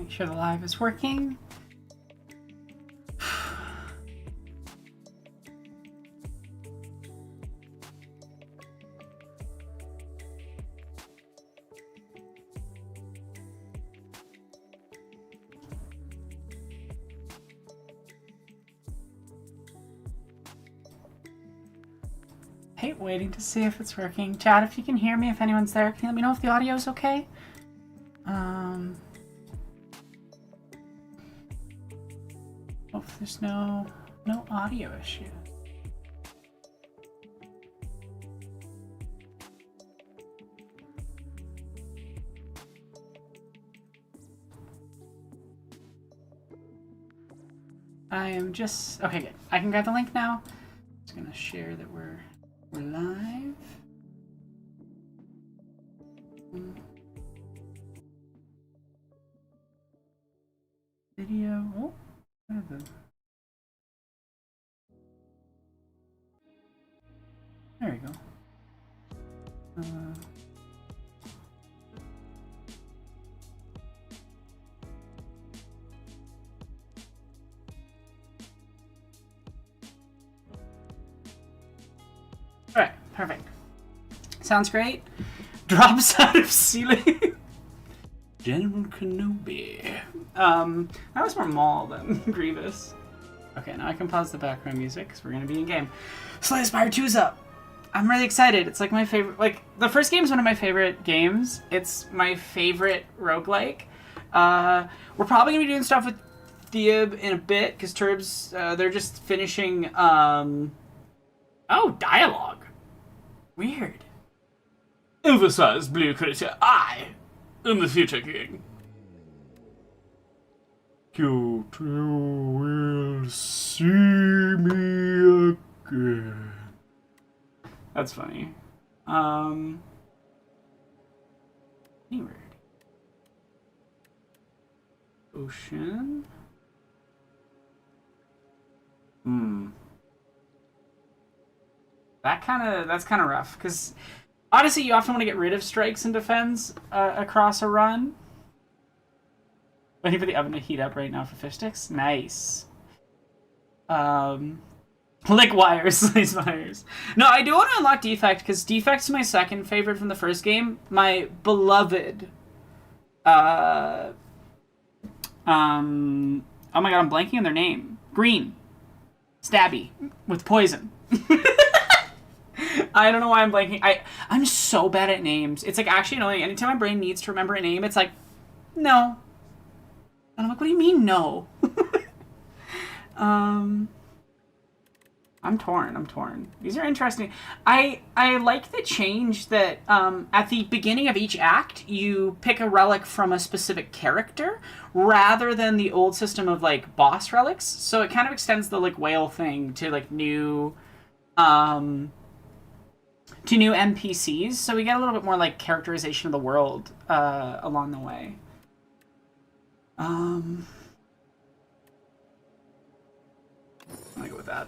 Make sure the live is working. Hey, waiting to see if it's working. Chat, if you can hear me, if anyone's there, can you let me know if the audio is okay? Hope there's no audio issue. I am just okay. Good. I can grab the link now. Just gonna share that we're live. Video. Oh, what are the... There we go. Alright, perfect. Sounds great. Drops out of ceiling. General Kenobi. That was more Maul than Grievous. Okay, now I can pause the background music because we're gonna be in game. Slay Spire 2's up. I'm really excited. It's like my favorite. Like the first game is one of my favorite games. It's my favorite roguelike. We're probably gonna be doing stuff with Theab in a bit because Turbs they're just finishing. Oh, dialogue. Weird. Emphasize blue creature. I am the future king. You will see me again. That's funny. Anywhere. Ocean. That's kind of rough because honestly, you often want to get rid of strikes and defends across a run. Waiting for the oven to heat up right now for fish sticks. Nice. Lick wires, slice wires. No, I do want to unlock Defect because Defect's my second favorite from the first game. My beloved. Oh my god, I'm blanking on their name. Green. Stabby. With poison. I don't know why I'm blanking. I'm so bad at names. It's like actually annoying. Anytime my brain needs to remember a name, it's like, no. And I'm like, what do you mean, no? I'm torn. These are interesting. I like the change that at the beginning of each act, you pick a relic from a specific character rather than the old system of, like, boss relics. So it kind of extends the, like, whale thing to, like, new NPCs. So we get a little bit more, like, characterization of the world along the way. I'm gonna go with that.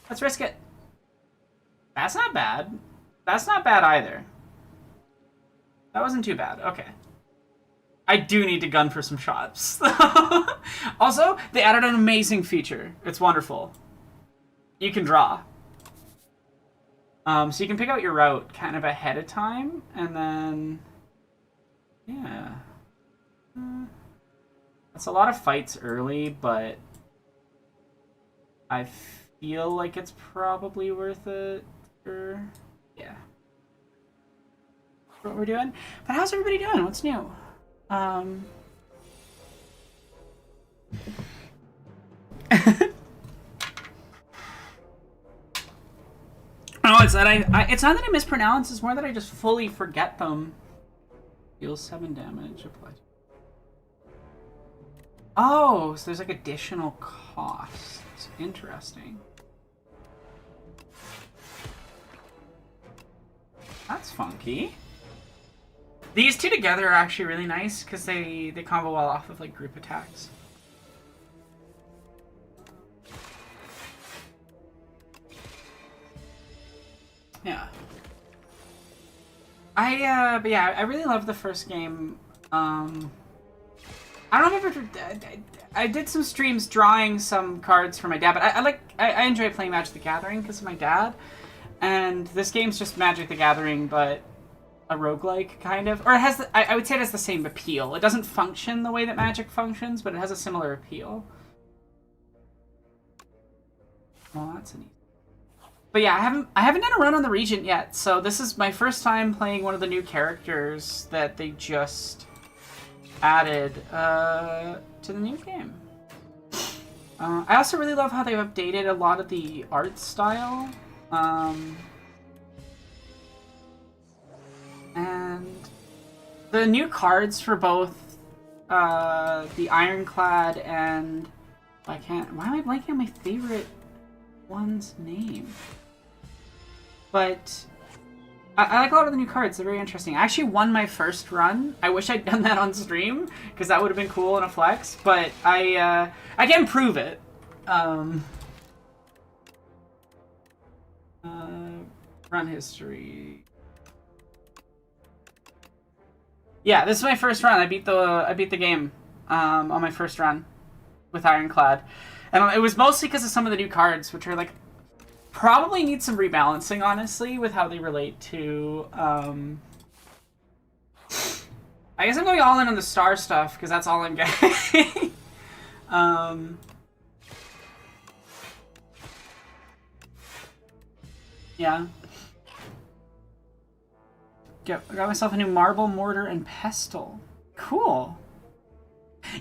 Let's risk it. That's not bad. That's not bad either. That wasn't too bad. Okay. I do need to gun for some shots. Also, they added an amazing feature. It's wonderful. You can draw. So you can pick out your route kind of ahead of time, and then... Yeah. It's a lot of fights early, but I feel like it's probably worth it. Yeah. What we're doing. But how's everybody doing? What's new? Oh, it's that it's not that I mispronounce, it's more that I just fully forget them. Deals 7 damage. Applied. Oh, so there's like additional costs. Interesting. That's funky. These two together are actually really nice because they combo well off of like group attacks. Yeah. But yeah, I really love the first game. I don't know if I did some streams drawing some cards for my dad, but I enjoy playing Magic the Gathering because of my dad. And this game's just Magic the Gathering, but a roguelike, kind of. Or it has, I would say it has the same appeal. It doesn't function the way that Magic functions, but it has a similar appeal. Well, that's an easy. But yeah, I haven't done a run on the Regent yet, so this is my first time playing one of the new characters that they just added to the new game. I also really love how they've updated a lot of the art style. And the new cards for both the Ironclad and... Why am I blanking on my favorite one's name? But I like a lot of the new cards. They're very interesting. I actually won my first run. I wish I'd done that on stream, because that would have been cool and a flex. But I can prove it. Run history. Yeah, this is my first run. I beat the game on my first run with Ironclad, and it was mostly because of some of the new cards, which are like probably need some rebalancing, honestly, with how they relate to. I guess I'm going all in on the star stuff because that's all I'm getting. Yeah. I got myself a new marble, mortar, and pestle. Cool.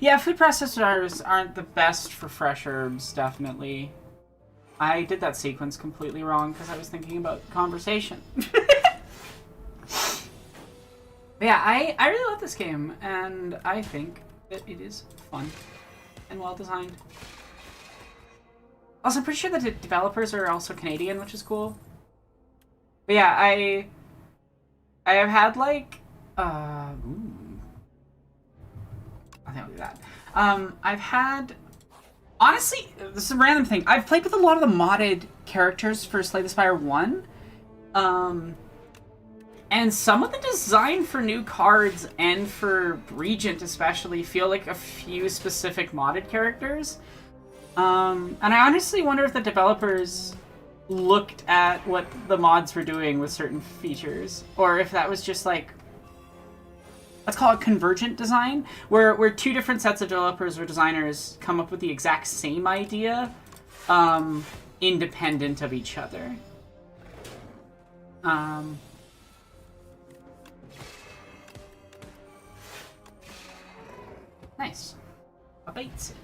Yeah, food processors aren't the best for fresh herbs, definitely. I did that sequence completely wrong because I was thinking about conversation. Yeah, I really love this game, and I think that it is fun and well designed. Also, I'm pretty sure that the developers are also Canadian, which is cool. But yeah, I have had like I think I'll do that. I've had, honestly, this is a random thing. I've played with a lot of the modded characters for Slay the Spire 1. And some of the design for new cards and for Regent especially feel like a few specific modded characters. And I honestly wonder if the developers looked at what the mods were doing with certain features, or if that was just like, let's call it convergent design, where two different sets of developers or designers come up with the exact same idea, independent of each other. Nice. Abates it.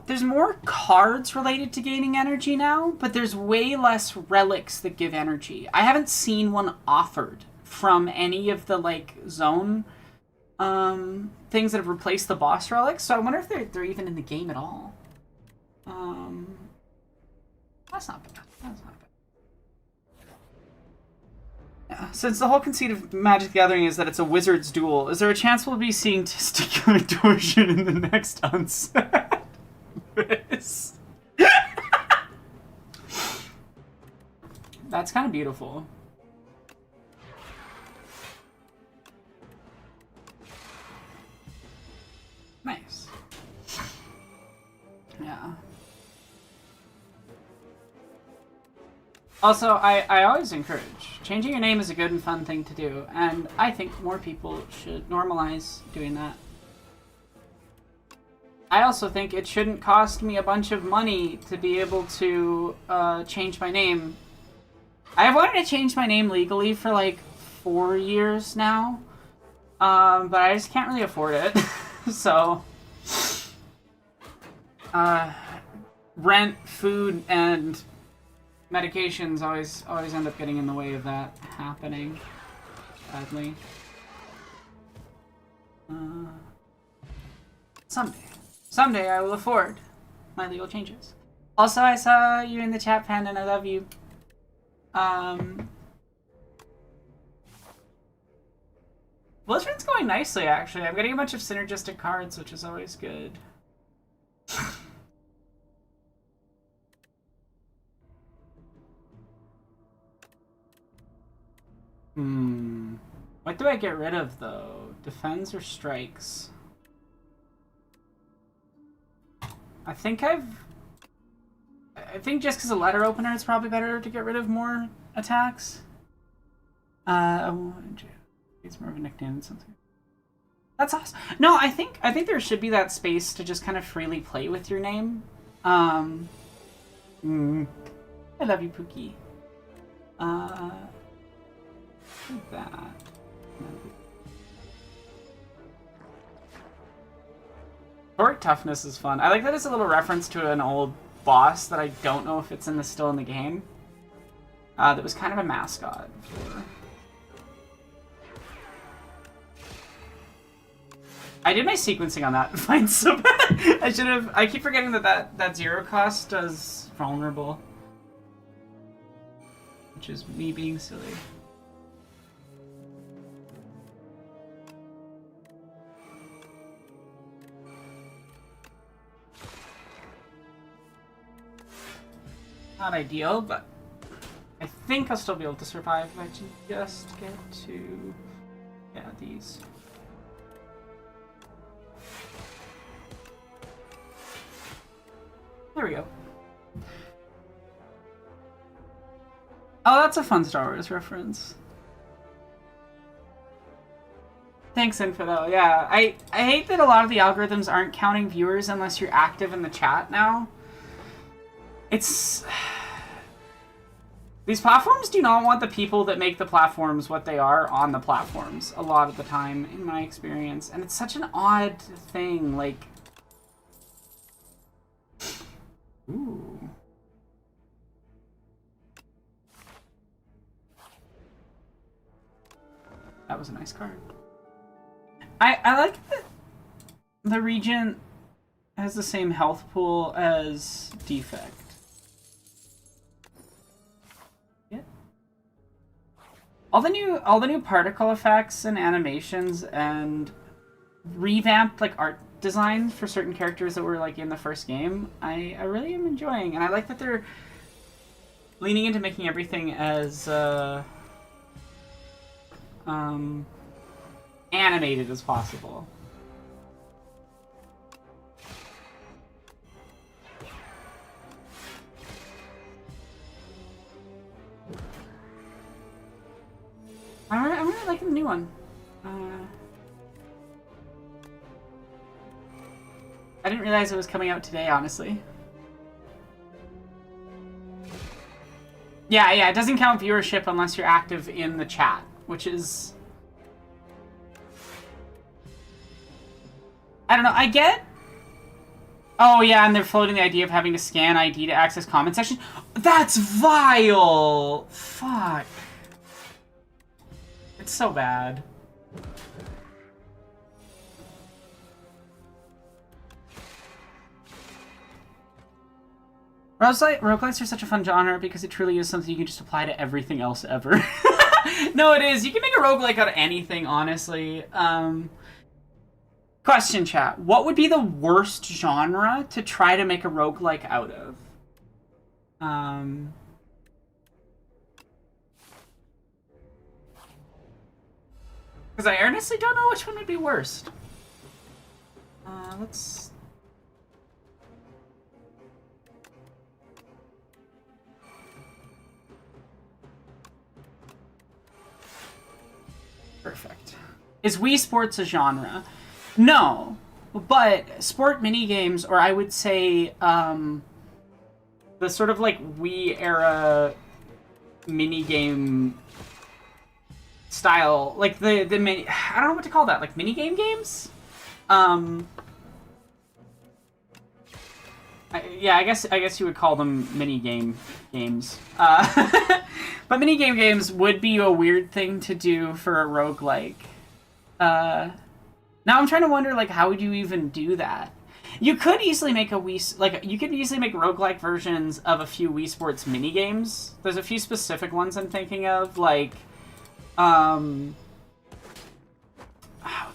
There's more cards related to gaining energy now, but there's way less relics that give energy. I haven't seen one offered from any of the like zone things that have replaced the boss relics, so I wonder if they're even in the game at all. That's not bad. That's not bad. Since the whole conceit of Magic the Gathering is that it's a wizard's duel, is there a chance we'll be seeing testicular torsion in the next unset? That's kind of beautiful. Nice. Yeah. Also, I always encourage, changing your name is a good and fun thing to do, and I think more people should normalize doing that. I also think it shouldn't cost me a bunch of money to be able to change my name. I have wanted to change my name legally for like 4 years now, but I just can't really afford it. So, rent, food, and medications always end up getting in the way of that happening, sadly. Someday I will afford my legal changes. Also, I saw you in the chat, Panda, and I love you. Blizzard's going nicely, actually. I'm getting a bunch of synergistic cards, which is always good. What do I get rid of, though? Defends or strikes? I think just because a letter opener, it's probably better to get rid of more attacks. It's more of a nickname than something. That's awesome. No, I think there should be that space to just kind of freely play with your name. I love you, Pookie. That. Torque toughness is fun. I like that it's a little reference to an old boss that I don't know if it's still in the game. That was kind of a mascot for... I did my sequencing on that. Fine, so bad. I should have... I keep forgetting that zero cost does vulnerable. Which is me being silly. Not ideal, but I think I'll still be able to survive if I can just get to... Yeah, these. There we go. Oh, that's a fun Star Wars reference. Thanks, Infidel. Yeah, I hate that a lot of the algorithms aren't counting viewers unless you're active in the chat now. It's... These platforms do not want the people that make the platforms what they are on the platforms a lot of the time, in my experience. And it's such an odd thing, like... Ooh. That was a nice card. I like that the Regent has the same health pool as Defect. Yeah. All the new particle effects and animations and revamped like art design for certain characters that were like in the first game, I really am enjoying, and I like that they're leaning into making everything as animated as possible. I'm really liking the new one. I didn't realize it was coming out today, honestly. Yeah, it doesn't count viewership unless you're active in the chat, which is... I don't know, I get... Oh yeah, and they're floating the idea of having to scan ID to access comment section. That's vile! Fuck. It's so bad. Roguelikes are such a fun genre because it truly is something you can just apply to everything else ever. No, it is. You can make a roguelike out of anything, honestly. Question, chat. What would be the worst genre to try to make a roguelike out of? Because I earnestly don't know which one would be worst. Let's... Perfect. Is Wii Sports a genre? No, but sport minigames, or I would say the sort of like Wii era minigame style, like the mini, I don't know what to call that, like minigame games? Yeah, I guess you would call them minigame games. But minigame games would be a weird thing to do for a roguelike. Now I'm trying to wonder, like, how would you even do that? You could easily make you could easily make roguelike versions of a few Wii Sports minigames. There's a few specific ones I'm thinking of, like, what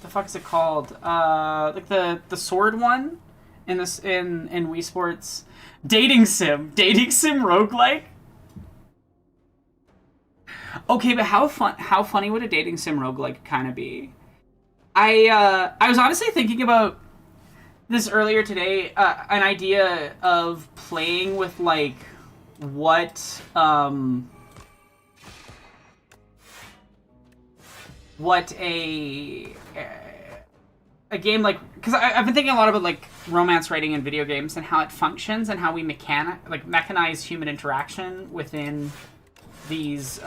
the fuck is it called? Like the sword one in Wii Sports. Dating sim roguelike. Okay, but how funny would a dating sim roguelike kind of be? I was honestly thinking about this earlier today. An idea of playing with like what a game like, because I've been thinking a lot about like romance writing in video games and how it functions and how we mechanize human interaction within these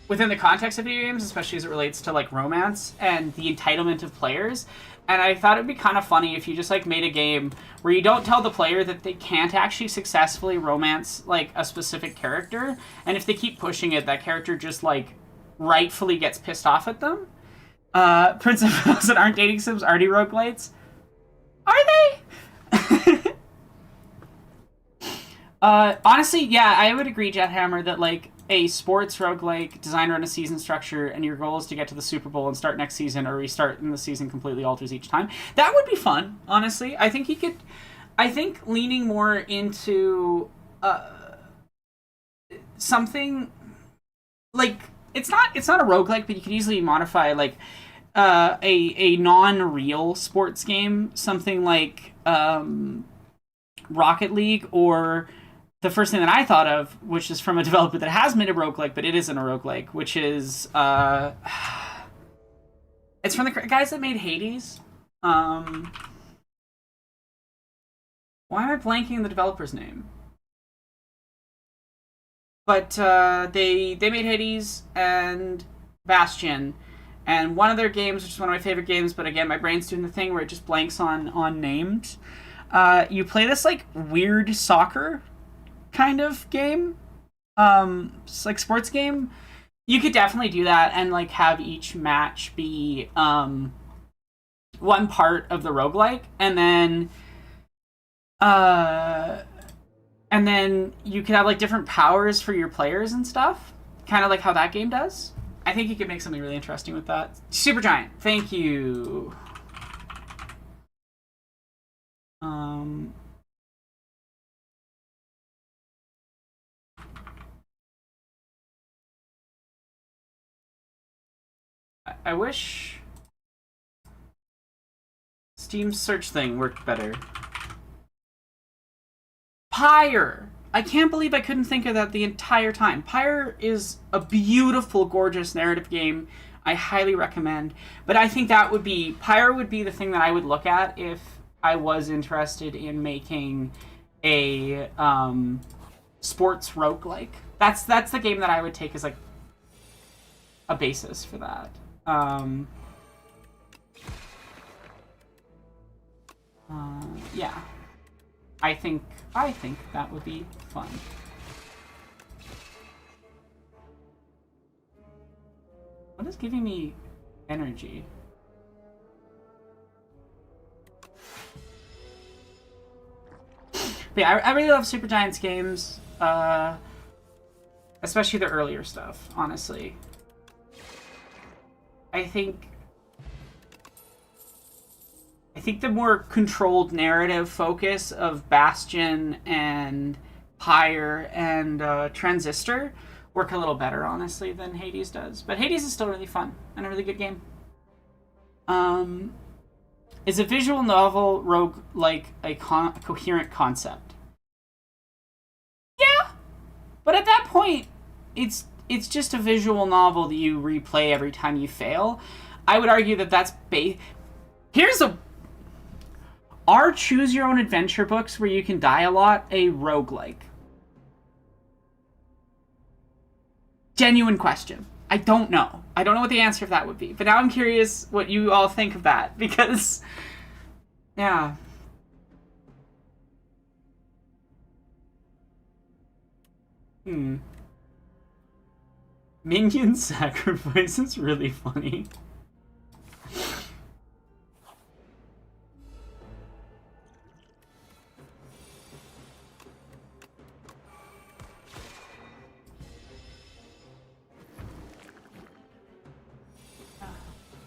within the context of video games, especially as it relates to like romance and the entitlement of players. And I thought it'd be kind of funny if you just like made a game where you don't tell the player that they can't actually successfully romance like a specific character, and if they keep pushing it, that character just like rightfully gets pissed off at them. Prince of Wales and aren't dating sims already roguelites? Are they? Honestly, yeah, I would agree, Jethammer, that like a sports roguelike designed around a season structure and your goal is to get to the Super Bowl and start next season or restart and the season completely alters each time. That would be fun, honestly. I think leaning more into something like it's not a roguelike, but you could easily modify like a non-real sports game, something like Rocket League, or the first thing that I thought of, which is from a developer that has made a roguelike, but it isn't a roguelike, which is it's from the guys that made Hades. Why am I blanking the developer's name? But they made Hades and Bastion, and one of their games, which is one of my favorite games, but again, my brain's doing the thing where it just blanks on names. You play this like weird soccer kind of game, it's like sports game. You could definitely do that and like have each match be one part of the roguelike, and then you could have like different powers for your players and stuff, kind of like how that game does. I think you could make something really interesting with that. Supergiant, thank you. I wish Steam's search thing worked better. Pyre! I can't believe I couldn't think of that the entire time. Pyre is a beautiful, gorgeous narrative game. I highly recommend. But I think Pyre would be the thing that I would look at if I was interested in making a sports roguelike. That's the game that I would take as like a basis for that. Yeah. I think that would be fun. What is giving me energy? But yeah, I really love Supergiant's games, especially the earlier stuff, honestly. I think the more controlled narrative focus of Bastion and Pyre and Transistor work a little better, honestly, than Hades does. But Hades is still really fun and a really good game. Is a visual novel rogue like a coherent concept? Yeah, but at that point, it's just a visual novel that you replay every time you fail. I would argue that that's Are choose your own adventure books where you can die a lot a roguelike? Genuine question. I don't know. I don't know what the answer of that would be. But now I'm curious what you all think of that, because yeah. Minion sacrifice is really funny.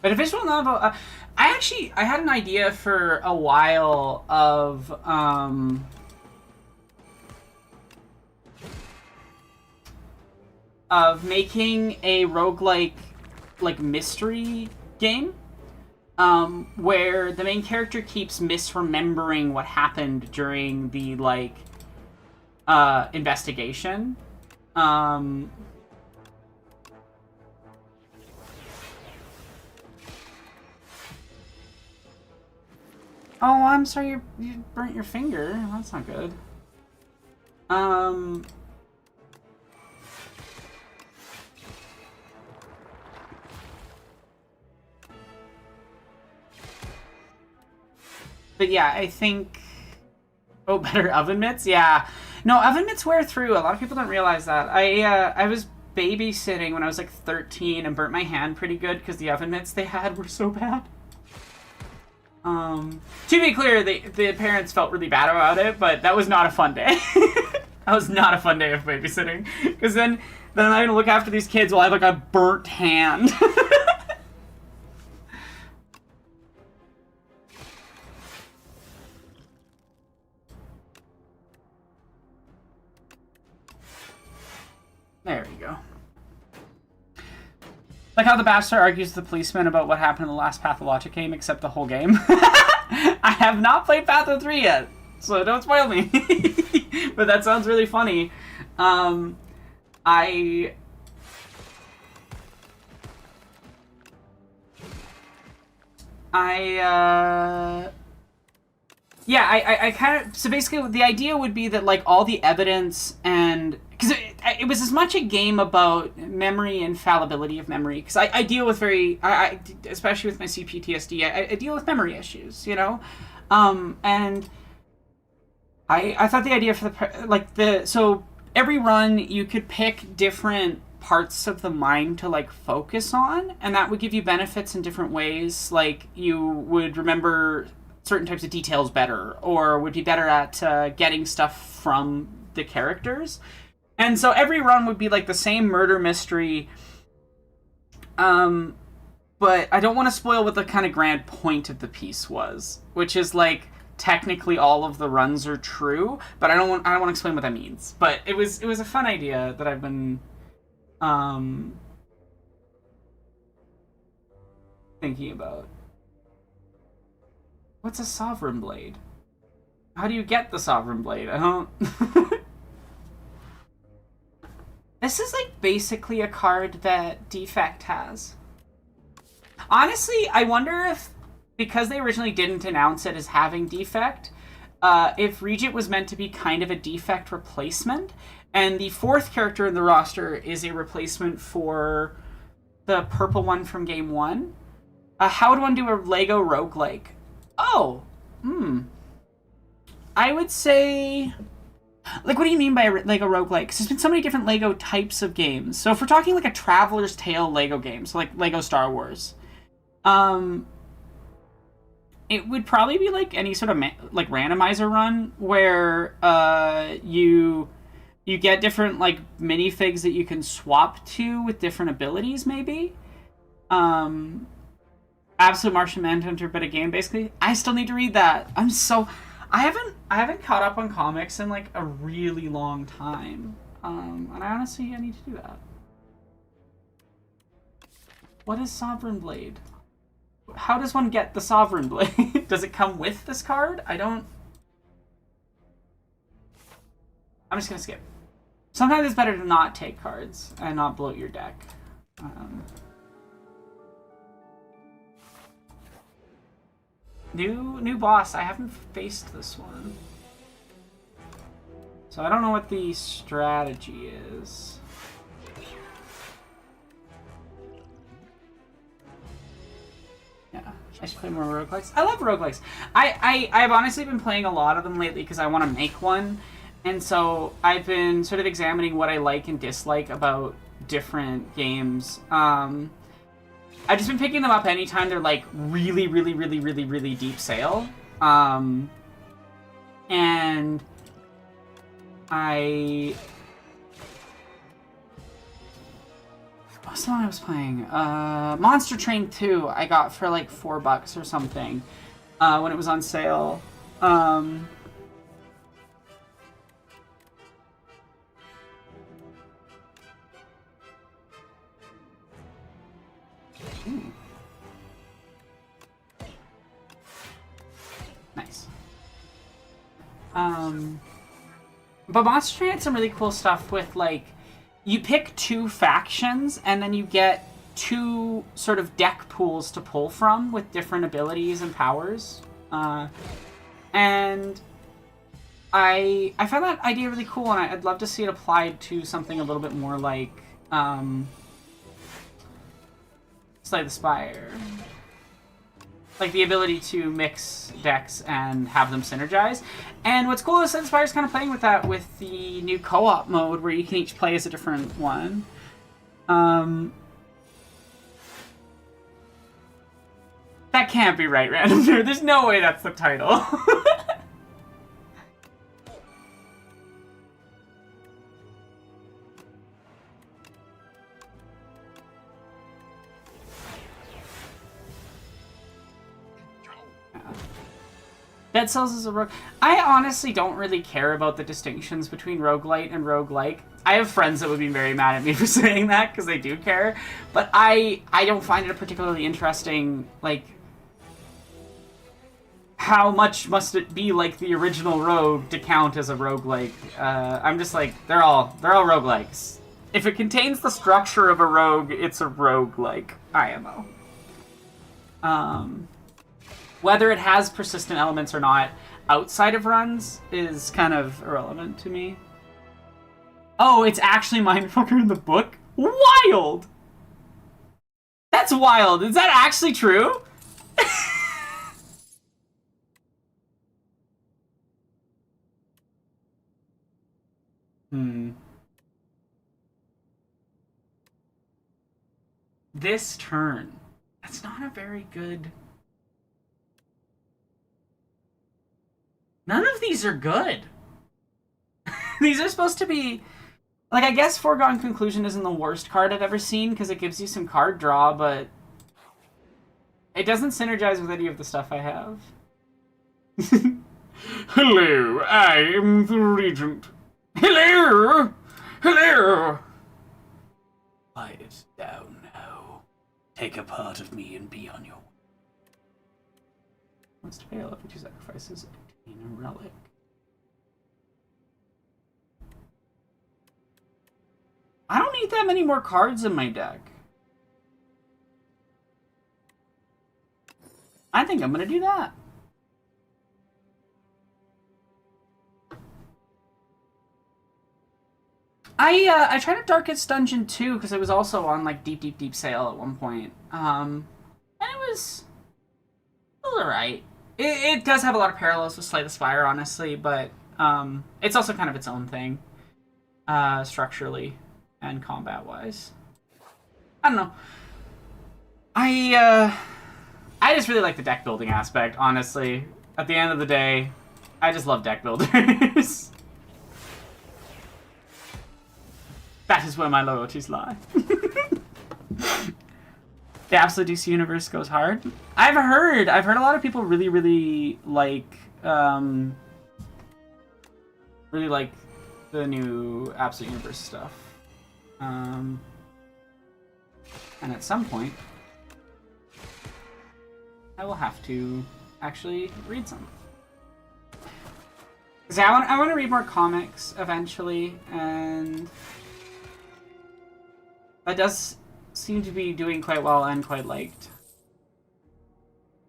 But a visual novel, I had an idea for a while of of making a roguelike like mystery game where the main character keeps misremembering what happened during the like investigation. Oh, I'm sorry you burnt your finger. That's not good. But yeah, I think... Oh, better oven mitts? Yeah. No, oven mitts wear through. A lot of people don't realize that. I was babysitting when I was like 13 and burnt my hand pretty good because the oven mitts they had were so bad. To be clear, the parents felt really bad about it, but that was not a fun day. That was not a fun day of babysitting. Because then I'm having to look after these kids while I have like a burnt hand. There we go. Like how the bastard argues with the policeman about what happened in the last Pathologic game, except the whole game. I have not played Patho 3 yet, so don't spoil me. But that sounds really funny. I kind of... So basically, the idea would be that, like, all the evidence and... Because it was as much a game about memory and fallibility of memory. Because I deal with especially with my CPTSD, I deal with memory issues, you know? And I thought the idea for so every run, you could pick different parts of the mind to, like, focus on. And that would give you benefits in different ways. Like, you would remember certain types of details better, or would be better at getting stuff from the characters. And so every run would be like the same murder mystery. But I don't want to spoil what the kind of grand point of the piece was, which is like technically all of the runs are true, but I don't want to explain what that means. But it was a fun idea that I've been thinking about. What's a Sovereign Blade? How do you get the Sovereign Blade? I don't... This is, like, basically a card that Defect has. Honestly, I wonder if, because they originally didn't announce it as having Defect, if Regent was meant to be kind of a Defect replacement, and the fourth character in the roster is a replacement for the purple one from Game 1. How would one do a Lego roguelike? Oh, I would say... Like, what do you mean by a Lego roguelike? Because there's been so many different Lego types of games. So if we're talking like a Traveler's Tale Lego game, so like Lego Star Wars, it would probably be like any sort of like randomizer run where you get different like minifigs that you can swap to with different abilities, maybe. Absolute Martian Manhunter, but a game basically. I still need to read that. I haven't caught up on comics in like a really long time. And I honestly need to do that. What is Sovereign Blade? How does one get the Sovereign Blade? Does it come with this card? I'm just gonna skip. Sometimes it's better to not take cards and not bloat your deck. New boss. I haven't faced this one, so I don't know what the strategy is. Yeah, I should play more roguelikes. I love roguelikes. I've honestly been playing a lot of them lately because I want to make one, and so I've been sort of examining what I like and dislike about different games. I've just been picking them up anytime they're like really, really, really, really, really deep sale. And what's the one I was playing? Monster Train 2 I got for like $4 or something when it was on sale. Ooh. Nice. But Monster Train had some really cool stuff with, like, you pick 2 factions, and then you get 2 sort of deck pools to pull from with different abilities and powers. And I found that idea really cool, and I'd love to see it applied to something a little bit more like Slay the Spire. Like the ability to mix decks and have them synergize. And what's cool is Slay the Spire is kind of playing with that with the new co-op mode where you can each play as a different one. That can't be right, Random Nerd. There's no way that's the title. Dead Cells is a rogue. I honestly don't really care about the distinctions between roguelite and roguelike. I have friends that would be very mad at me for saying that because they do care, but I don't find it a particularly interesting, like, how much must it be like the original Rogue to count as a roguelike? I'm just like, they're all roguelikes. If it contains the structure of a rogue, it's a roguelike IMO. Whether it has persistent elements or not outside of runs is kind of irrelevant to me. Oh, it's actually Mindfucker in the book? Wild! That's wild. Is that actually true? This turn. That's not a very good... None of these are good. These are supposed to be... Like, I guess Foregone Conclusion isn't the worst card I've ever seen because it gives you some card draw, but... It doesn't synergize with any of the stuff I have. Hello, I am the Regent. Hello! Hello! Quiet down now. Take a part of me and be on your way. Wants to pay 11 2 sacrifices. A relic. I don't need that many more cards in my deck. I think I'm gonna do that. I tried a Darkest Dungeon 2 because it was also on like deep sale at one point. And it was alright. It does have a lot of parallels with Slay the Spire, honestly, but it's also kind of its own thing, structurally and combat-wise. I don't know. I just really like the deck building aspect, honestly. At the end of the day, I just love deck builders. That is where my loyalties lie. The Absolute DC universe goes hard. I've heard a lot of people really like the new Absolute Universe stuff. And at some point, I will have to actually read some. Because I want to read more comics eventually, and that does seem to be doing quite well and quite liked.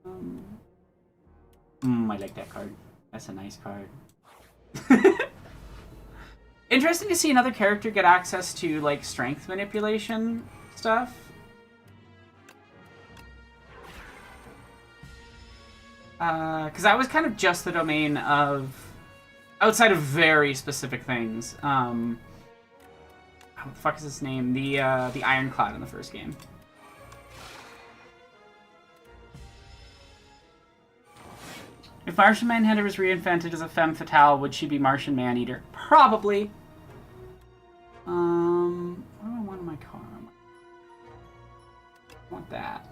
I like that card. That's a nice card. Interesting to see another character get access to, like, strength manipulation stuff. Because that was kind of just the domain of... outside of very specific things. What the fuck is his name? The Ironclad in the first game. If Martian Manhunter was reinvented as a femme fatale, would she be Martian Maneater? Probably. What do I want in my car? I want that.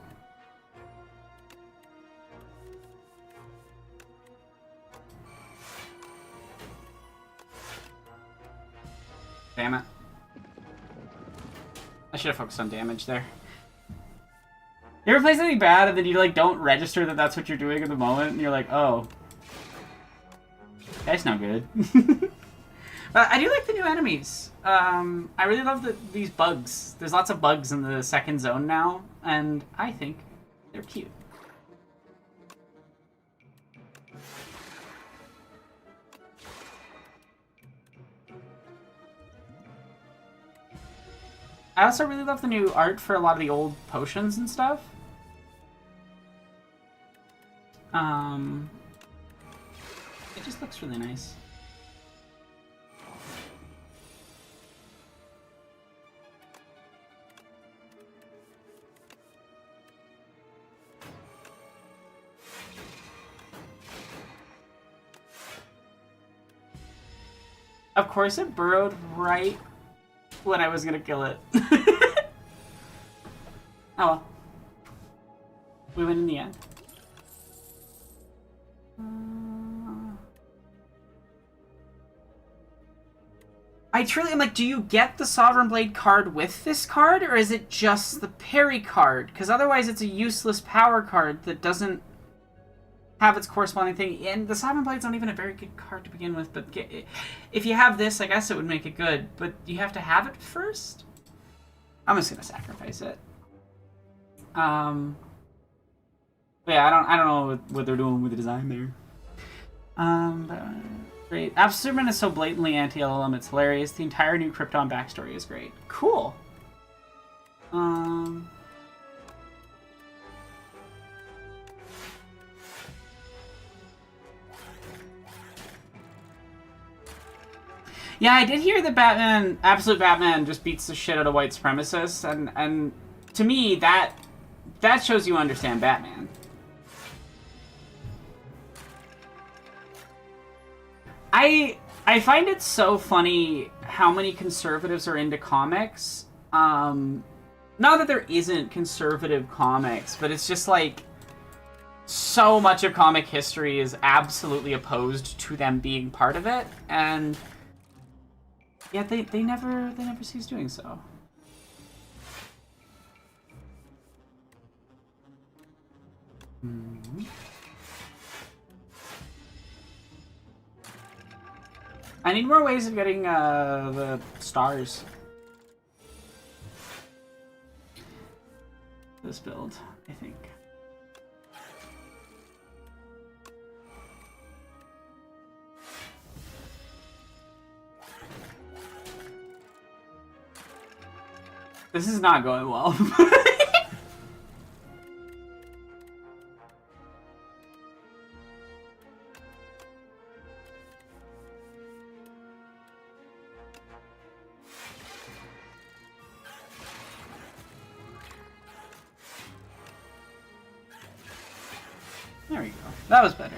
Damn it. I should have focused on damage there. You ever play something bad and then you like don't register that that's what you're doing in the moment, and you're like, oh, that's not good. But I do like the new enemies. I really love these bugs. There's lots of bugs in the second zone now, and I think they're cute. I also really love the new art for a lot of the old potions and stuff. It just looks really nice. Of course it burrowed right when I was gonna kill it. Oh well. We win in the end. I truly am like, do you get the Sovereign Blade card with this card, or is it just the parry card? Because otherwise it's a useless power card that doesn't have its corresponding thing. And the Sovereign Blade's not even a very good card to begin with, but if you have this, I guess it would make it good. But you have to have it first? I'm just gonna sacrifice it. But yeah, I don't know what they're doing with the design there. But, great. Absolute Superman is so blatantly anti-LLM, it's hilarious. The entire new Krypton backstory is great. Cool. Yeah, I did hear that Batman, Absolute Batman, just beats the shit out of white supremacists, and to me, that shows you understand Batman. I find it so funny how many conservatives are into comics. Not that there isn't conservative comics, but it's just like so much of comic history is absolutely opposed to them being part of it, and yet they never cease doing so. Mm-hmm. I need more ways of getting the stars. This build, I think. This is not going well. There we go. That was better.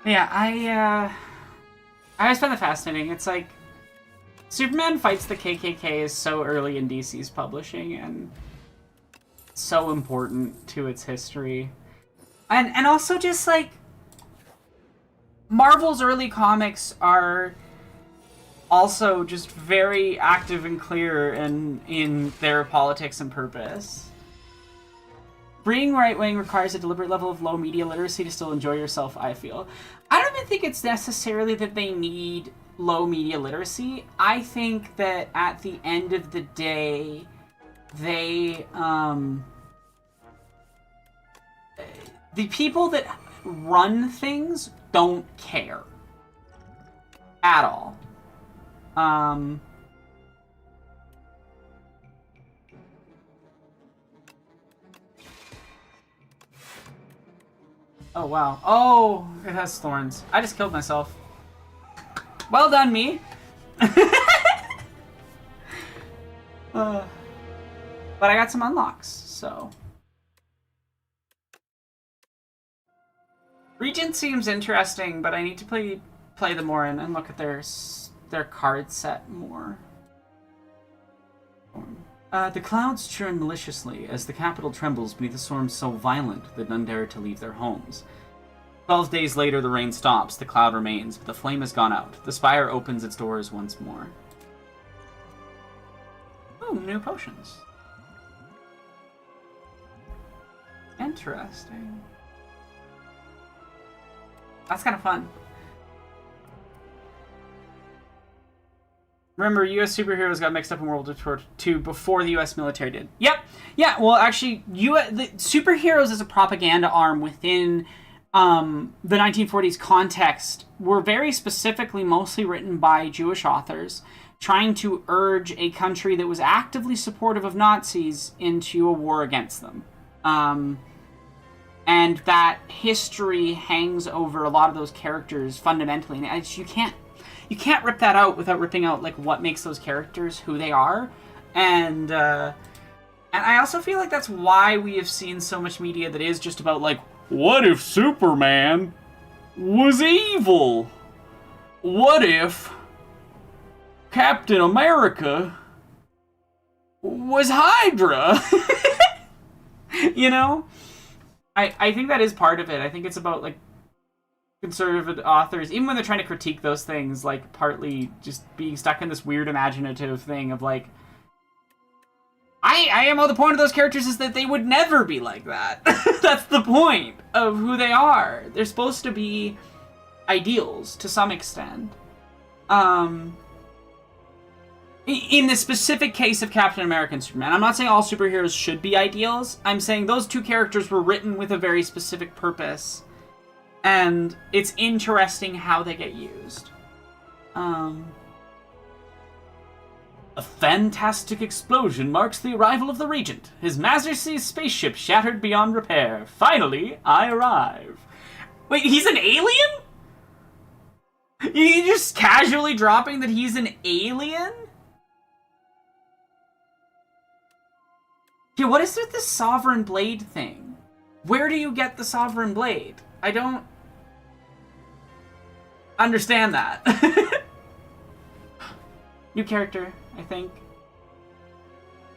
Yeah, I always find that fascinating. It's like Superman fights the KKK is so early in DC's publishing and so important to its history. And also just like Marvel's early comics are also just very active and clear in their politics and purpose. Being right-wing requires a deliberate level of low media literacy to still enjoy yourself, I feel. I don't even think it's necessarily that they need low media literacy. I think that at the end of the day, they, the people that run things don't care. At all. Oh, wow. Oh, it has thorns. I just killed myself. Well done, me. But I got some unlocks, so. Regent seems interesting, but I need to play them more and look at their card set more. The clouds churn maliciously as the capital trembles beneath a storm so violent that none dare to leave their homes. 12 days later, the rain stops, the cloud remains, but the flame has gone out. The spire opens its doors once more. Oh, new potions. Interesting. That's kind of fun. Remember, U.S. superheroes got mixed up in World War II before the U.S. military did. Yep. Yeah, well, actually, the superheroes as a propaganda arm within the 1940s context were very specifically mostly written by Jewish authors trying to urge a country that was actively supportive of Nazis into a war against them. And that history hangs over a lot of those characters fundamentally. And you can't rip that out without ripping out like what makes those characters who they are. And I also feel like that's why we have seen so much media that is just about like, what if Superman was evil? What if Captain America was Hydra? You know? I think that is part of it. I think it's about like conservative authors, even when they're trying to critique those things, like partly just being stuck in this weird imaginative thing of like, I am all the point of those characters is that they would never be like that. That's the point of who they are. They're supposed to be ideals to some extent. In the specific case of Captain America and Superman, I'm not saying all superheroes should be ideals. I'm saying those two characters were written with a very specific purpose. And it's interesting how they get used. A fantastic explosion marks the arrival of the Regent. His Majesty's spaceship shattered beyond repair. Finally, I arrive. Wait, he's an alien? You just casually dropping that he's an alien? Yeah, what is with this Sovereign Blade thing? Where do you get the Sovereign Blade? I don't understand that. New character, I think.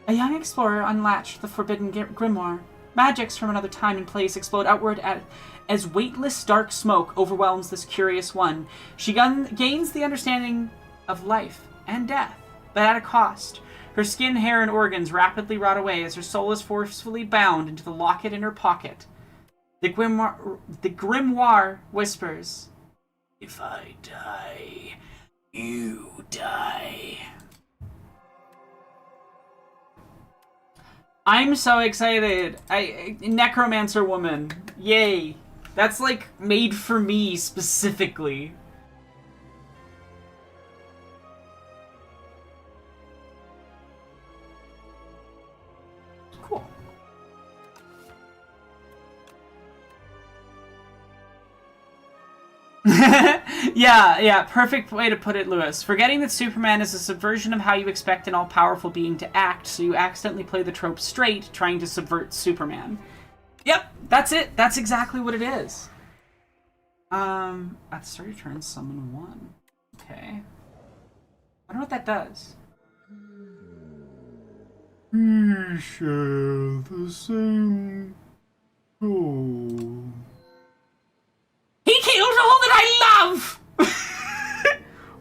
A young explorer unlatched the forbidden grimoire. Magics from another time and place explode outward as weightless dark smoke overwhelms this curious one. She gains the understanding of life and death, but at a cost. Her skin, hair, and organs rapidly rot away as her soul is forcefully bound into the locket in her pocket. The grimoire whispers, "If I die, you die." I'm so excited. Necromancer woman. Yay. That's like made for me specifically. Cool. Yeah, perfect way to put it, Lewis. Forgetting that Superman is a subversion of how you expect an all-powerful being to act, so you accidentally play the trope straight, trying to subvert Superman. Yep, that's it. That's exactly what it is. At the start of your turn, summon one. Okay. I wonder what that does. We share the same goal. He killed all that I love!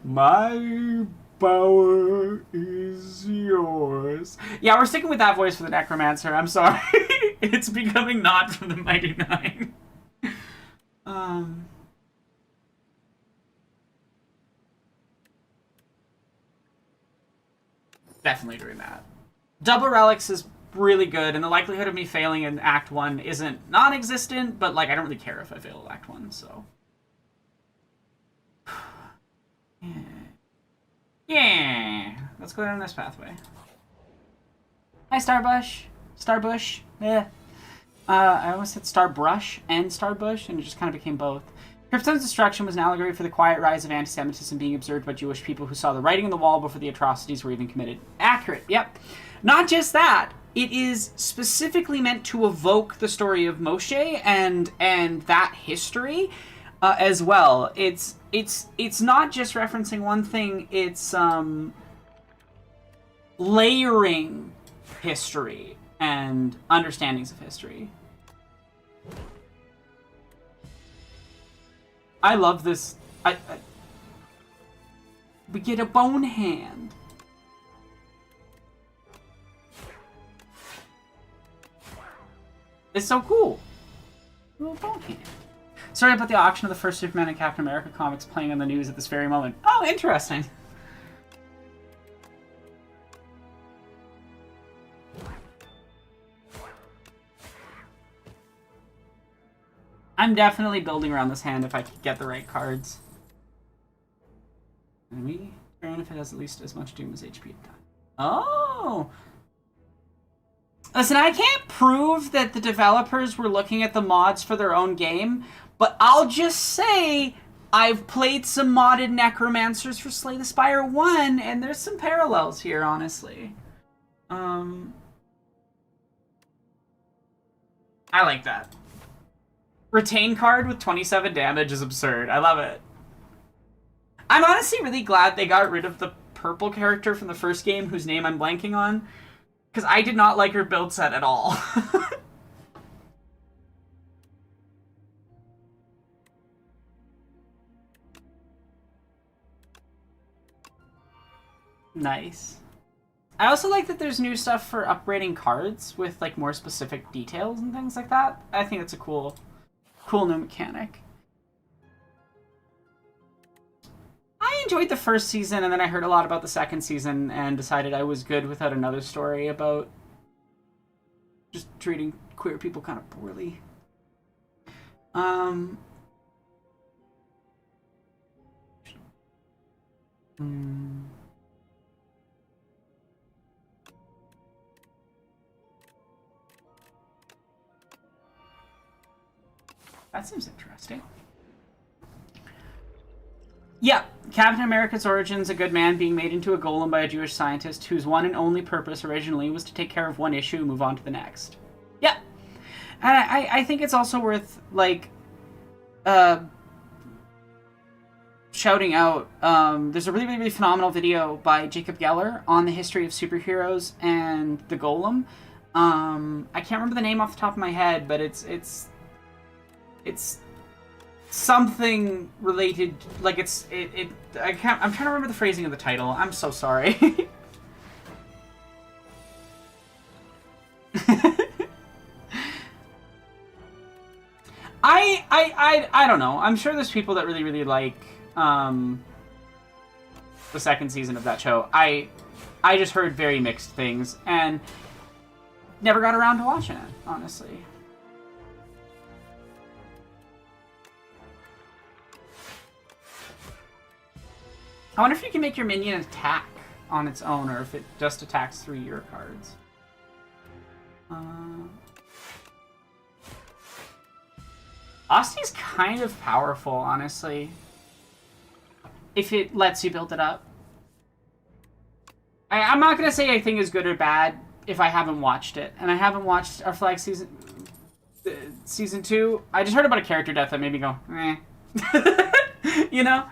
My power is yours. Yeah, we're sticking with that voice for the Necromancer. I'm sorry. It's becoming not from the Mighty Nine. Definitely doing that. Double Relics is really good, and the likelihood of me failing in Act 1 isn't non-existent, but like I don't really care if I fail Act 1, so. Yeah. Let's go down this pathway. Hi, Starbush. Starbush. Yeah. I almost said Starbrush and Starbush, and it just kind of became both. Krypton's destruction was an allegory for the quiet rise of anti-Semitism being observed by Jewish people who saw the writing on the wall before the atrocities were even committed. Accurate, yep. Not just that, it is specifically meant to evoke the story of Moshe and that history as well. It's not just referencing one thing, it's layering history and understandings of history. I love this. We get a bone hand. It's so cool. Little ball game. Sorry about the auction of the first Superman and Captain America comics playing on the news at this very moment. Oh, interesting. I'm definitely building around this hand if I could get the right cards. Enemy turn if it has at least as much Doom as HP at time. Oh! Listen, I can't prove that the developers were looking at the mods for their own game, but I'll just say I've played some modded Necromancers for Slay the Spire 1, and there's some parallels here, honestly. I like that. Retain card with 27 damage is absurd. I love it. I'm honestly really glad they got rid of the purple character from the first game, whose name I'm blanking on, because I did not like her build set at all. Nice. I also like that there's new stuff for upgrading cards with like more specific details and things like that. I think it's a cool new mechanic. I enjoyed the first season, and then I heard a lot about the second season and decided I was good without another story about just treating queer people kind of poorly. That seems interesting. Yeah, Captain America's origins, a good man being made into a golem by a Jewish scientist whose one and only purpose originally was to take care of one issue and move on to the next. Yeah. And I think it's also worth, like, shouting out. There's a really, really, really phenomenal video by Jacob Geller on the history of superheroes and the golem. I can't remember the name off the top of my head, but it's something related, like I'm trying to remember the phrasing of the title. I'm so sorry. I don't know. I'm sure there's people that really, really like the second season of that show. I just heard very mixed things and never got around to watching it, honestly. I wonder if you can make your minion attack on its own, or if it just attacks through your cards. Osty's kind of powerful, honestly, if it lets you build it up. I'm not going to say I think it's good or bad if I haven't watched it. And I haven't watched Our Flag Season 2. I just heard about a character death that made me go, eh. You know?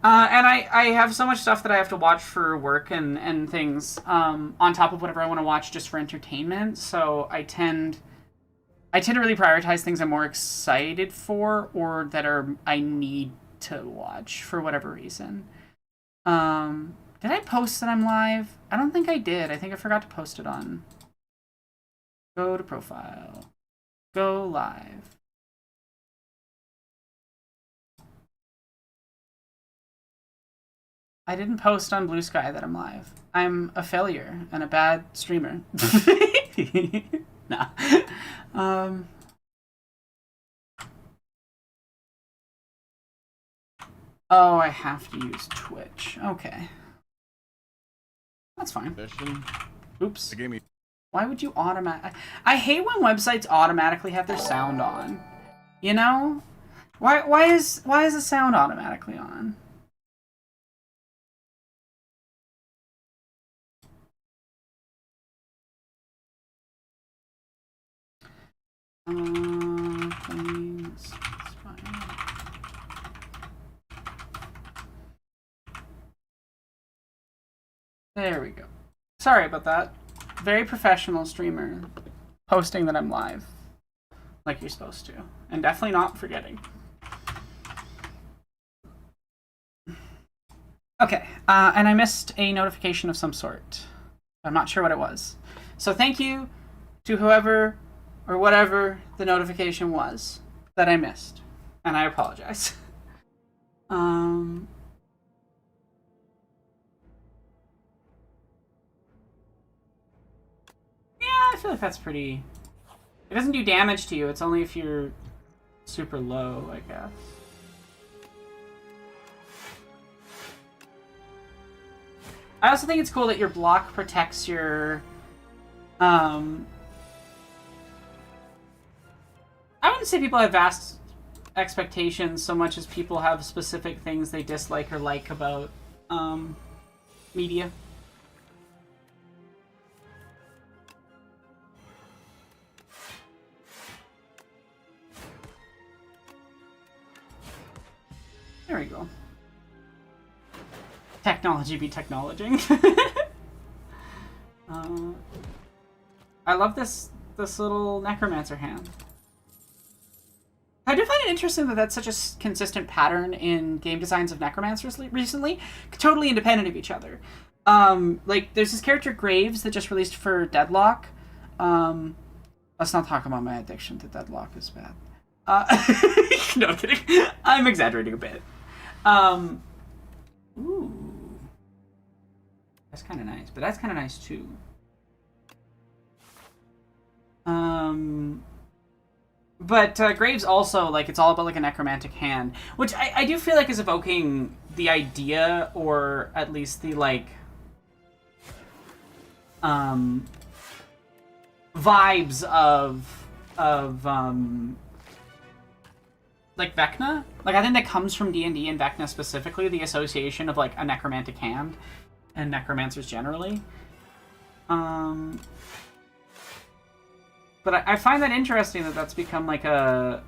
And I have so much stuff that I have to watch for work and things on top of whatever I want to watch just for entertainment. So I tend to really prioritize things I'm more excited for or that I need to watch for whatever reason. Did I post that I'm live? I don't think I did. I think I forgot to post it on. Go to profile. Go live. I didn't post on Blue Sky that I'm live. I'm a failure and a bad streamer. Nah. Oh, I have to use Twitch. Okay. That's fine. Oops. Why would you I hate when websites automatically have their sound on. You know? Why is the sound automatically on? Things, there we go. Sorry about that. Very professional streamer posting that I'm live, like you're supposed to, and definitely not forgetting. Okay, and I missed a notification of some sort. I'm not sure what it was. So thank you to whoever or whatever the notification was. that I missed, and I apologize. Yeah, I feel like that's pretty... It doesn't do damage to you, it's only if you're super low, I guess. I also think it's cool that your block protects your... I wouldn't say people have vast expectations so much as people have specific things they dislike or like about media. There we go. Technology be technologing. I love this little necromancer hand. I do find it interesting that that's such a consistent pattern in game designs of necromancers recently, totally independent of each other. Like, there's this character Graves that just released for Deadlock. Let's not talk about my addiction to Deadlock is bad. No, I'm kidding. I'm exaggerating a bit. Ooh. That's kind of nice, but that's kind of nice too. But Graves also, like, it's all about, like, a necromantic hand, which I do feel like is evoking the idea, or at least the, like, vibes of like, Vecna. Like, I think that comes from D&D and Vecna specifically, the association of, like, a necromantic hand and necromancers generally. But I find that interesting that that's become, like, a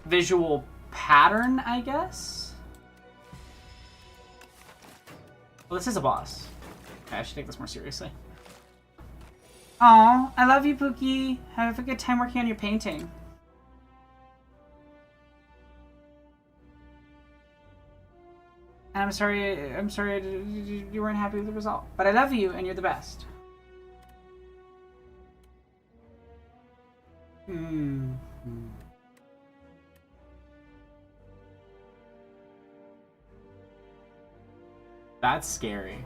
visual pattern, I guess? Well, this is a boss. Okay, I should take this more seriously. Aw, I love you, Pookie. Have a good time working on your painting. And I'm sorry you weren't happy with the result. But I love you, and you're the best. That's scary.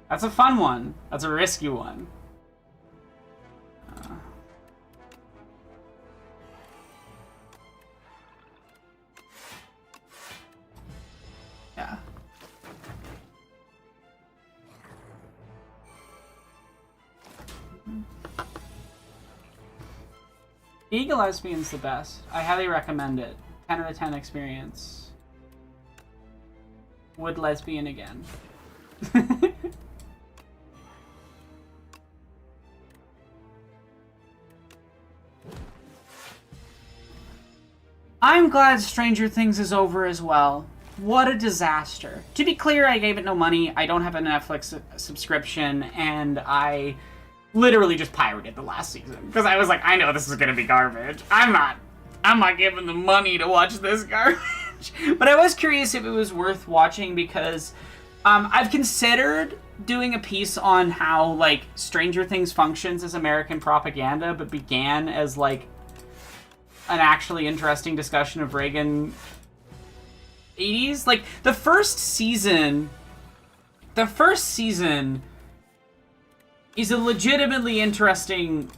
That's a fun one. That's a risky one. Yeah. Eagle Lesbian's the best. I highly recommend it. 10 out of 10 experience. Would lesbian again. I'm glad Stranger Things is over as well. What a disaster. To be clear, I gave it no money. I don't have a Netflix subscription, and I literally just pirated the last season because I was like, I know this is gonna be garbage. I'm not giving the money to watch this garbage. But I was curious if it was worth watching because I've considered doing a piece on how, like, Stranger Things functions as American propaganda, but began as, like, an actually interesting discussion of Reagan 80s. Like, the first season is a legitimately interesting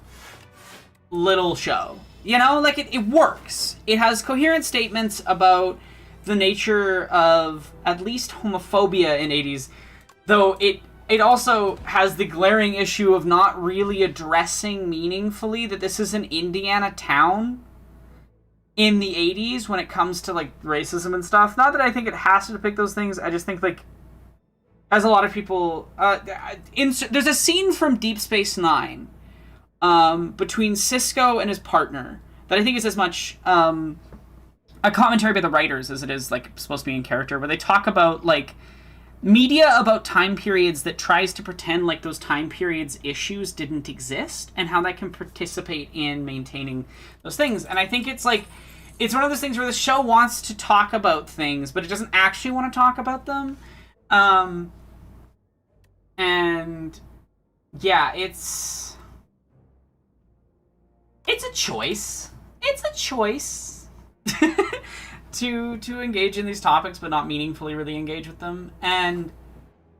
little show. You know, like, it works. It has coherent statements about the nature of at least homophobia in 80s, though it also has the glaring issue of not really addressing meaningfully that this is an Indiana town in the 80s when it comes to, like, racism and stuff. Not that I think it has to depict those things, I just think, like, as a lot of people... there's a scene from Deep Space Nine between Cisco and his partner that I think is as much a commentary by the writers as it is, like, supposed to be in character, where they talk about, like, media about time periods that tries to pretend like those time periods issues didn't exist and how that can participate in maintaining those things. And I think it's, like, it's one of those things where the show wants to talk about things, but it doesn't actually want to talk about them. And yeah, it's a choice. It's a choice. to engage in these topics, but not meaningfully really engage with them. And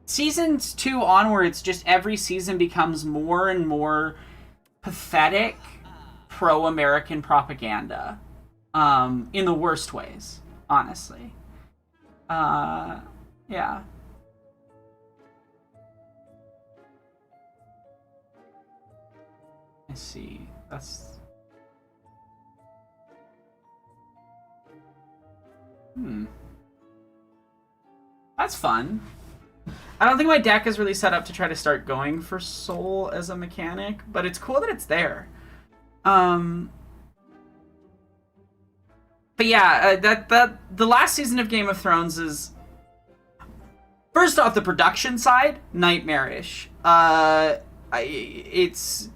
seasons 2 onwards, just every season becomes more and more pathetic pro-American propaganda, in the worst ways, honestly. Yeah. I see. That's... That's fun. I don't think my deck is really set up to try to start going for soul as a mechanic, but it's cool that it's there. But yeah, the last season of Game of Thrones is, first off, the production side, nightmarish. It's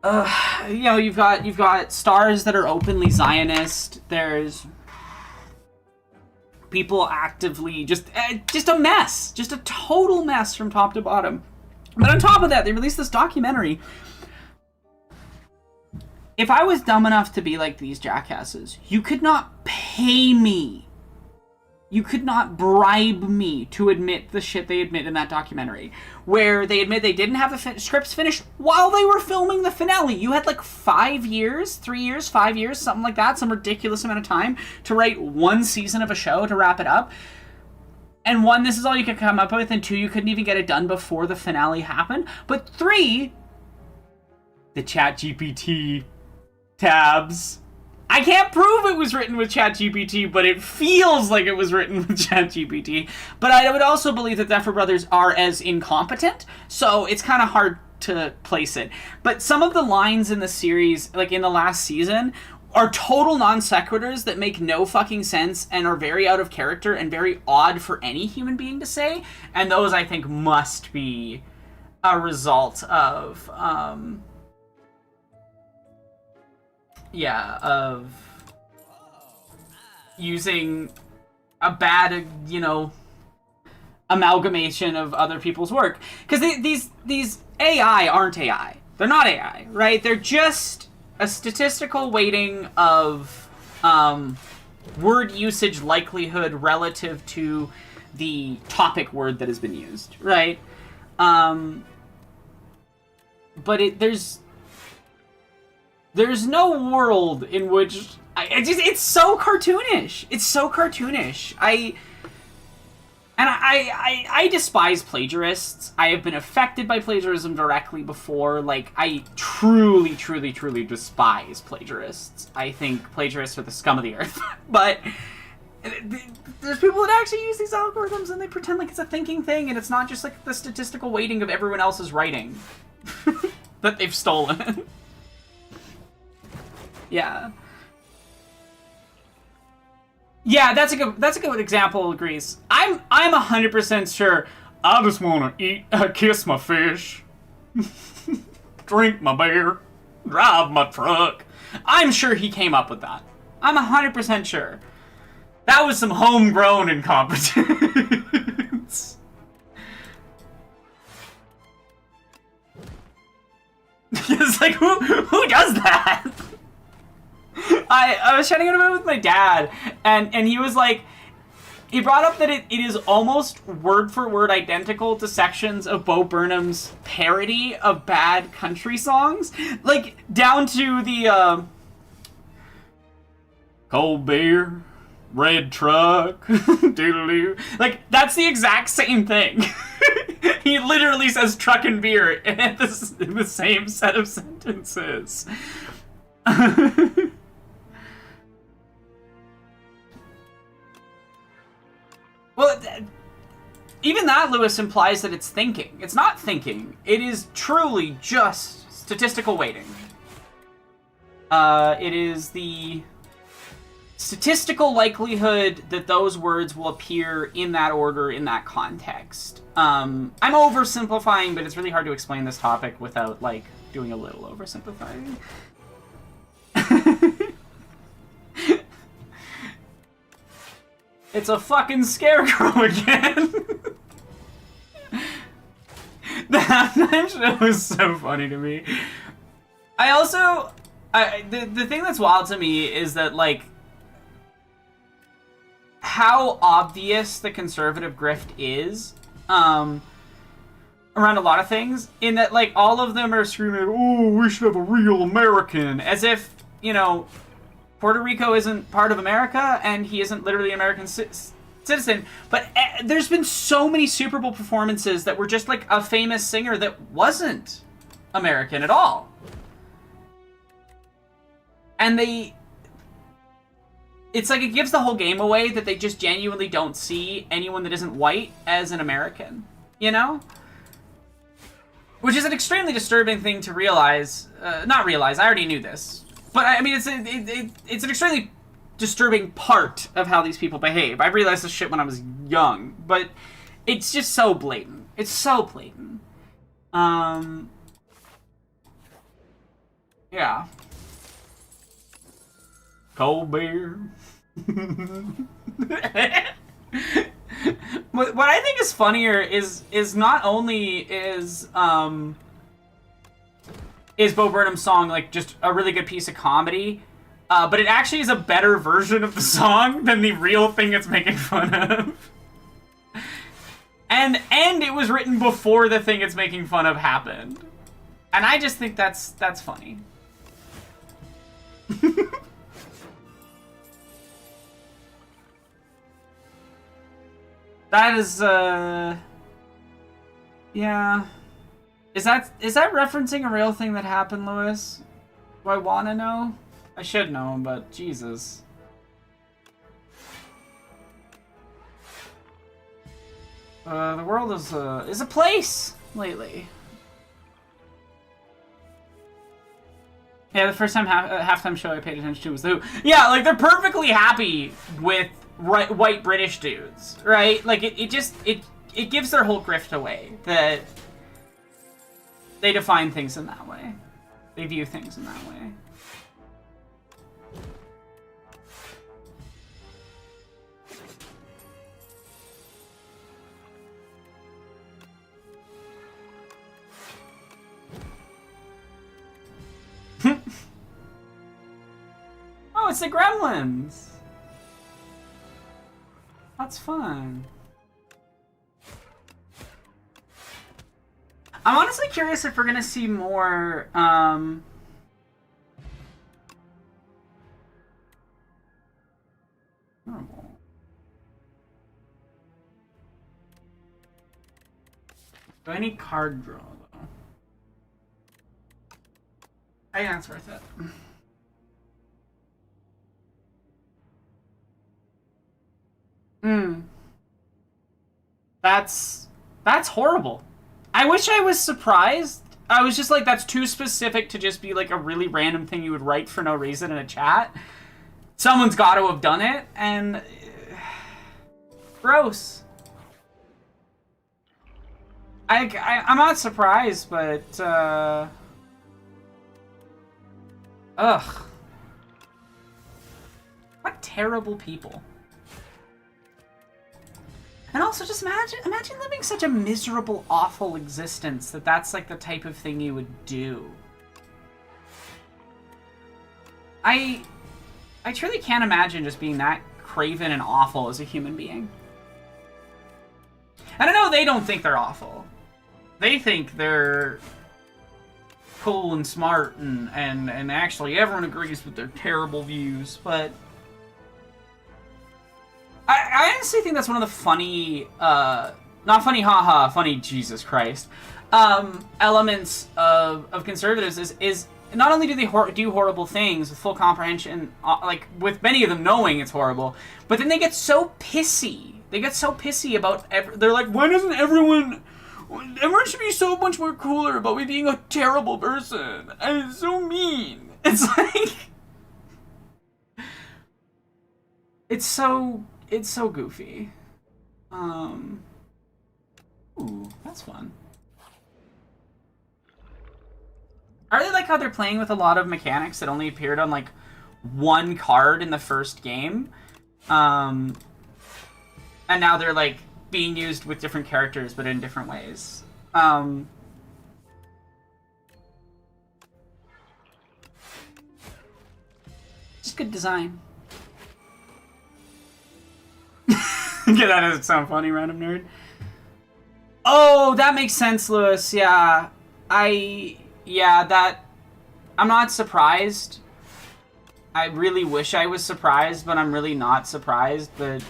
you know, you've got stars that are openly Zionist. There's people actively just a mess, just a total mess from top to bottom. But on top of that, they released this documentary. If I was dumb enough to be like these jackasses, you could not pay me. You could not bribe me to admit the shit they admit in that documentary, where they admit they didn't have the scripts finished while they were filming the finale. You had like 5 years, 3 years, 5 years, something like that, some ridiculous amount of time to write one season of a show to wrap it up. And 1, this is all you could come up with, and 2, you couldn't even get it done before the finale happened. But 3, the ChatGPT tabs. I can't prove it was written with ChatGPT, but it feels like it was written with ChatGPT. But I would also believe that Duffer Brothers are as incompetent, so it's kind of hard to place it. But some of the lines in the series, like in the last season, are total non sequiturs that make no fucking sense and are very out of character and very odd for any human being to say. And those, I think, must be a result of... of using a bad, amalgamation of other people's work. Because these AI aren't AI. They're not AI, right? They're just a statistical weighting of word usage likelihood relative to the topic word that has been used, right? But there's no world in which it's so cartoonish. It's so cartoonish. I despise plagiarists. I have been affected by plagiarism directly before. Like, I truly, truly, truly despise plagiarists. I think plagiarists are the scum of the earth. But there's people that actually use these algorithms and they pretend like it's a thinking thing, and it's not just like the statistical weighting of everyone else's writing that they've stolen. Yeah. Yeah, that's a good example, Grease. I'm 100% sure I just want to kiss my fish, drink my beer, drive my truck. I'm sure he came up with that. I'm 100% sure. That was some homegrown incompetence. It's like, who does that? I was chatting about it with my dad, and he was like, he brought up that it is almost word for word identical to sections of Bo Burnham's parody of bad country songs, like down to the cold beer, red truck, doodaloo. Like, that's the exact same thing. He literally says truck and beer in the same set of sentences. Well, even that, Lewis, implies that it's thinking. It's not thinking. It is truly just statistical weighting. It is the statistical likelihood that those words will appear in that order, in that context. I'm oversimplifying, but it's really hard to explain this topic without, like, doing a little oversimplifying. It's a fucking scarecrow again. That show was so funny to me. I also The thing that's wild to me is that, like, how obvious the conservative grift is around a lot of things, in that, like, all of them are screaming, oh, we should have a real American, as if, you know, Puerto Rico isn't part of America, and he isn't literally an American citizen. But there's been so many Super Bowl performances that were just, like, a famous singer that wasn't American at all. And it's like it gives the whole game away that they just genuinely don't see anyone that isn't white as an American, you know? Which is an extremely disturbing thing to realize. Not realize, I already knew this. But, I mean, it's an extremely disturbing part of how these people behave. I realized this shit when I was young, but it's just so blatant. It's so blatant. Yeah. Cold beer. What I think is funnier is not only is Bo Burnham's song, like, just a really good piece of comedy, but it actually is a better version of the song than the real thing it's making fun of. And it was written before the thing it's making fun of happened. And I just think that's funny. That is, yeah. Is that referencing a real thing that happened, Lewis? Do I want to know? I should know, but Jesus. The world is a place lately. Yeah, the first time halftime show I paid attention to was The Who. Yeah, like, they're perfectly happy with white British dudes, right? Like, it gives their whole grift away that they define things in that way. They view things in that way. Oh, it's the Gremlins! That's fun. I'm honestly curious if we're gonna see more, horrible. Do I need card draw, though? I think that's worth it. That's horrible. I wish I was surprised. I was just like, that's too specific to just be like a really random thing you would write for no reason in a chat. Someone's got to have done it, and gross. I'm not surprised, but ugh. What terrible people. And also, just imagine living such a miserable, awful existence that that's, like, the type of thing you would do. I truly can't imagine just being that craven and awful as a human being. And I know they don't think they're awful. They think they're cool and smart and actually everyone agrees with their terrible views, but I honestly think that's one of the funny, not funny haha, funny Jesus Christ, elements of conservatives is not only do they do horrible things with full comprehension, like with many of them knowing it's horrible, but then they get so pissy. They get so pissy about they're like, why doesn't everyone should be so much more cooler about me being a terrible person. And it's so mean. It's like it's so goofy. Ooh, that's fun. I really like how they're playing with a lot of mechanics that only appeared on, like, one card in the first game. And now they're, like, being used with different characters, but in different ways. good design. Yeah, that doesn't sound funny, random nerd. Oh, that makes sense, Lewis. Yeah. I'm not surprised. I really wish I was surprised, but I'm really not surprised. But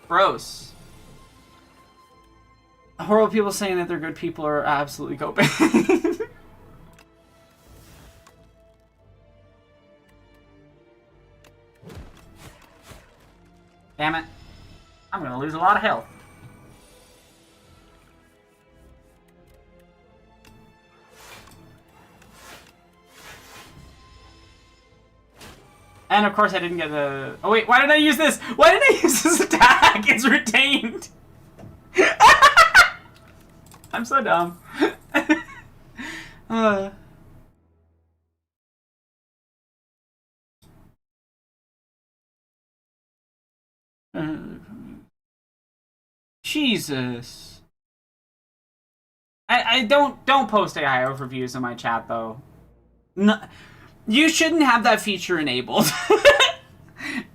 gross. Horrible people saying that they're good people are absolutely coping. Damn it. I'm gonna lose a lot of health. And of course I didn't get the... Oh wait, why did I use this? Why did I use this attack? It's retained. I'm so dumb. Jesus. I don't post AI overviews in my chat though. No, you shouldn't have that feature enabled.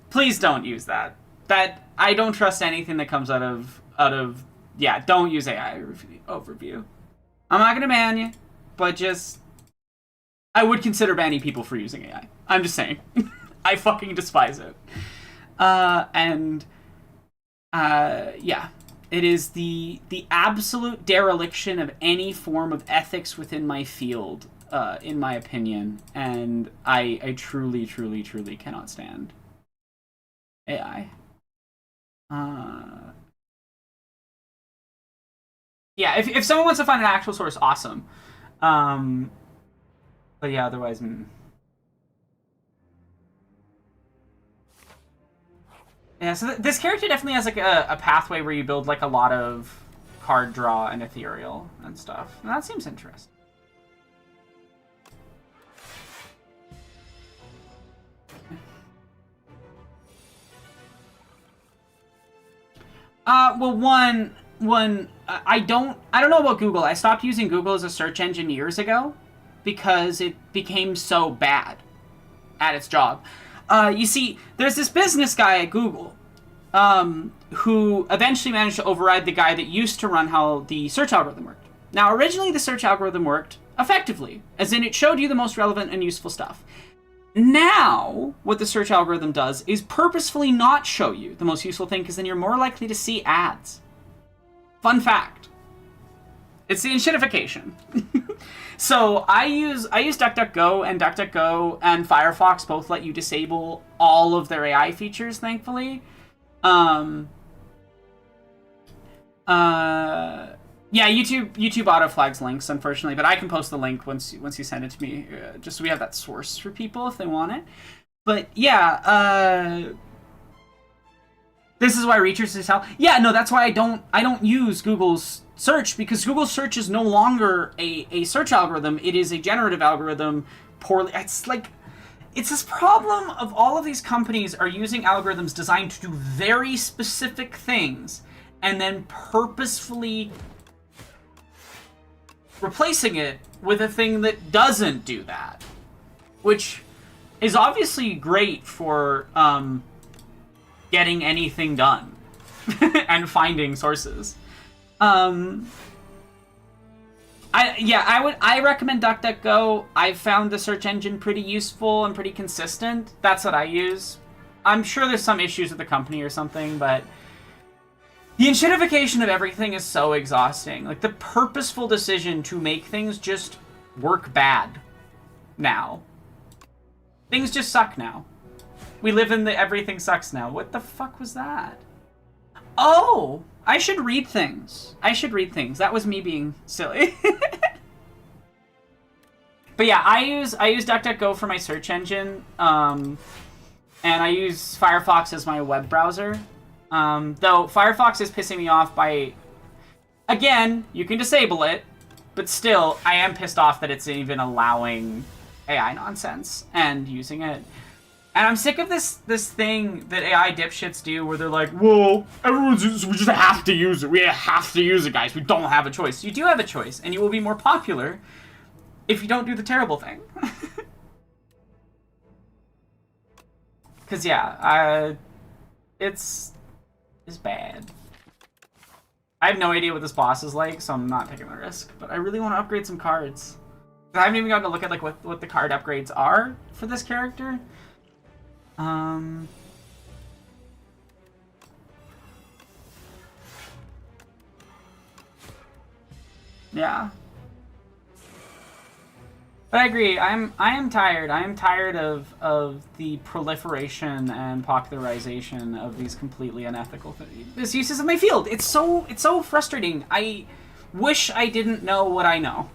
Please don't use that. That I don't trust anything that comes out of yeah, don't use AI overview. I'm not gonna ban you, but just I would consider banning people for using AI. I'm just saying. I fucking despise it. Yeah. It is the absolute dereliction of any form of ethics within my field, in my opinion. And I truly, truly, truly cannot stand AI. Yeah, if someone wants to find an actual source, awesome. But yeah, otherwise... Yeah, so this character definitely has like a pathway where you build like a lot of card draw and ethereal and stuff. And that seems interesting. Well, one, I don't know about Google. I stopped using Google as a search engine years ago because it became so bad at its job. You see, there's this business guy at Google who eventually managed to override the guy that used to run how the search algorithm worked. Now, originally the search algorithm worked effectively, as in it showed you the most relevant and useful stuff. Now, what the search algorithm does is purposefully not show you the most useful thing, because then you're more likely to see ads. Fun fact. It's the enshittification. So I use DuckDuckGo, and DuckDuckGo and Firefox both let you disable all of their AI features, thankfully. Yeah, YouTube auto flags links, unfortunately, but I can post the link once you send it to me, just so we have that source for people if they want it. But yeah, this is why research is how. Yeah, no, that's why I don't use Google's search, because Google search is no longer a search algorithm. It is a generative algorithm. Poorly, it's this problem of all of these companies are using algorithms designed to do very specific things and then purposefully replacing it with a thing that doesn't do that, which is obviously great for getting anything done and finding sources. I recommend DuckDuckGo. I've found the search engine pretty useful and pretty consistent. That's what I use. I'm sure there's some issues with the company or something, but the enshittification of everything is so exhausting. Like, the purposeful decision to make things just work bad now. Things just suck now. We live in the everything sucks now. What the fuck was that? Oh! I should read things. That was me being silly. But yeah, I use DuckDuckGo for my search engine, and I use Firefox as my web browser. Though Firefox is pissing me off by... Again, you can disable it, but still, I am pissed off that it's even allowing AI nonsense and using it. And I'm sick of this thing that AI dipshits do where they're like, whoa, we just have to use it. We have to use it, guys. We don't have a choice. You do have a choice, and you will be more popular if you don't do the terrible thing. Cause yeah, it's bad. I have no idea what this boss is like, so I'm not taking the risk. But I really want to upgrade some cards. I haven't even gotten to look at like what the card upgrades are for this character. Yeah. But I agree. I am tired. I am tired of the proliferation and popularization of these completely unethical misuses of my field. It's so frustrating. I wish I didn't know what I know.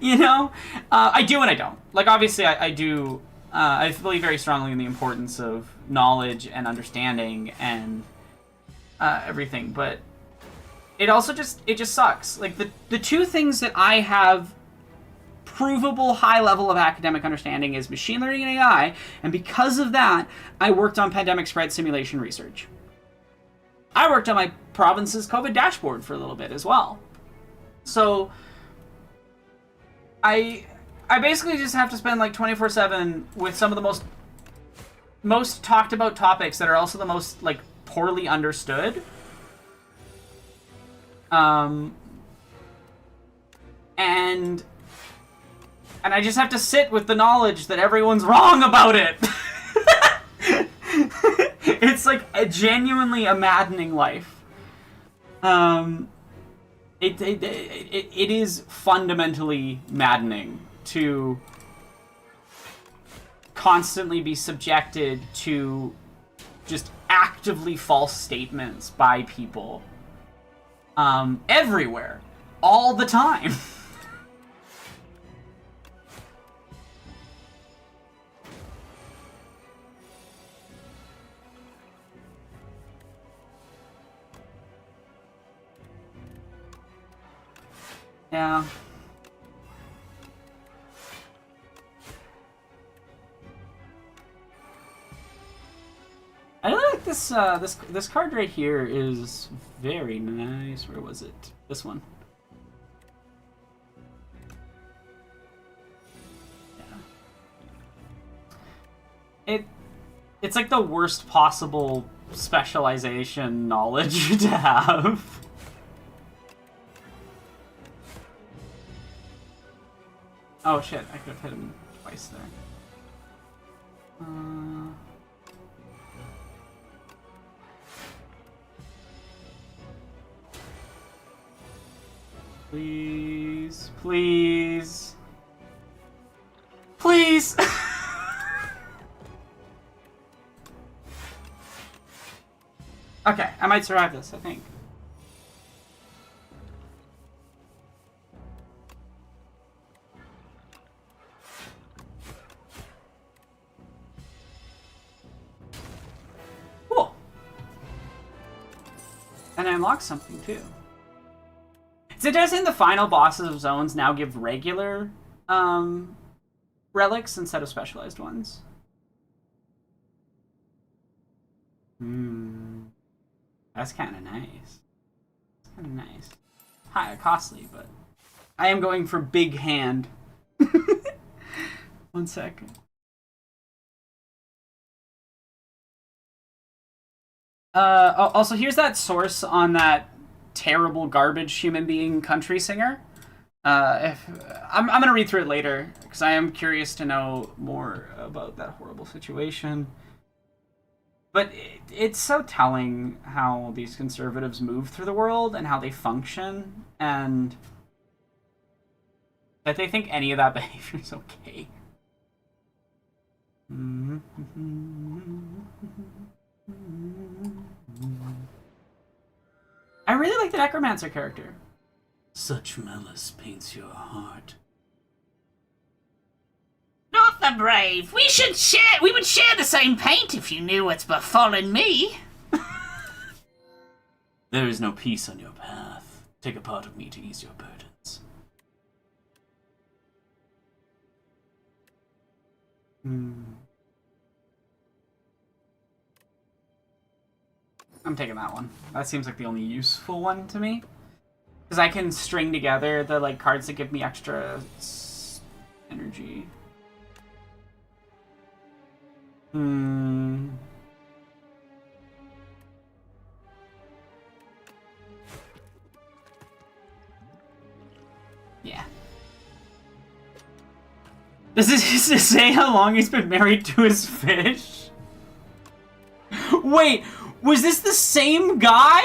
You know, I do and I don't. Like obviously, I do. I believe very strongly in the importance of knowledge and understanding and everything, but it also just sucks. Like the two things that I have provable high level of academic understanding is machine learning and AI, and because of that, I worked on pandemic spread simulation research. I worked on my province's COVID dashboard for a little bit as well. So I basically just have to spend like 24/7 with some of the most talked about topics that are also the most like poorly understood. And I just have to sit with the knowledge that everyone's wrong about it. It's like genuinely a maddening life. It is fundamentally maddening to constantly be subjected to just actively false statements by people. Everywhere. All the time. Yeah. I really like this this card right here is very nice. Where was it? This one. Yeah. It's like the worst possible specialization knowledge to have. Oh shit, I could have hit him twice there. Please, please. Please! Okay, I might survive this, I think. Cool. And I unlocked something too. It's interesting the final bosses of zones now give regular relics instead of specialized ones. That's kind of nice. That's kind of nice. High, costly, but I am going for big hand. 1 second. Also, here's that source on that terrible garbage human being country singer. I'm gonna read through it later because I am curious to know more about that horrible situation. But it's so telling how these conservatives move through the world and how they function, and that they think any of that behavior is okay. I really like the Necromancer character. Such malice paints your heart. Not the brave. We would share the same paint if you knew what's befallen me. There is no peace on your path. Take a part of me to ease your burdens. I'm taking that one. That seems like the only useful one to me. Because I can string together the like cards that give me extra energy. Does this say how long he's been married to his fish? Wait, was this the same guy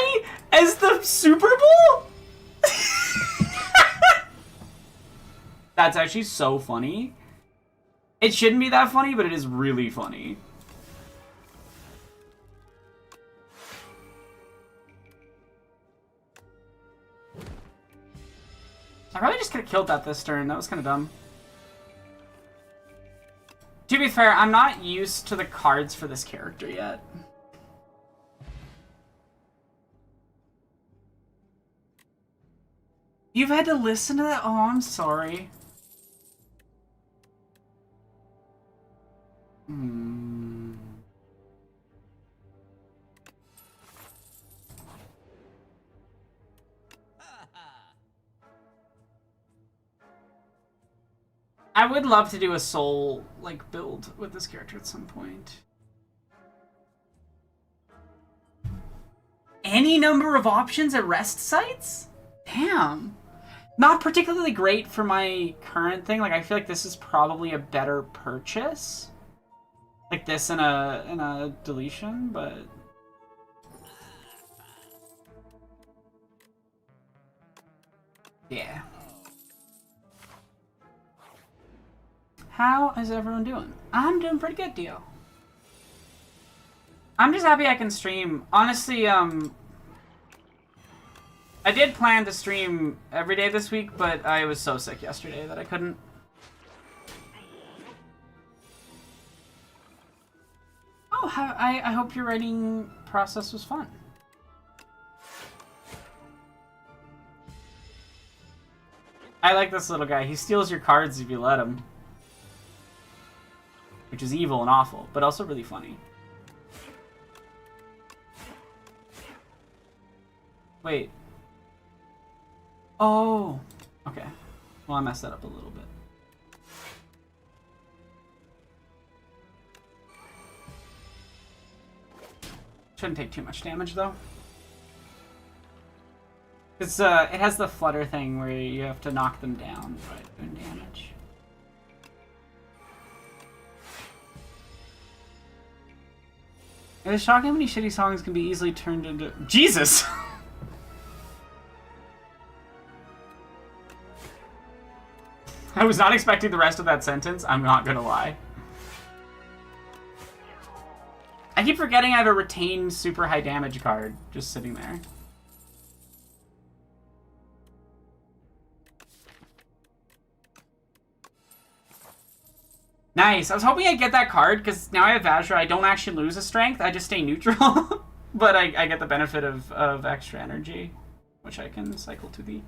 as the Super Bowl? That's actually so funny. It shouldn't be that funny, but it is really funny. I probably just could have killed that this turn. That was kind of dumb. To be fair, I'm not used to the cards for this character yet. You've had to listen to that? Oh, I'm sorry. I would love to do a soul like build with this character at some point. Any number of options at rest sites? Damn. Not particularly great for my current thing. Like, I feel like this is probably a better purchase. Like this in a deletion, but... yeah. How is everyone doing? I'm doing pretty good, Dio. I'm just happy I can stream. Honestly, I did plan to stream every day this week, but I was so sick yesterday that I couldn't. Oh, I hope your writing process was fun. I like this little guy. He steals your cards if you let him. Which is evil and awful, but also really funny. Wait. Oh. Okay. Well, I messed that up a little bit. Shouldn't take too much damage, though. It's, it has the flutter thing where you have to knock them down by doing damage. It is shocking how many shitty songs can be easily turned into... Jesus! I was not expecting the rest of that sentence, I'm not gonna lie. I keep forgetting I have a retained super high damage card just sitting there. Nice. I was hoping I'd get that card, because now I have Vajra. I don't actually lose a strength. I just stay neutral. But I get the benefit of extra energy, which I can cycle to the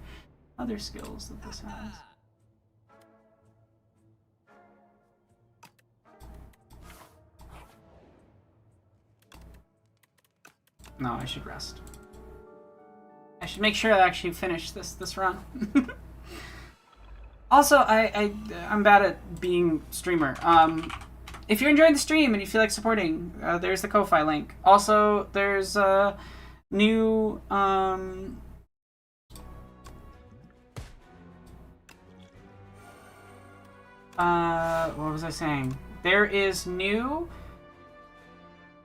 other skills that this has. No, I should rest. I should make sure I actually finish this run. Also, I'm bad at being streamer. If you're enjoying the stream and you feel like supporting, there's the Ko-Fi link. Also, there's a new what was I saying? There is new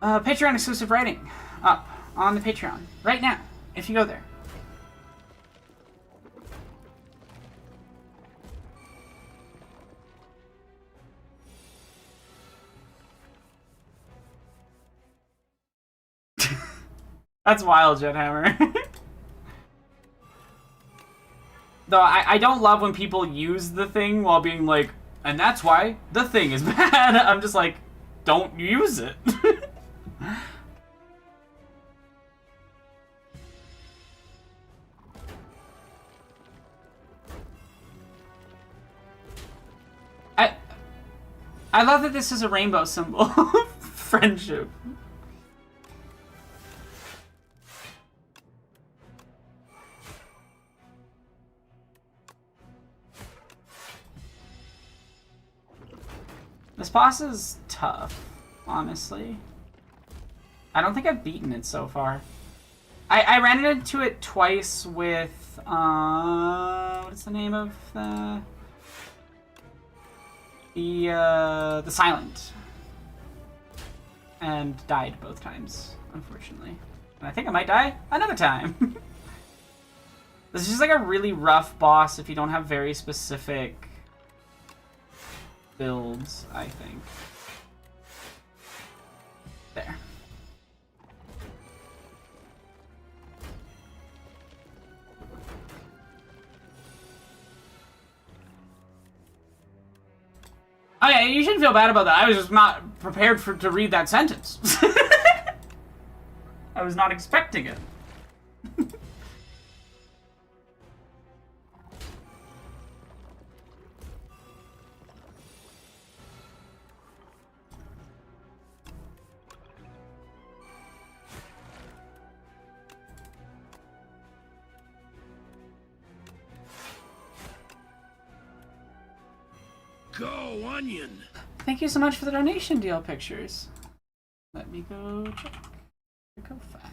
Patreon exclusive writing up on the Patreon right now if you go there. That's wild, Jethammer. Though I don't love when people use the thing while being like, and that's why the thing is bad. I'm just like, don't use it. I love that this is a rainbow symbol. Friendship. This boss is tough, honestly. I don't think I've beaten it so far. I ran into it twice with, what's the name of the... The Silent. And died both times, unfortunately. And I think I might die another time. This is just like a really rough boss if you don't have very specific builds, I think. There. Oh yeah, you shouldn't feel bad about that. I was just not prepared to read that sentence. I was not expecting it. Go, Onion! Thank you so much for the donation, deal pictures. Let me go check. Go find.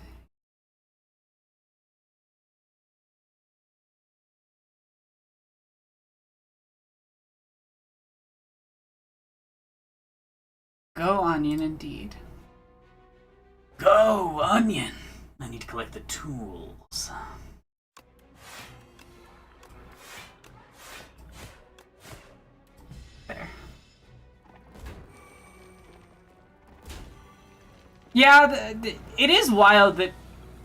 Go, Onion, indeed. Go, Onion! I need to collect the tools. There. Yeah, it is wild that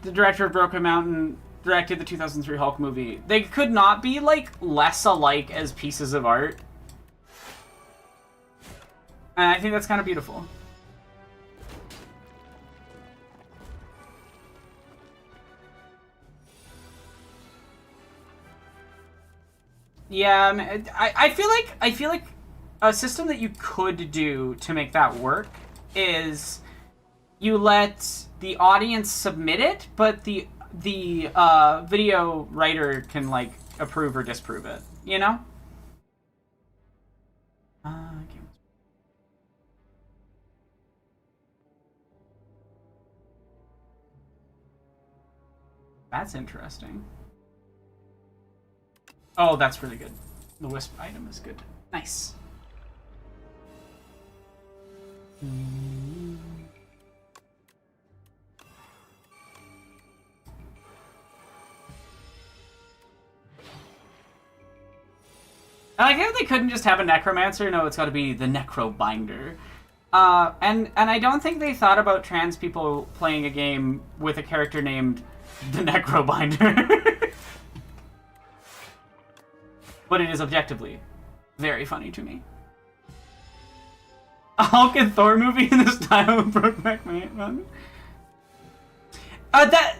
the director of Broken Mountain directed the 2003 Hulk movie. They could not be, like, less alike as pieces of art. And I think that's kind of beautiful. Yeah, I feel like a system that you could do to make that work is you let the audience submit it, but the video writer can like approve or disprove it. You know? That's interesting. Oh, that's really good. The wisp item is good. Nice. I like how they couldn't just have a necromancer. No, it's got to be the necrobinder. And I don't think they thought about trans people playing a game with a character named the necrobinder. But it is objectively very funny to me. A Hulk and Thor movie in the style of Brokeback Mountain. That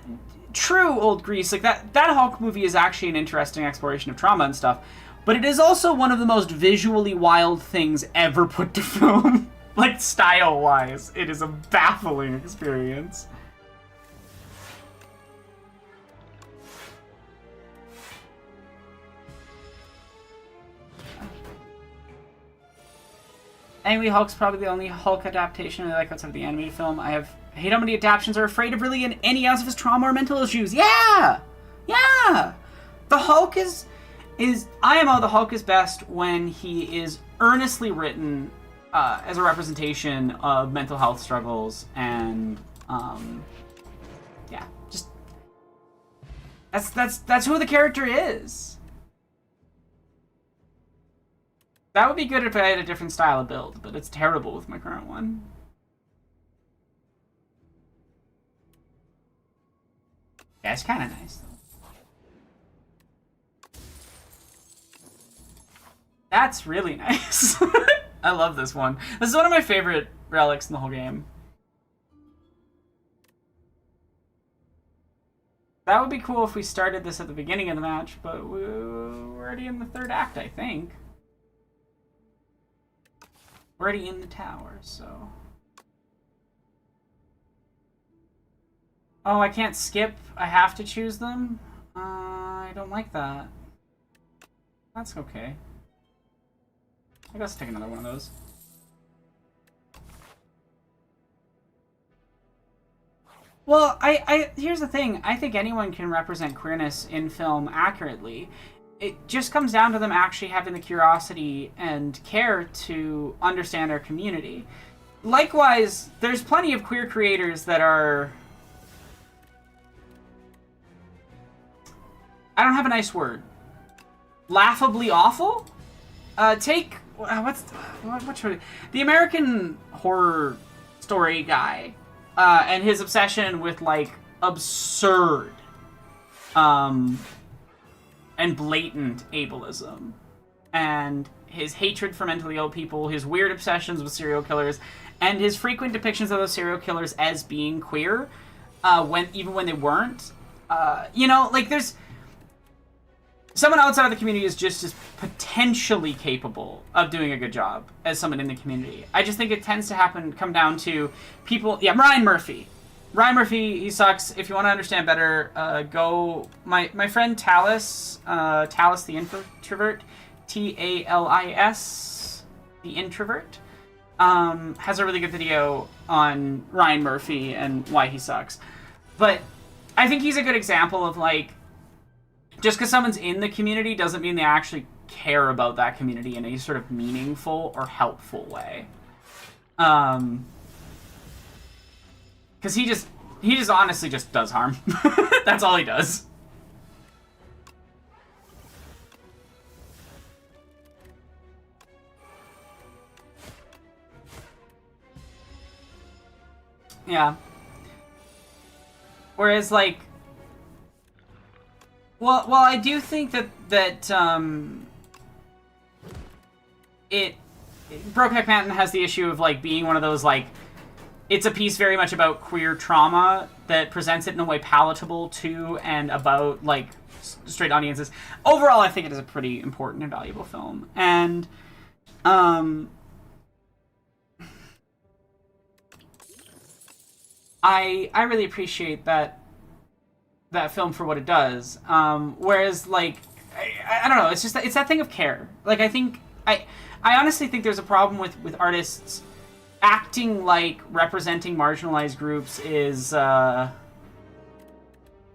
true, Old Grease. Like that Hulk movie is actually an interesting exploration of trauma and stuff, but it is also one of the most visually wild things ever put to film. Like style-wise, it is a baffling experience. Anyway, Hulk's probably the only Hulk adaptation I like outside of the animated film. I hate how many adaptations are afraid of really in any ounce of his trauma or mental issues. Yeah! Yeah! The Hulk is IMO, the Hulk is best when he is earnestly written as a representation of mental health struggles and, yeah, just... That's who the character is. That would be good if I had a different style of build, but it's terrible with my current one. Yeah, it's kind of nice, though. That's really nice. I love this one. This is one of my favorite relics in the whole game. That would be cool if we started this at the beginning of the match, but we're already in the third act, I think. Already in the tower, so... Oh, I can't skip. I have to choose them? I don't like that. That's okay. I guess take another one of those. Well, here's the thing. I think anyone can represent queerness in film accurately. it just comes down to them actually having the curiosity and care to understand our community. Likewise, there's plenty of queer creators that are... I don't have a nice word. Laughably awful? Take... the American Horror Story guy, and his obsession with, like, absurd, and blatant ableism. And his hatred for mentally ill people, his weird obsessions with serial killers, and his frequent depictions of those serial killers as being queer, even when they weren't. You know, like, there's... Someone outside of the community is just as potentially capable of doing a good job as someone in the community. I just think it tends to come down to people... Yeah, Ryan Murphy. Ryan Murphy, he sucks. If you want to understand better, go... My friend Talis, Talis the Introvert, Talis, the Introvert, has a really good video on Ryan Murphy and why he sucks. But I think he's a good example of, like, just because someone's in the community doesn't mean they actually care about that community in a sort of meaningful or helpful way. Because he just honestly just does harm. That's all he does. Yeah. Whereas, like... Well, I do think that Brokeback Mountain has the issue of, like, being one of those, like, it's a piece very much about queer trauma that presents it in a way palatable to and about, like, straight audiences. Overall, I think it is a pretty important and valuable film. And, I really appreciate that film for what it does. Whereas, like, I don't know, it's that thing of care. Like, I honestly think there's a problem with artists acting like representing marginalized groups is,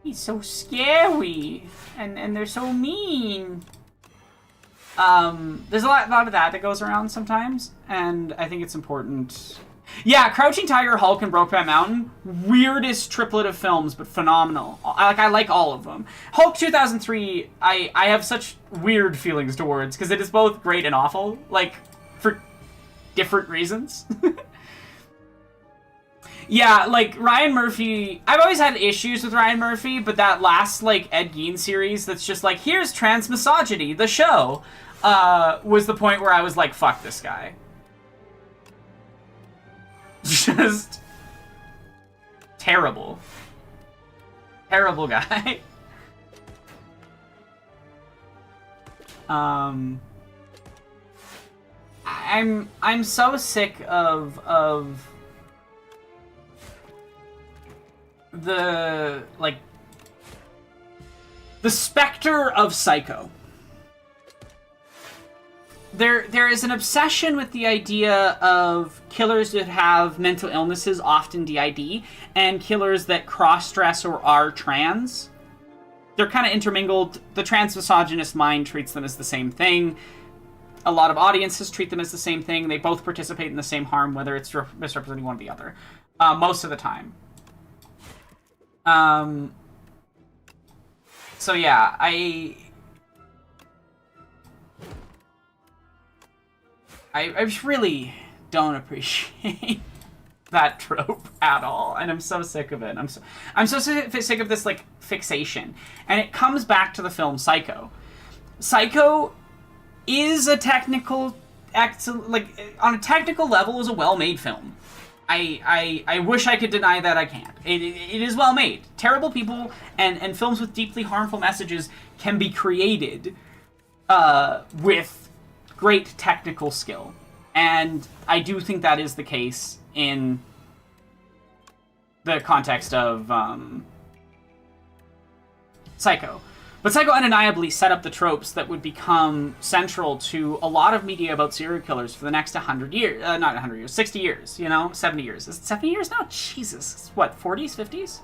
he's so scary, and they're so mean. There's a lot of that goes around sometimes, and I think it's important. Yeah, Crouching Tiger, Hulk, and Brokeback Mountain, weirdest triplet of films, but phenomenal. I like all of them. Hulk 2003, I have such weird feelings towards, because it is both great and awful, like, for different reasons. Yeah, like, Ryan Murphy... I've always had issues with Ryan Murphy, but that last, like, Ed Gein series that's just like, here's Transmisogyny, the show, was the point where I was like, fuck this guy. Just... terrible. Terrible guy. I'm so sick of the, like, the specter of Psycho. There is an obsession with the idea of killers that have mental illnesses, often DID, and killers that cross-dress or are trans. They're kind of intermingled. The transmisogynist mind treats them as the same thing. A lot of audiences treat them as the same thing. They both participate in the same harm, whether it's misrepresenting one or the other. Most of the time. So yeah, I just really don't appreciate that trope at all, and I'm so sick of it. I'm so sick of this, like, fixation, and it comes back to the film Psycho. Psycho is a technical, like, on a technical level, is a well-made film. I wish I could deny that I can't. It is well made. Terrible people and films with deeply harmful messages can be created with great technical skill. And I do think that is the case in the context of Psycho. But Psycho undeniably set up the tropes that would become central to a lot of media about serial killers for the next 100 years. Not 100 years, 60 years, 70 years. Is it 70 years now? Jesus. It's what, 40s, 50s?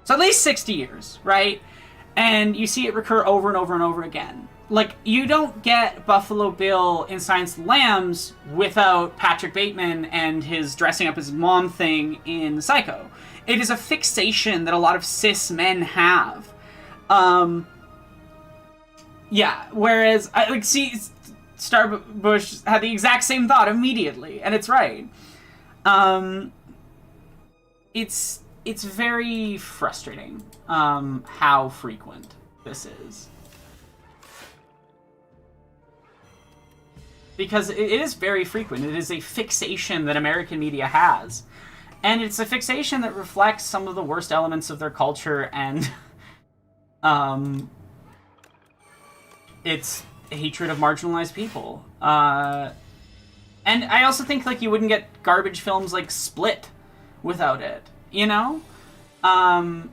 So at least 60 years, right? And you see it recur over and over and over again. Like, you don't get Buffalo Bill in Silence of the Lambs without Patrick Bateman and his dressing up as mom thing in Psycho. It is a fixation that a lot of cis men have. Yeah, whereas, Starbush had the exact same thought immediately, and it's right. It's very frustrating, how frequent this is. Because it is very frequent. It is a fixation that American media has. And it's a fixation that reflects some of the worst elements of their culture, and it's hatred of marginalized people. And I also think, like, you wouldn't get garbage films like Split without it, you know? I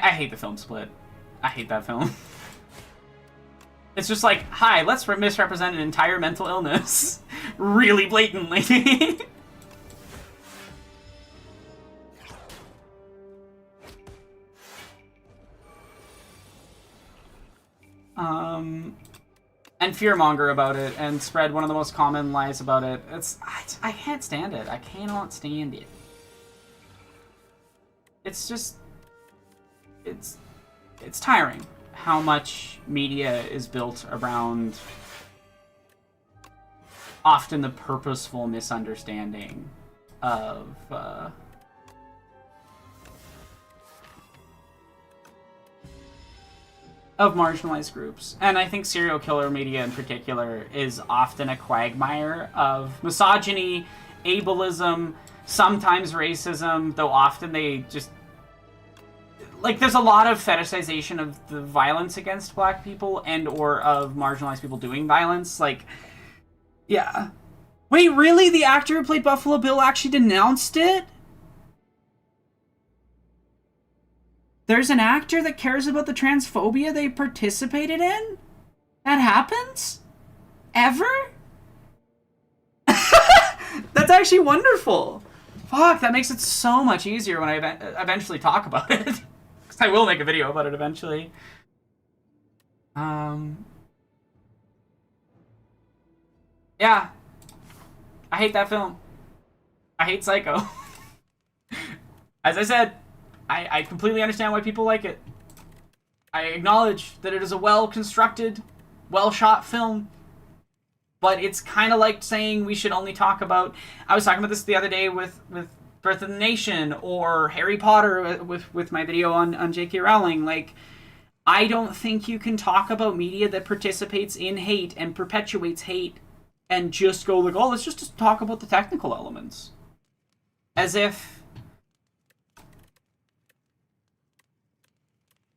hate the film Split. I hate that film. It's just like, hi, let's misrepresent an entire mental illness really blatantly. And fearmonger about it, and spread one of the most common lies about it. I can't stand it. I cannot stand it. It's just, it's tiring how much media is built around often the purposeful misunderstanding of marginalized groups. And I think serial killer media in particular is often a quagmire of misogyny, ableism, sometimes racism, though often they just... Like, there's a lot of fetishization of the violence against black people and or of marginalized people doing violence. Like, yeah. Wait, really? The actor who played Buffalo Bill actually denounced it? There's an actor that cares about the transphobia they participated in? That happens? Ever? That's actually wonderful. Fuck, that makes it so much easier when I eventually talk about it. Because I will make a video about it eventually. Yeah. I hate that film. I hate Psycho. As I said, I completely understand why people like it. I acknowledge that it is a well-constructed, well-shot film. But it's kind of like saying we should only talk about... I was talking about this the other day with Birth of the Nation or Harry Potter with my video on J.K. Rowling. Like, I don't think you can talk about media that participates in hate and perpetuates hate and just go like, oh, let's just talk about the technical elements. As if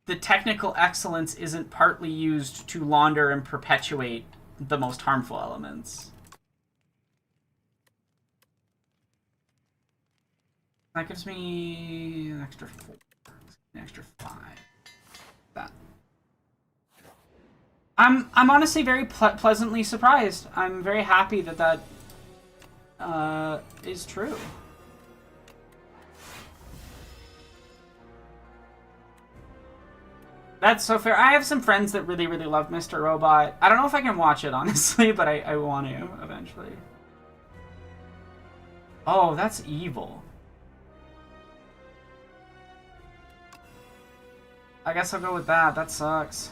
the technical excellence isn't partly used to launder and perpetuate the most harmful elements. That gives me an extra 4, an extra 5. That. I'm honestly very pleasantly surprised. I'm very happy that is true. That's so fair. I have some friends that really, really love Mr. Robot. I don't know if I can watch it, honestly, but I want to, eventually. Oh, that's evil. I guess I'll go with that. That sucks.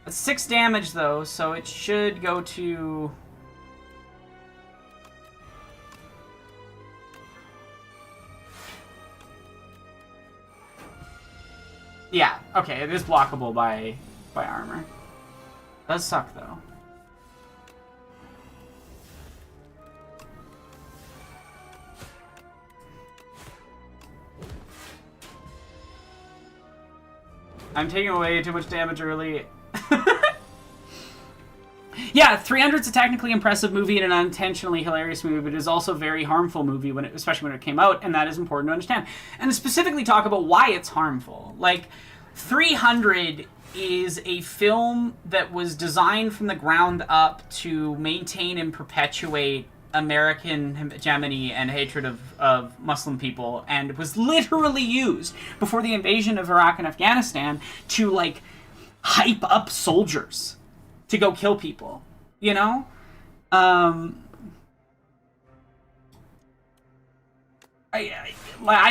It's 6 damage, though, so it should go to... Yeah, okay, it is blockable by armor. Does suck, though. I'm taking away too much damage early. Yeah, 300's a technically impressive movie and an unintentionally hilarious movie, but it is also a very harmful movie, especially when it came out, and that is important to understand. And to specifically talk about why it's harmful. Like, 300 is a film that was designed from the ground up to maintain and perpetuate American hegemony and hatred of Muslim people, and was literally used before the invasion of Iraq and Afghanistan to, like, hype up soldiers to go kill people, you know? I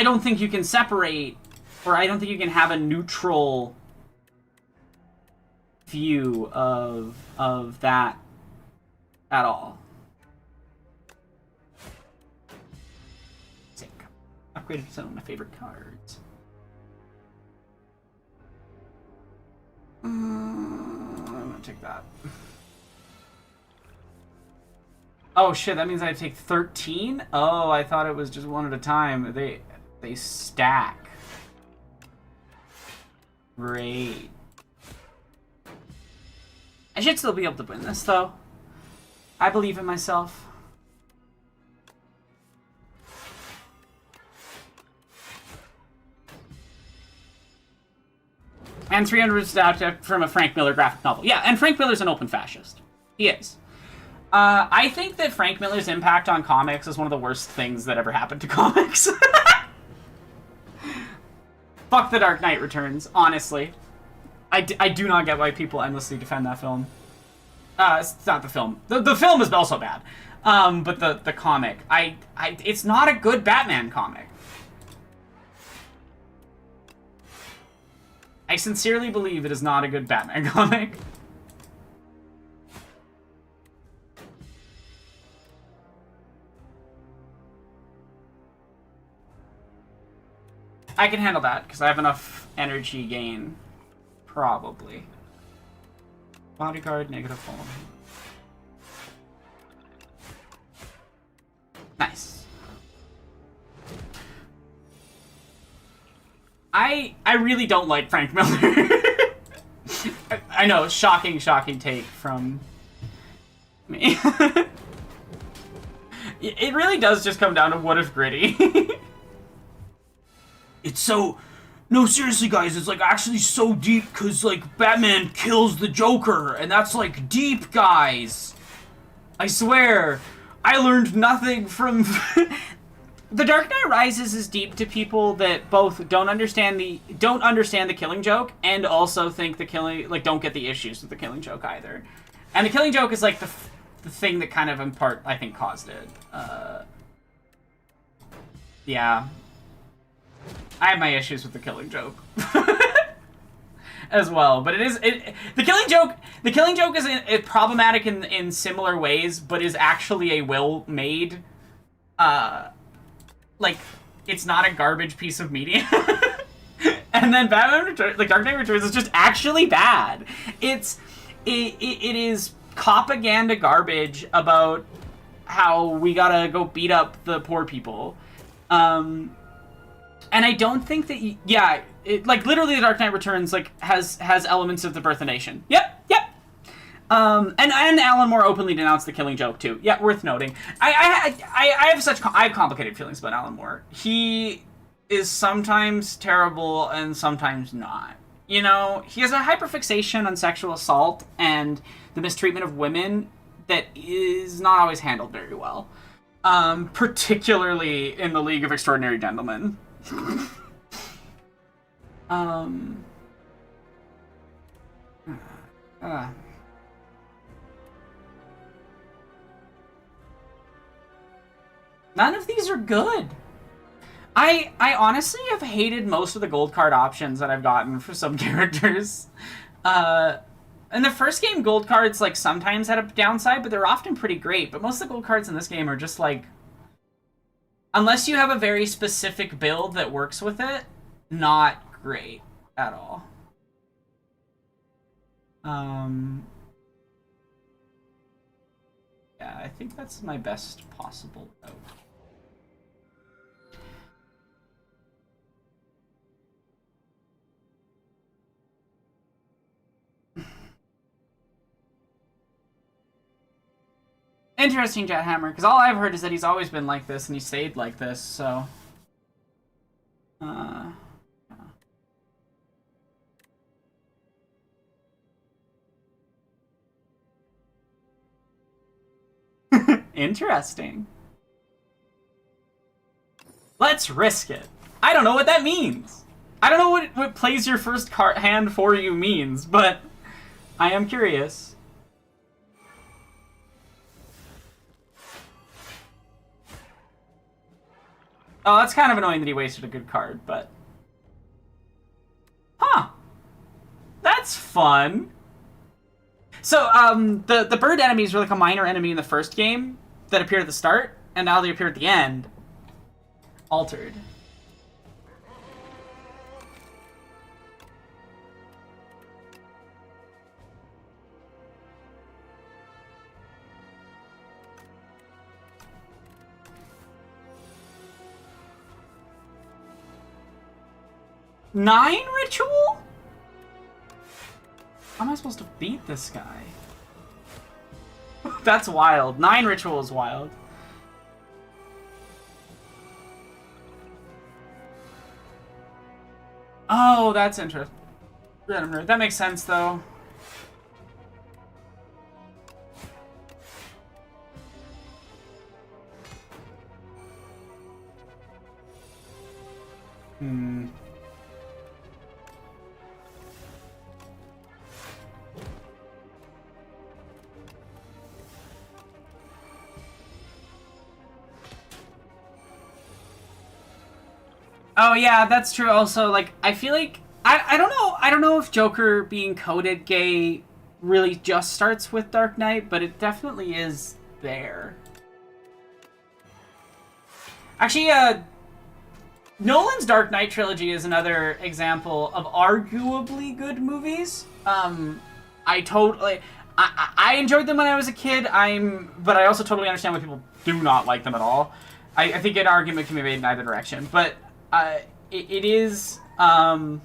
don't think you can separate, or I don't think you can have a neutral view of that at all. Sick. Upgraded some of my favorite cards. I'm gonna take that. Oh shit, that means I take 13? Oh, I thought it was just one at a time. They stack. Great. I should still be able to win this, though. I believe in myself. And 300 is adapted from a Frank Miller graphic novel. Yeah, and Frank Miller's an open fascist. He is. I think that Frank Miller's impact on comics is one of the worst things that ever happened to comics. Fuck The Dark Knight Returns, honestly. I do not get why people endlessly defend that film. It's not the film. The film is also bad. But the comic. It's not a good Batman comic. I sincerely believe it is not a good Batman comic. I can handle that, because I have enough energy gain. Probably. Bodyguard, negative fall. Nice. I really don't like Frank Miller. I know, shocking take from me. It really does just come down to what if gritty. It's so... No, seriously, guys, it's, like, actually so deep, because, like, Batman kills the Joker, and that's, like, deep, guys. I swear. I learned nothing from... The Dark Knight Rises is deep to people that both don't understand the Killing Joke, and also think the Killing... Like, don't get the issues with the Killing Joke, either. And the Killing Joke is, like, the thing that kind of, in part, I think, caused it. Yeah. I have my issues with the Killing Joke as well, but the Killing Joke is problematic in similar ways, but is actually a well-made, like, it's not a garbage piece of media. And then Batman Returns, like, Dark Knight Returns is just actually bad. It is propaganda garbage about how we gotta go beat up the poor people. And I don't think that, like, literally The Dark Knight Returns, like, has elements of The Birth of a Nation. Yep. And Alan Moore openly denounced the Killing Joke, too. Yeah, worth noting. I have complicated feelings about Alan Moore. He is sometimes terrible and sometimes not. You know, he has a hyperfixation on sexual assault and the mistreatment of women that is not always handled very well. Particularly in the League of Extraordinary Gentlemen. None of these are good. I honestly have hated most of the gold card options that I've gotten for some characters. In the first game, gold cards, like, sometimes had a downside, but they're often pretty great. But most of the gold cards in this game are just, like... Unless you have a very specific build that works with it, not great at all. Yeah, I think that's my best possible route. Interesting, Jethammer, because all I've heard is that he's always been like this, and he stayed like this, so... Yeah. Interesting. Let's risk it. I don't know what that means. I don't know what plays your first card hand for you means, but I am curious. Oh, that's kind of annoying that he wasted a good card, but... Huh. That's fun. So, the bird enemies were like a minor enemy in the first game that appeared at the start, and now they appear at the end. Altered. Nine ritual? How am I supposed to beat this guy? That's wild. 9 ritual is wild. Oh, that's interesting. That makes sense, though. Hmm. Oh yeah, that's true. Also, like, I feel like I don't know. I don't know if Joker being coded gay really just starts with Dark Knight, but it definitely is there. Actually, Nolan's Dark Knight trilogy is another example of arguably good movies. I totally, I enjoyed them when I was a kid. But I also totally understand why people do not like them at all. I think an argument can be made in either direction, but it is another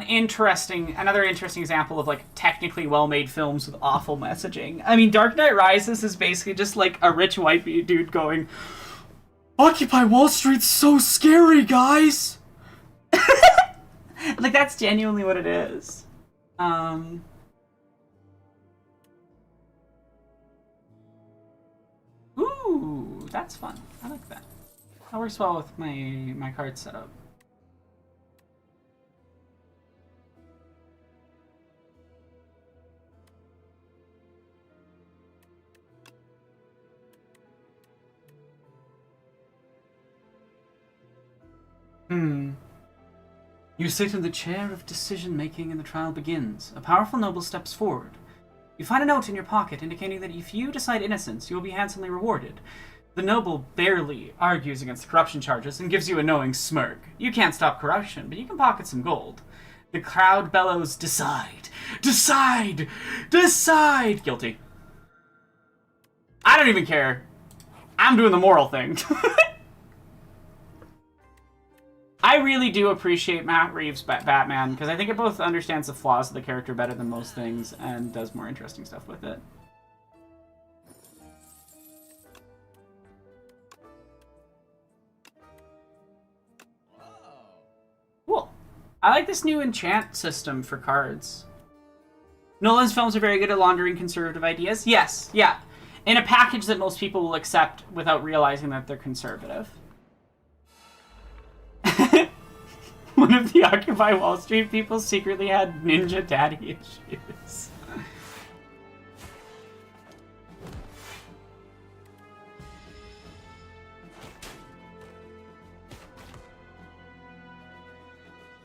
interesting example of like technically well-made films with awful messaging. I mean, Dark Knight Rises is basically just like a rich white dude going, "Occupy Wall Street's so scary, guys." Like, that's genuinely what it is. Ooh, that's fun. I like that. That works well with my card setup. You sit in the chair of decision-making and the trial begins. A powerful noble steps forward. You find a note in your pocket indicating that if you decide innocence, you will be handsomely rewarded. The noble barely argues against the corruption charges and gives you a knowing smirk. You can't stop corruption, but you can pocket some gold. The crowd bellows, "Decide! Decide! Decide!" Guilty. I don't even care. I'm doing the moral thing. I really do appreciate Matt Reeves' Batman, because I think it both understands the flaws of the character better than most things and does more interesting stuff with it. Cool. I like this new enchant system for cards. Nolan's films are very good at laundering conservative ideas. Yes, yeah. In a package that most people will accept without realizing that they're conservative. One of the Occupy Wall Street people secretly had Ninja Daddy issues.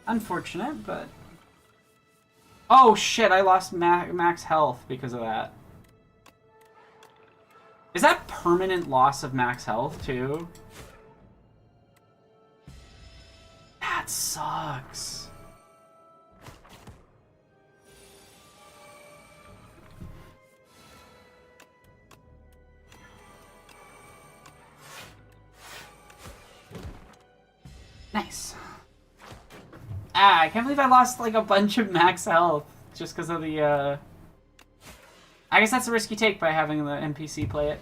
Unfortunate, but... Oh shit, I lost max health because of that. Is that permanent loss of max health, too? That sucks. Nice. I can't believe I lost like a bunch of max health just because of the, I guess that's a risky take by having the NPC play it.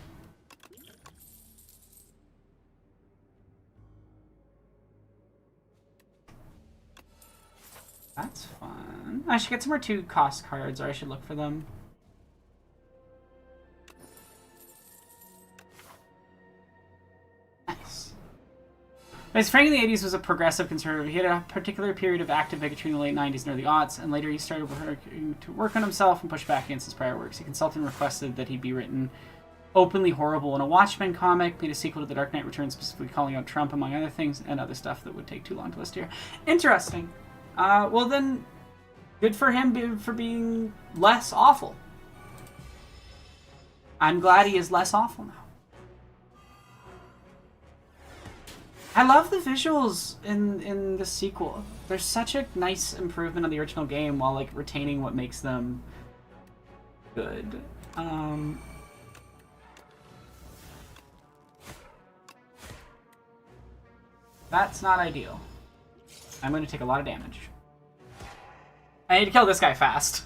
That's fun. I should get some more 2-cost cards, or I should look for them. But Frank in the 80s was a progressive conservative. He had a particular period of active bigotry in the late 90s and early aughts, and later he started to work on himself and push back against his prior works. He consulted and requested that he be written openly horrible in a Watchmen comic, made a sequel to The Dark Knight Returns, specifically calling out Trump, among other things, and other stuff that would take too long to list here. Interesting. Well then, good for him for being less awful. I'm glad he is less awful now. I love the visuals in the sequel. There's such a nice improvement on the original game while like retaining what makes them good. That's not ideal. I'm going to take a lot of damage. I need to kill this guy fast.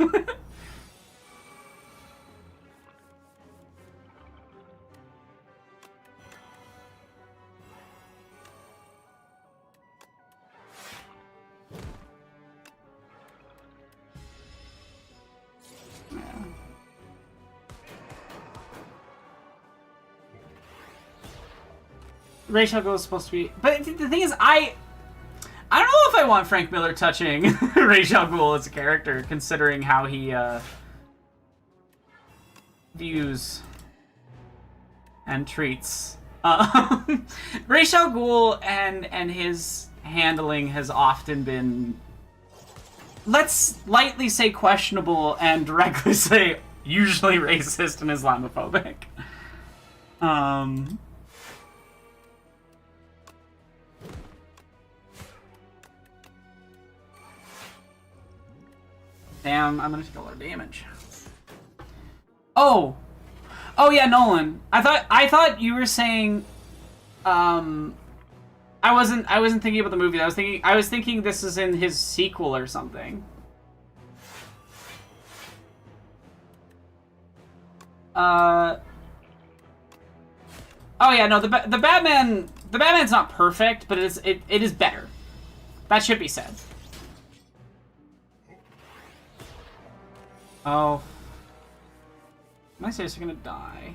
Rachel Gould is supposed to be, but the thing is, I don't know if I want Frank Miller touching Rachel Gould as a character, considering how he views and treats Rachel Gould, and his handling has often been, let's lightly say, questionable, and directly say usually racist and Islamophobic. Damn, I'm gonna take a lot of damage. Oh yeah, Nolan. I thought you were saying, I wasn't thinking about the movie. I was thinking this is in his sequel or something. Oh yeah, no, the Batman's not perfect, but it is better. That should be said. Oh. Am I seriously gonna die?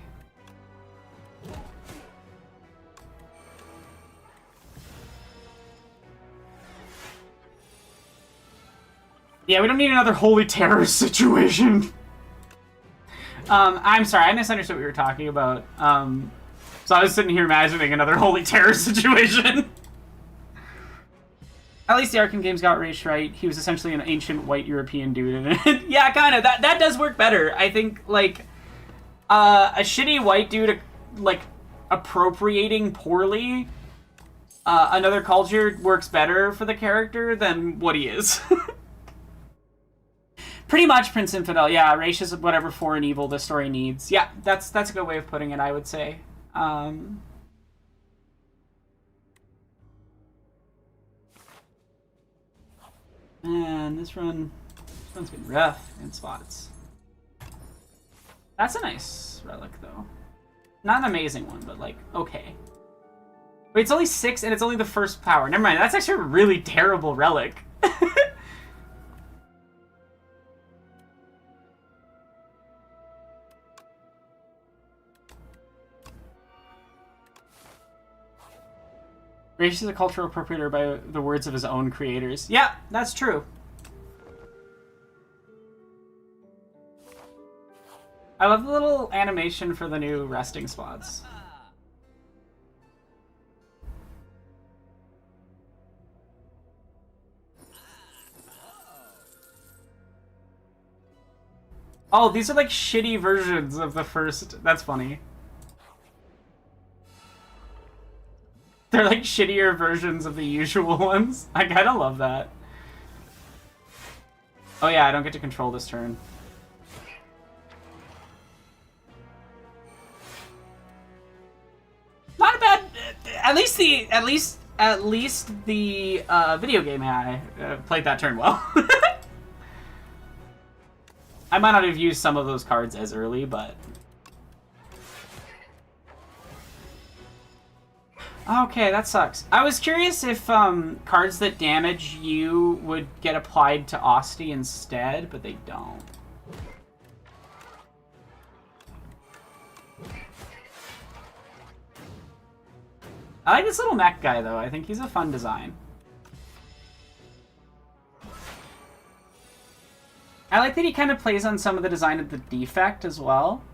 Yeah, we don't need another holy terrorist situation. I'm sorry, I misunderstood what we were talking about. So I was sitting here imagining another holy terrorist situation. At least the Arkham games got Ra's right. He was essentially an ancient white European dude in it. Yeah, kind of. That does work better. I think, like, a shitty white dude, like, appropriating poorly another culture works better for the character than what he is. Pretty much Prince Infidel. Yeah, Ra's is whatever foreign evil the story needs. Yeah, that's a good way of putting it, I would say. Man, this run's been rough in spots. That's a nice relic, though. Not an amazing one, but, like, okay. Wait, it's only 6, and it's only the first power. Never mind, that's actually a really terrible relic. Ra's is a cultural appropriator by the words of his own creators. Yeah, that's true. I love the little animation for the new resting spots. Oh, these are like shitty versions of the first. That's funny. They're like shittier versions of the usual ones. I kind of love that. Oh yeah, I don't get to control this turn. Not a bad. At least the video game AI played that turn well. I might not have used some of those cards as early, but. Okay, that sucks. I was curious if cards that damage you would get applied to Osti instead, but they don't. I like this little mech guy, though. I think he's a fun design. I like that he kind of plays on some of the design of the defect as well.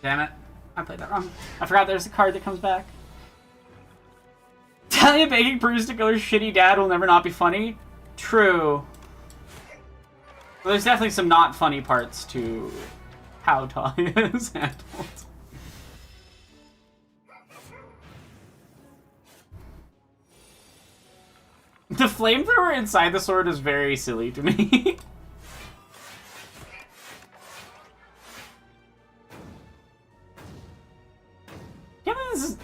Damn it. I played that wrong. I forgot there's a card that comes back. Talia begging Bruce to go her shitty dad will never not be funny. True. Well, there's definitely some not funny parts to how Talia is handled. The flamethrower inside the sword is very silly to me. Yeah, this is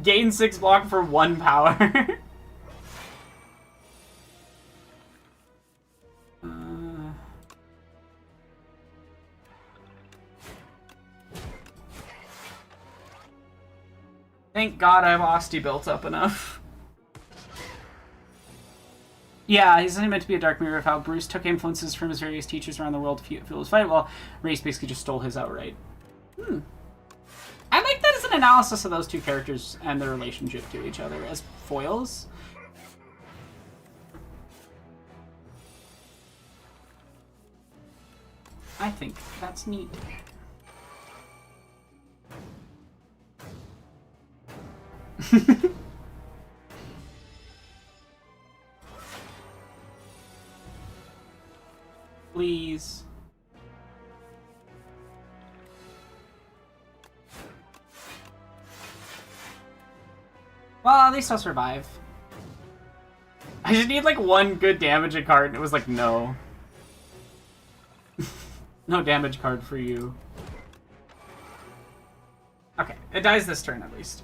gain 6 block for 1 power. Thank God I have Osti built up enough. Yeah, he's only meant to be a dark mirror of how Bruce took influences from his various teachers around the world to fuel his fight, while Race basically just stole his outright. I like that as an analysis of those two characters and their relationship to each other as foils. I think that's neat. Please. Well, at least I'll survive. I just need like 1 good damage card, and it was like, no. No damage card for you. Okay, it dies this turn at least.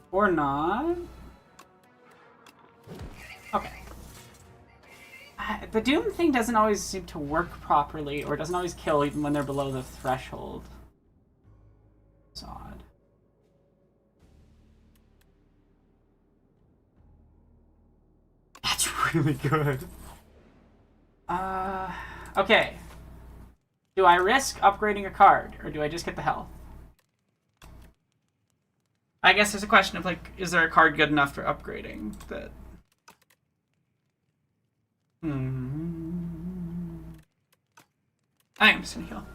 Or not. Okay. The Doom thing doesn't always seem to work properly, or doesn't always kill even when they're below the threshold. It's odd. That's really good. Okay. Do I risk upgrading a card, or do I just get the health? I guess there's a question of, like, is there a card good enough for upgrading that... I'm just gonna heal.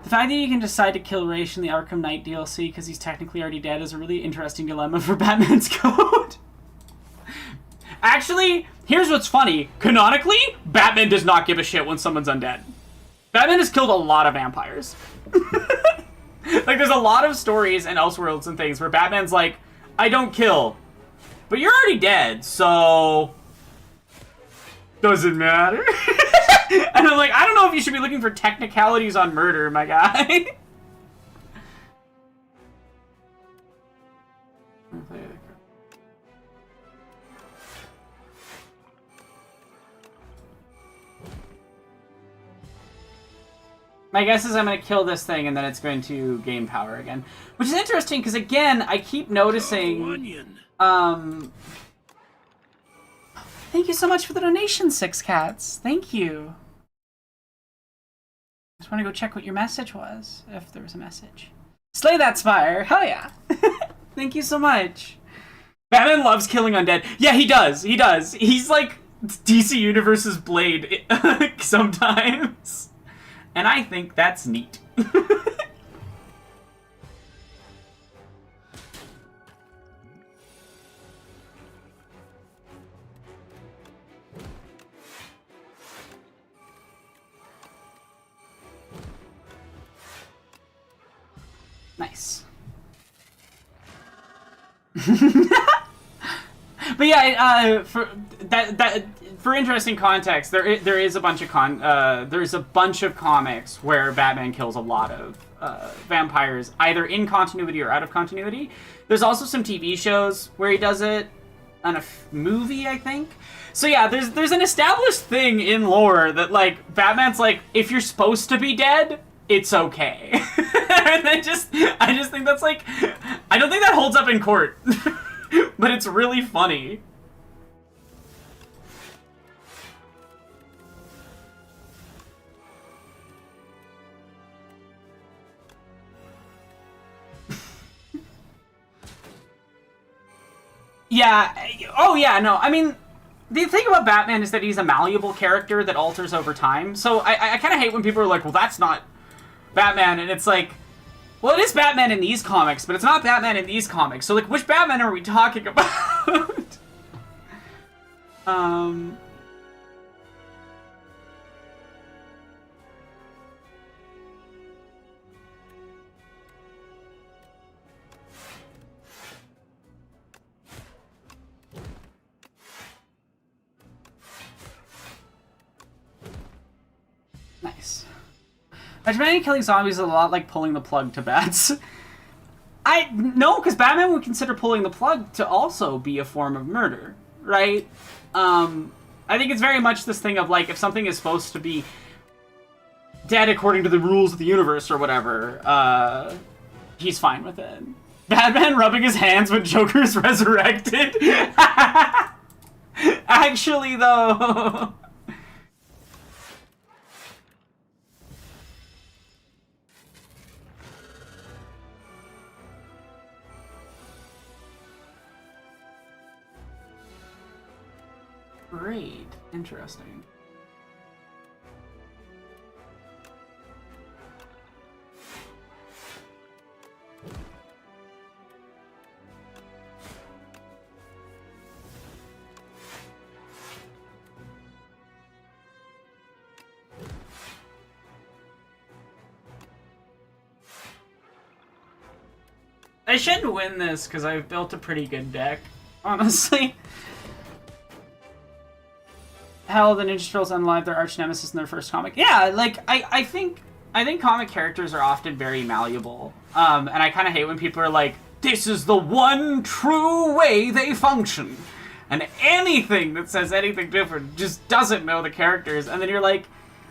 The fact that you can decide to kill Raish in the Arkham Knight DLC because he's technically already dead is a really interesting dilemma for Batman's code. Actually, here's what's funny. Canonically, Batman does not give a shit when someone's undead. Batman has killed a lot of vampires. Like, there's a lot of stories and Elseworlds and things where Batman's like, I don't kill. But you're already dead, so... doesn't matter. And I'm like, I don't know if you should be looking for technicalities on murder, my guy. My guess is I'm going to kill this thing and then it's going to gain power again. Which is interesting because, again, I keep noticing... Thank you so much for the donation, Six Cats. Thank you. I just want to go check what your message was, if there was a message. Slay that spire. Hell yeah. Thank you so much. Batman loves killing undead. Yeah, he does. He does. He's like DC Universe's Blade sometimes. And I think that's neat. Nice. But yeah, for interesting context, there is a bunch of there's a bunch of comics where Batman kills a lot of vampires, either in continuity or out of continuity. There's also some TV shows where he does it, and a movie, I think. So yeah, there's an established thing in lore that, like, Batman's like, if you're supposed to be dead, it's okay. And I just think that's like, I don't think that holds up in court. but it's really funny. Yeah. Oh, yeah, no. I mean, the thing about Batman is that he's a malleable character that alters over time. So I kind of hate when people are like, well, that's not Batman. And it's like, well, it is Batman in these comics, but it's not Batman in these comics. So, like, which Batman are we talking about? Nice. Batman killing zombies is a lot like pulling the plug to bats. No, because Batman would consider pulling the plug to also be a form of murder, right? I think it's very much this thing of, like, if something is supposed to be dead according to the rules of the universe or whatever, he's fine with it. Batman rubbing his hands when Joker's resurrected? Actually, though... Great. Interesting. I should win this because I've built a pretty good deck, honestly. Hell, the Ninja Turtles unalive their arch nemesis in their first comic. Yeah, like, I think comic characters are often very malleable. And I kind of hate when people are like, this is the one true way they function. And anything that says anything different just doesn't know the characters. And then you're like,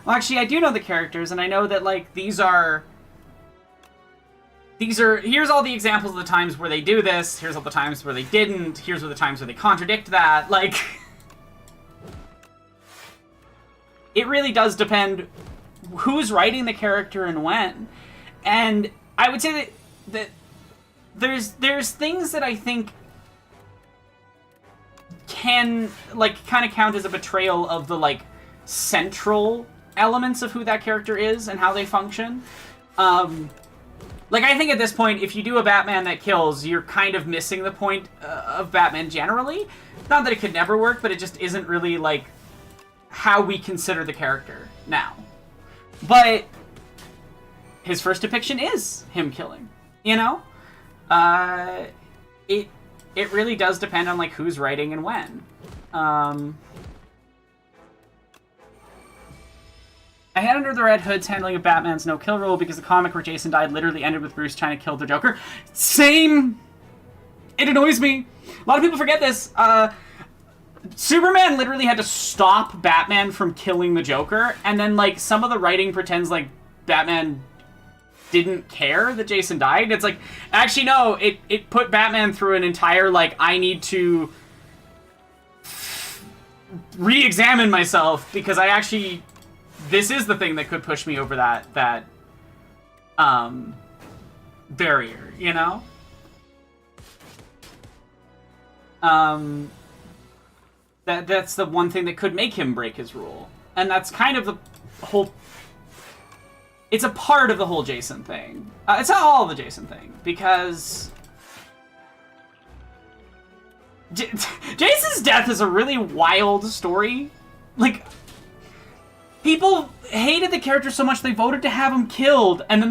well, actually, I do know the characters, and I know that, like, these are, here's all the examples of the times where they do this, here's all the times where they didn't, here's all the times where they contradict that, like... It really does depend who's writing the character and when. And I would say that there's things that I think can, like, kind of count as a betrayal of the, like, central elements of who that character is and how they function. Like, I think at this point, if you do a Batman that kills, you're kind of missing the point of Batman generally. Not that it could never work, but it just isn't really, like, how we consider the character now. But his first depiction is him killing, you know? It really does depend on, like, who's writing and when. I had under the Red Hood's handling of Batman's no-kill rule because the comic where Jason died literally ended with Bruce trying to kill the Joker. Same! It annoys me. A lot of people forget this. Superman literally had to stop Batman from killing the Joker, and then, like, some of the writing pretends like Batman didn't care that Jason died. It's like, actually, no, it put Batman through an entire, like, I need to re-examine myself, because I actually, this is the thing that could push me over that barrier, you know? That's the one thing that could make him break his rule. And that's kind of the whole... It's a part of the whole Jason thing. It's not all the Jason thing, because... Jason's death is a really wild story. Like, people hated the character so much they voted to have him killed, and then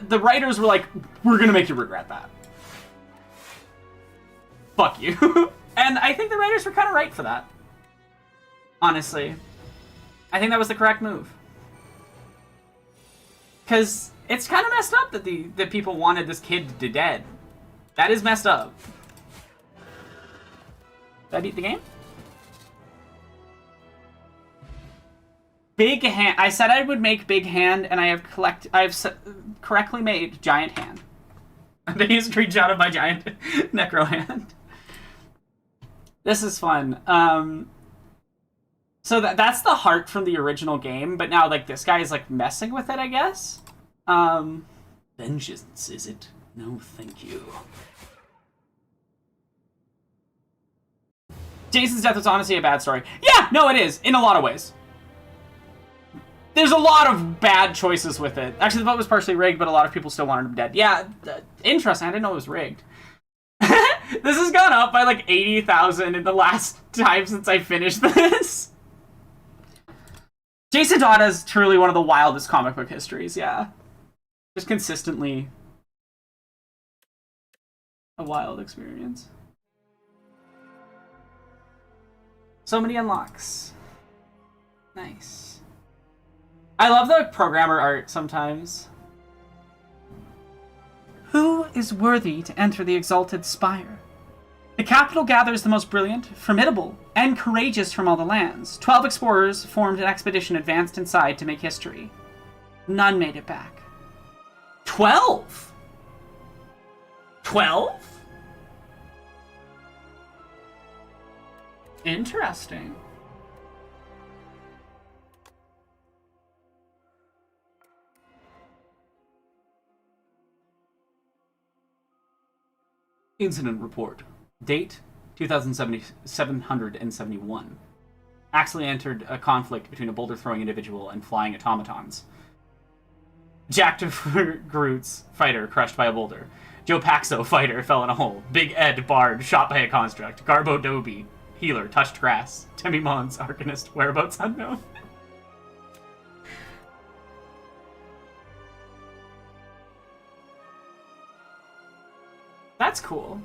the writers were like, we're gonna make you regret that. Fuck you. And I think the writers were kind of right for that. Honestly. I think that was the correct move. Because it's kind of messed up that that people wanted this kid to dead. That is messed up. Did I beat the game? Big hand. I said I would make big hand, and I have correctly made giant hand. I'm gonna use a screenshot of my giant necro hand. This is fun. So that's the heart from the original game, but now like this guy is like messing with it, I guess. Vengeance, is it? No, thank you. Jason's death was honestly a bad story. Yeah, no, it is in a lot of ways. There's a lot of bad choices with it. Actually, the vote was partially rigged, but a lot of people still wanted him dead. Yeah, interesting. I didn't know it was rigged. This has gone up by like 80,000 in the last time since I finished this. Jason Todd is truly one of the wildest comic book histories, yeah. Just consistently a wild experience. So many unlocks. Nice. I love the programmer art sometimes. Who is worthy to enter the exalted spire? The capital gathers the most brilliant, formidable, and courageous from all the lands. 12 explorers formed an expedition advanced inside to make history. None made it back. 12? 12? Interesting. Incident report. Date 2771. Accidentally entered a conflict between a boulder-throwing individual and flying automatons. Jack DeGroots, fighter, crushed by a boulder. Joe Paxo, fighter, fell in a hole. Big Ed, bard, shot by a construct. Garbo Doby, healer, touched grass. Temmie Mons, arcanist, whereabouts unknown. That's cool.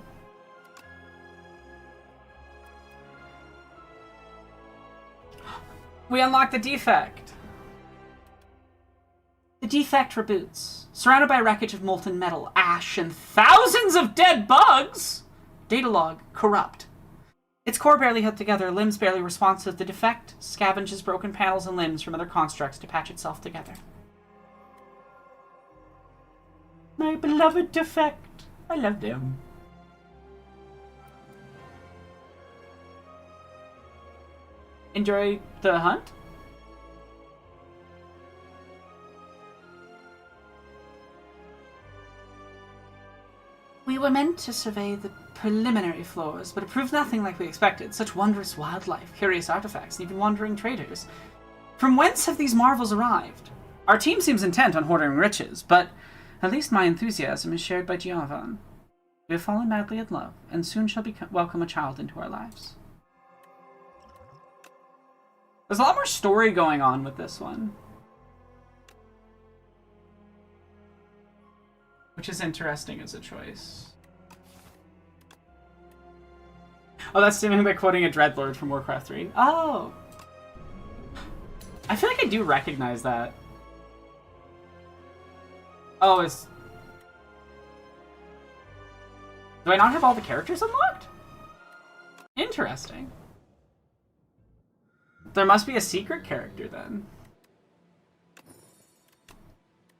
We unlocked the defect. The defect reboots. Surrounded by a wreckage of molten metal, ash, and thousands of dead bugs! Data log, corrupt. Its core barely held together, limbs barely responsive. The defect scavenges broken panels and limbs from other constructs to patch itself together. My beloved defect. I love them. Enjoy the hunt? We were meant to survey the preliminary floors, but it proved nothing like we expected. Such wondrous wildlife, curious artifacts, and even wandering traders. From whence have these marvels arrived? Our team seems intent on hoarding riches, but at least my enthusiasm is shared by Giovanni. We have fallen madly in love, and soon shall welcome a child into our lives. There's a lot more story going on with this one, which is interesting as a choice. Oh, that's stemming by quoting a Dreadlord from Warcraft 3. Oh! I feel like I do recognize that. Oh, it's... Do I not have all the characters unlocked? Interesting. There must be a secret character then.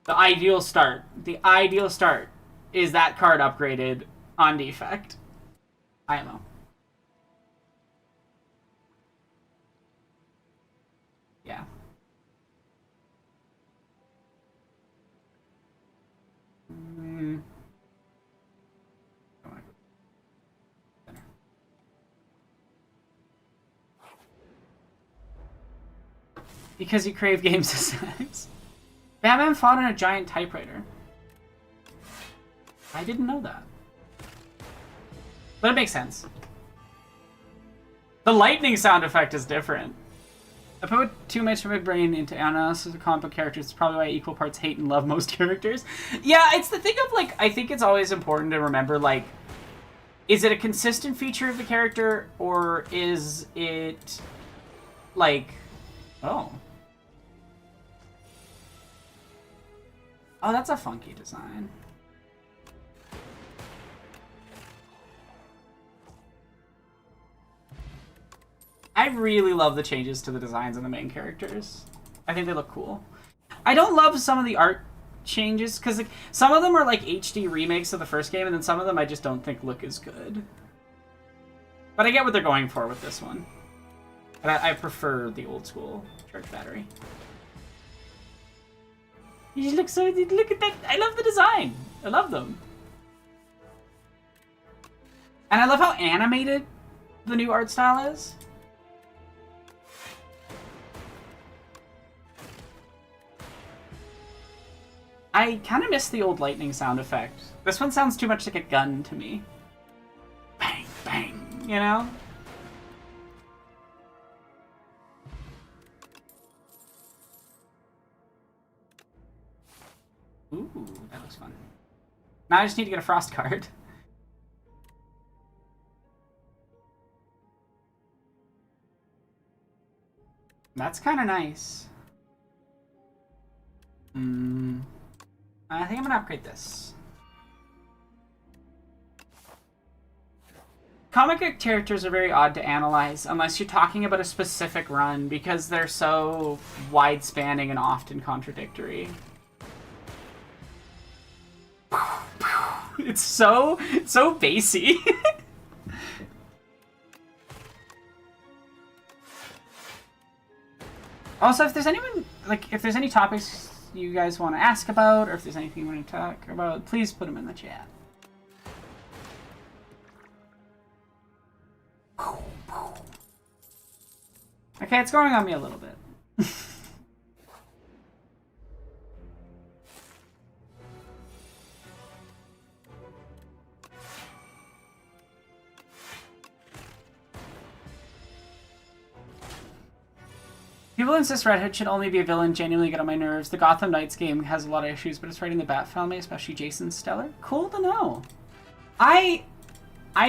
The ideal start. The ideal start is that card upgraded on defect. IMO. Yeah. Because you crave game systems. Batman fought on a giant typewriter. I didn't know that. But it makes sense. The lightning sound effect is different. I put too much of my brain into analysis of comic book characters. It's probably why I equal parts hate and love most characters. Yeah, it's the thing of, like, I think it's always important to remember, like, is it a consistent feature of the character, or is it, like... Oh. Oh, that's a funky design. I really love the changes to the designs of the main characters. I think they look cool. I don't love some of the art changes, because like, some of them are like HD remakes of the first game, and then some of them I just don't think look as good. But I get what they're going for with this one. But I prefer the old school charge battery. You look so... Look at that. I love the design. I love them. And I love how animated the new art style is. I kind of miss the old lightning sound effect. This one sounds too much like a gun to me. Bang, bang, you know? Ooh, that looks fun. Now I just need to get a frost card. That's kind of nice. I think I'm gonna upgrade this. Comic book characters are very odd to analyze unless you're talking about a specific run because they're so wide-spanning and often contradictory. It's so bassy. Also, if there's anyone, like, if there's any topics you guys want to ask about, or if there's anything you want to talk about, please put them in the chat. Okay, it's growing on me a little bit. People insist Red Hood should only be a villain, genuinely get on my nerves. The Gotham Knights game has a lot of issues, but it's writing the Bat family, especially Jason's stellar. Cool to know. I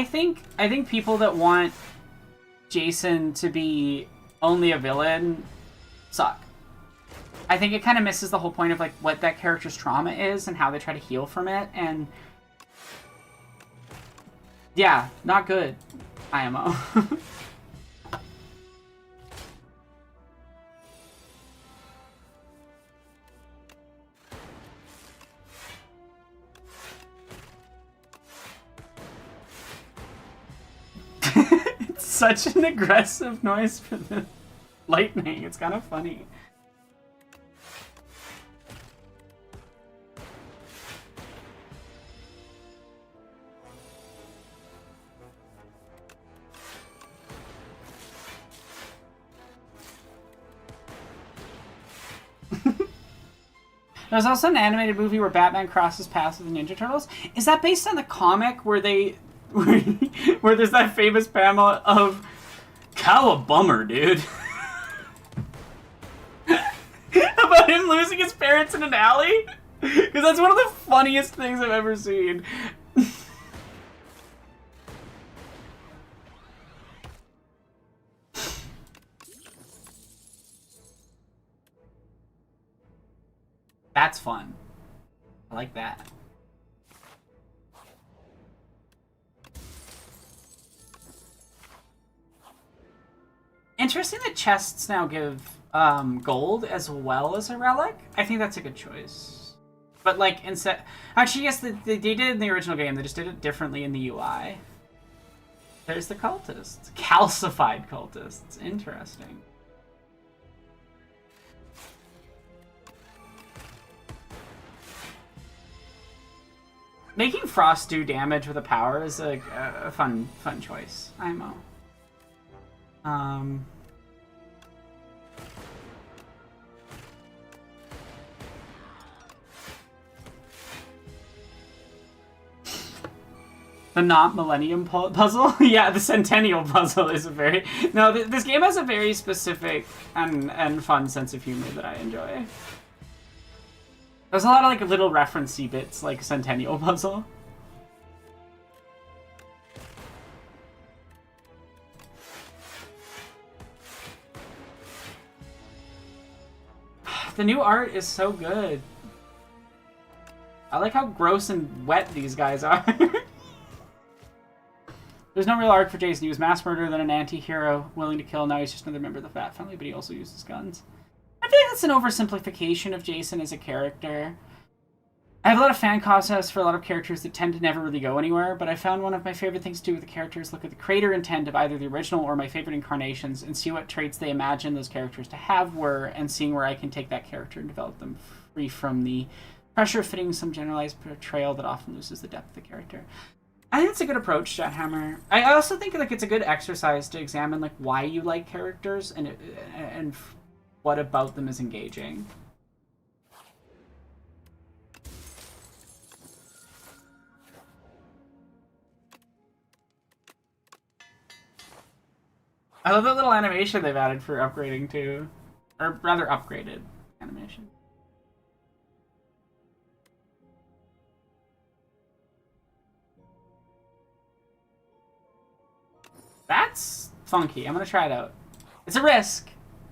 think people that want Jason to be only a villain suck. I think it kind of misses the whole point of like what that character's trauma is and how they try to heal from it, and yeah, not good. IMO. It's such an aggressive noise for the lightning. It's kind of funny. There's also an animated movie where Batman crosses paths with the Ninja Turtles. Is that based on the comic where they... where there's that famous panel of... Cowabummer, dude. About him losing his parents in an alley? Because that's one of the funniest things I've ever seen. That's fun. I like that. Interesting that chests now give gold as well as a relic. I think that's a good choice. But like instead, actually yes, they did it in the original game. They just did it differently in the UI. There's the cultists, calcified cultists. Interesting. Making Frost do damage with a power is a fun choice. IMO. The not Millennium puzzle? Yeah, the Centennial puzzle is a very... No, this game has a very specific and fun sense of humor that I enjoy. There's a lot of like little reference-y bits, like Centennial puzzle. The new art is so good. I like how gross and wet these guys are. There's no real arc for Jason. He was mass murderer, then an anti-hero, willing to kill. Now he's just another member of the Bat family, but he also uses guns. I feel like that's an oversimplification of Jason as a character. I have a lot of fan concepts for a lot of characters that tend to never really go anywhere, but I found one of my favorite things to do with the characters, look at the creator intent of either the original or my favorite incarnations and see what traits they imagine those characters to have were, and seeing where I can take that character and develop them free from the pressure of fitting some generalized portrayal that often loses the depth of the character. I think it's a good approach, Jethammer. I also think like it's a good exercise to examine like why you like characters and what about them is engaging. I love that little animation they've added for upgrading too. Or rather upgraded animation. That's funky. I'm gonna try it out. It's a risk,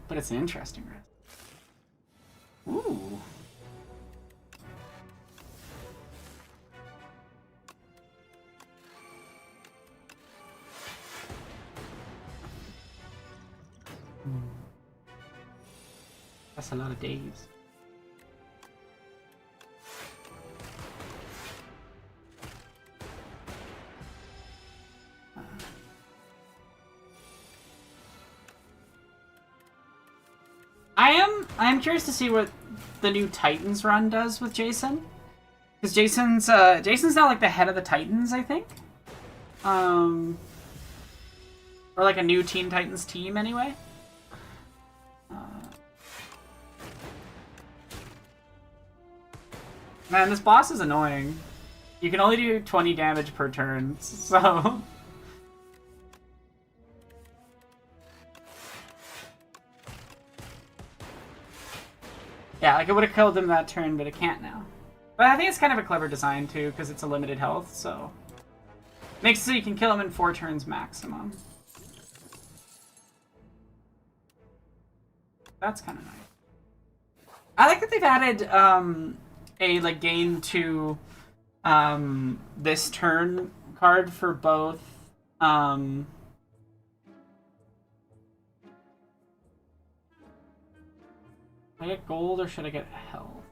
but it's an interesting risk. Ooh. That's a lot of days. I'm curious to see what the new Titans run does with Jason, because Jason's now like the head of the Titans, I think, or like a new Teen Titans team anyway. Man, this boss is annoying. You can only do 20 damage per turn, so. Yeah, like it would have killed him that turn, but it can't now. But I think it's kind of a clever design too, because it's a limited health, so makes it so you can kill him in 4 turns maximum. That's kind of nice. I like that they've added a like gain to this turn card for both. Should I get gold or should I get health?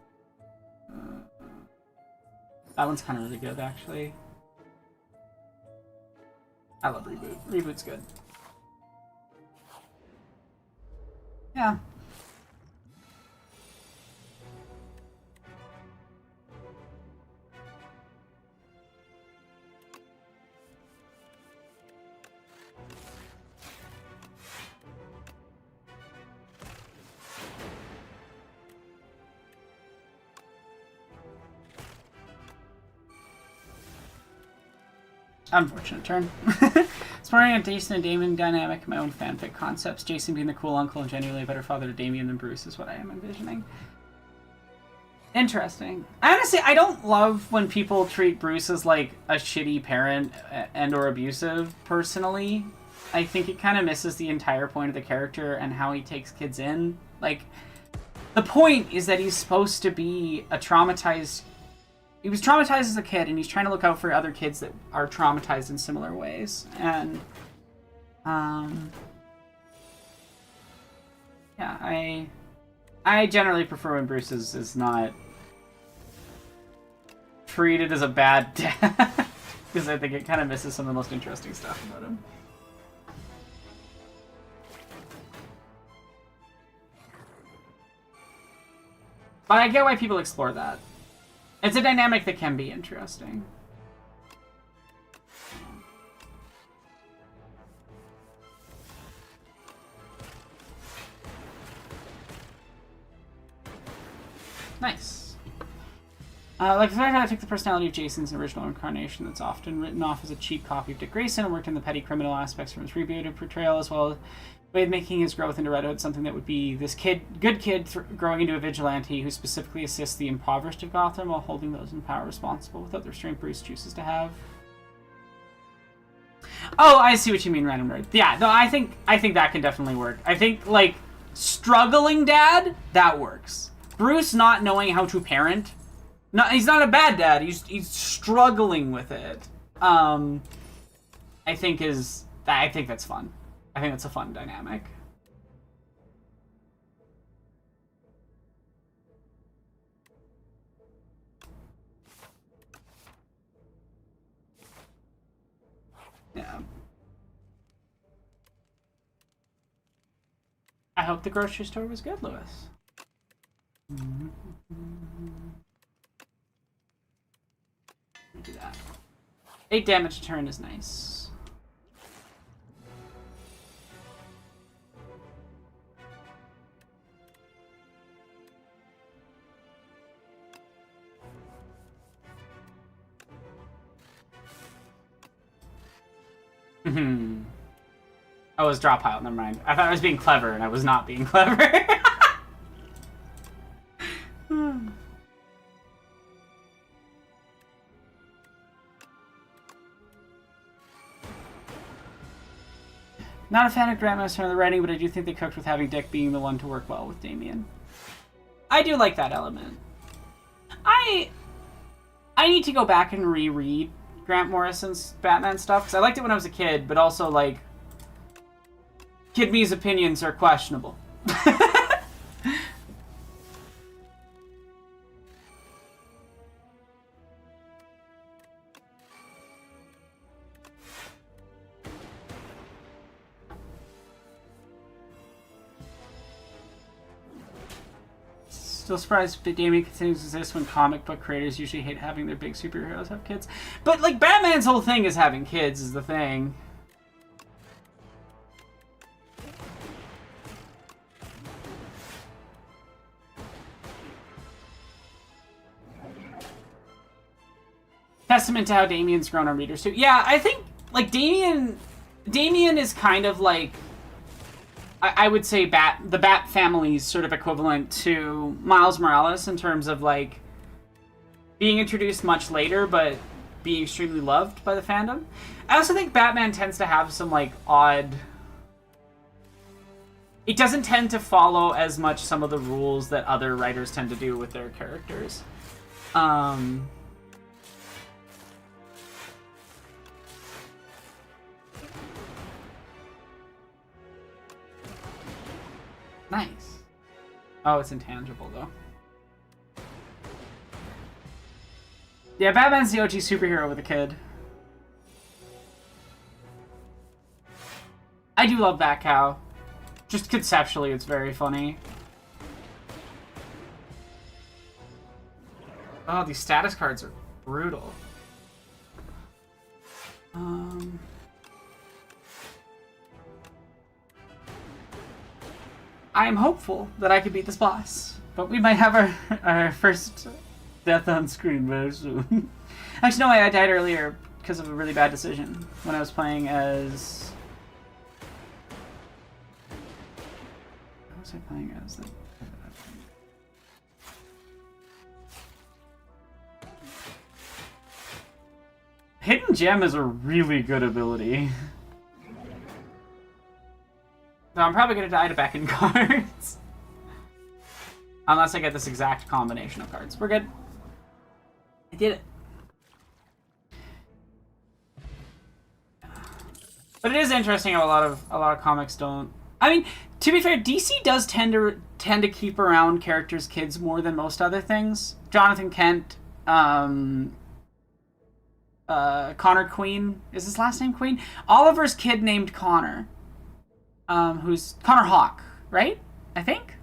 That one's kind of really good, actually. I love Reboot. Reboot's good. Yeah. Unfortunate turn. Exploring a Jason and Damien dynamic, my own fanfic concepts. Jason being the cool uncle and genuinely a better father to Damien than Bruce is what I am envisioning. Interesting. Honestly, I don't love when people treat Bruce as like a shitty parent and or abusive, personally. I think it kind of misses the entire point of the character and how he takes kids in. Like, the point is that he's supposed to be a traumatized... He was traumatized as a kid, and he's trying to look out for other kids that are traumatized in similar ways. And, yeah, I generally prefer when Bruce is not treated as a bad dad, because I think it kind of misses some of the most interesting stuff about him. But I get why people explore that. It's a dynamic that can be interesting. Nice. Like the fact that I took the personality of Jason's original incarnation that's often written off as a cheap copy of Dick Grayson and worked in the petty criminal aspects from his rebooted portrayal, as well as way of making his growth into Red Hood something that would be this good kid growing into a vigilante who specifically assists the impoverished of Gotham while holding those in power responsible without the restraint Bruce chooses to have. Oh, I see what you mean, Random Nerd. Yeah, no, I think that can definitely work. I think, like, struggling dad, that works. Bruce not knowing how to parent, no, he's not a bad dad. He's struggling with it. I think that's fun. I think that's a fun dynamic. hope the grocery store was good, Lewis. Do that. 8 damage a turn is nice. Oh, it was drop pile, never mind. I thought I was being clever, and I was not being clever. Not a fan of Grandmaster in the writing, but I do think they cooked with having Dick being the one to work well with Damien. I do like that element. I need to go back and reread Grant Morrison's Batman stuff, because I liked it when I was a kid, but also, like, Kid Me's opinions are questionable. Still surprised that Damien continues to exist when comic book creators usually hate having their big superheroes have kids. But, like, Batman's whole thing is having kids is the thing. Testament to how Damien's grown on readers too. Yeah, I think, like, Damien is kind of like, I would say the Bat family's sort of equivalent to Miles Morales in terms of, like, being introduced much later, but being extremely loved by the fandom. I also think Batman tends to have some, like, odd... It doesn't tend to follow as much some of the rules that other writers tend to do with their characters. Nice. Oh, it's intangible, though. Yeah, Batman's the OG superhero with a kid. I do love Bat Cow. Just conceptually, it's very funny. Oh, these status cards are brutal. I am hopeful that I can beat this boss, but we might have our first death on screen very soon. Actually, no, I died earlier because of a really bad decision when I was playing as... What was I playing as? Hidden Gem is a really good ability. No, I'm probably going to die to back in cards. Unless I get this exact combination of cards. We're good. I did it. But it is interesting how a lot of comics don't... I mean, to be fair, DC does tend to keep around characters' kids more than most other things. Jonathan Kent, Connor Queen. Is his last name Queen? Oliver's kid named Connor. Who's Connor Hawk, right? I think?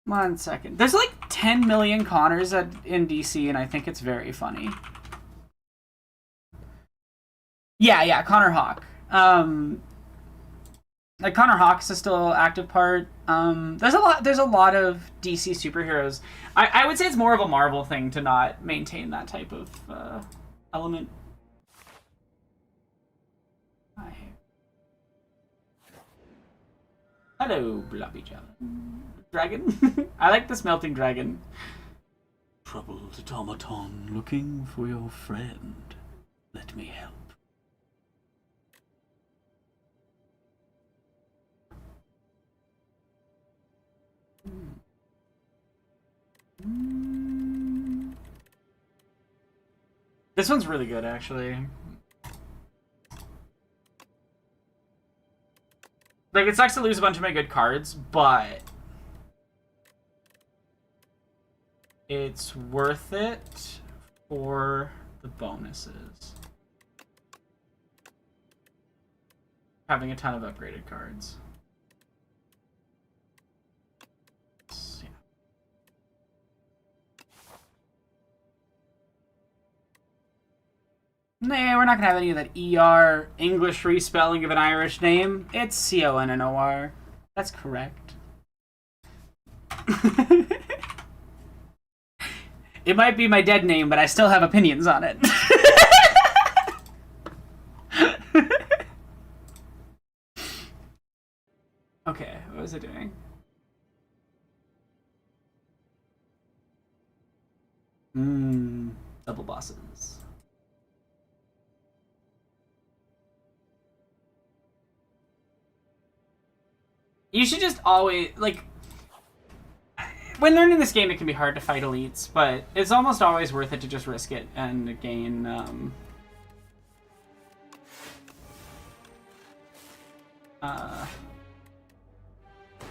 1 second. There's like 10 million Connors in DC, and I think it's very funny. Yeah, Connor Hawk. Like, Connor Hawk's a still active part. There's a lot of DC superheroes. I would say it's more of a Marvel thing to not maintain that type of element. Hello, Blobby Dragon. I like this melting dragon. Troubled automaton looking for your friend. Let me help. This one's really good, actually. Like, it sucks to lose a bunch of my good cards, but it's worth it for the bonuses. Having a ton of upgraded cards. Nah, we're not gonna have any of that ER English respelling of an Irish name. It's CONNOR. That's correct. It might be my dead name, but I still have opinions on it. Okay, what was it doing? Double bosses. You should just always, like, when learning this game, it can be hard to fight elites, but it's almost always worth it to just risk it and gain,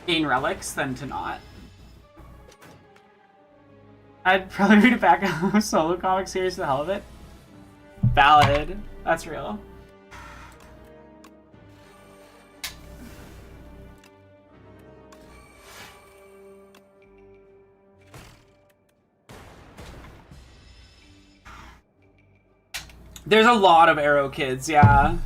gain relics than to not. I'd probably read a back solo comic series for the hell of it. Valid. That's real. There's a lot of Arrow kids, yeah.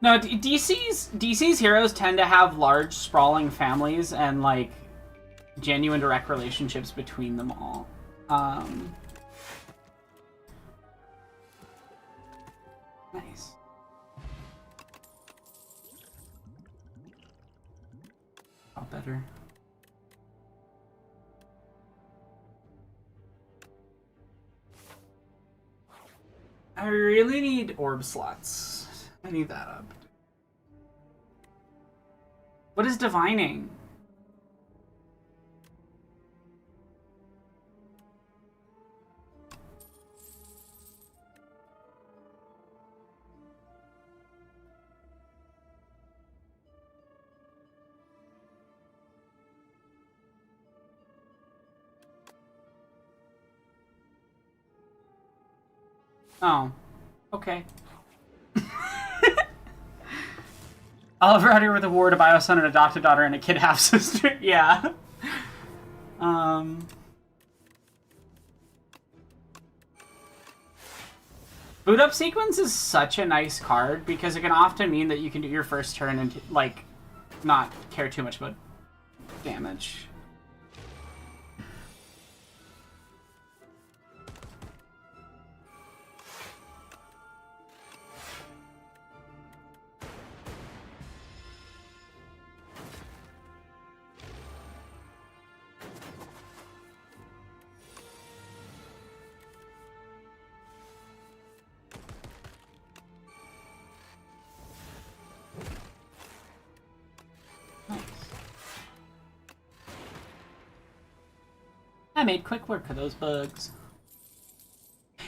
No, DC's heroes tend to have large, sprawling families and, like, genuine direct relationships between them all. Nice. All better. I really need orb slots. I need that up. What is divining? Oh, okay. Oliver out here with a ward, a bio son, an adopted daughter, and a kid half sister. Yeah. Boot up sequence is such a nice card because it can often mean that you can do your first turn and like not care too much about damage. I made quick work of those bugs.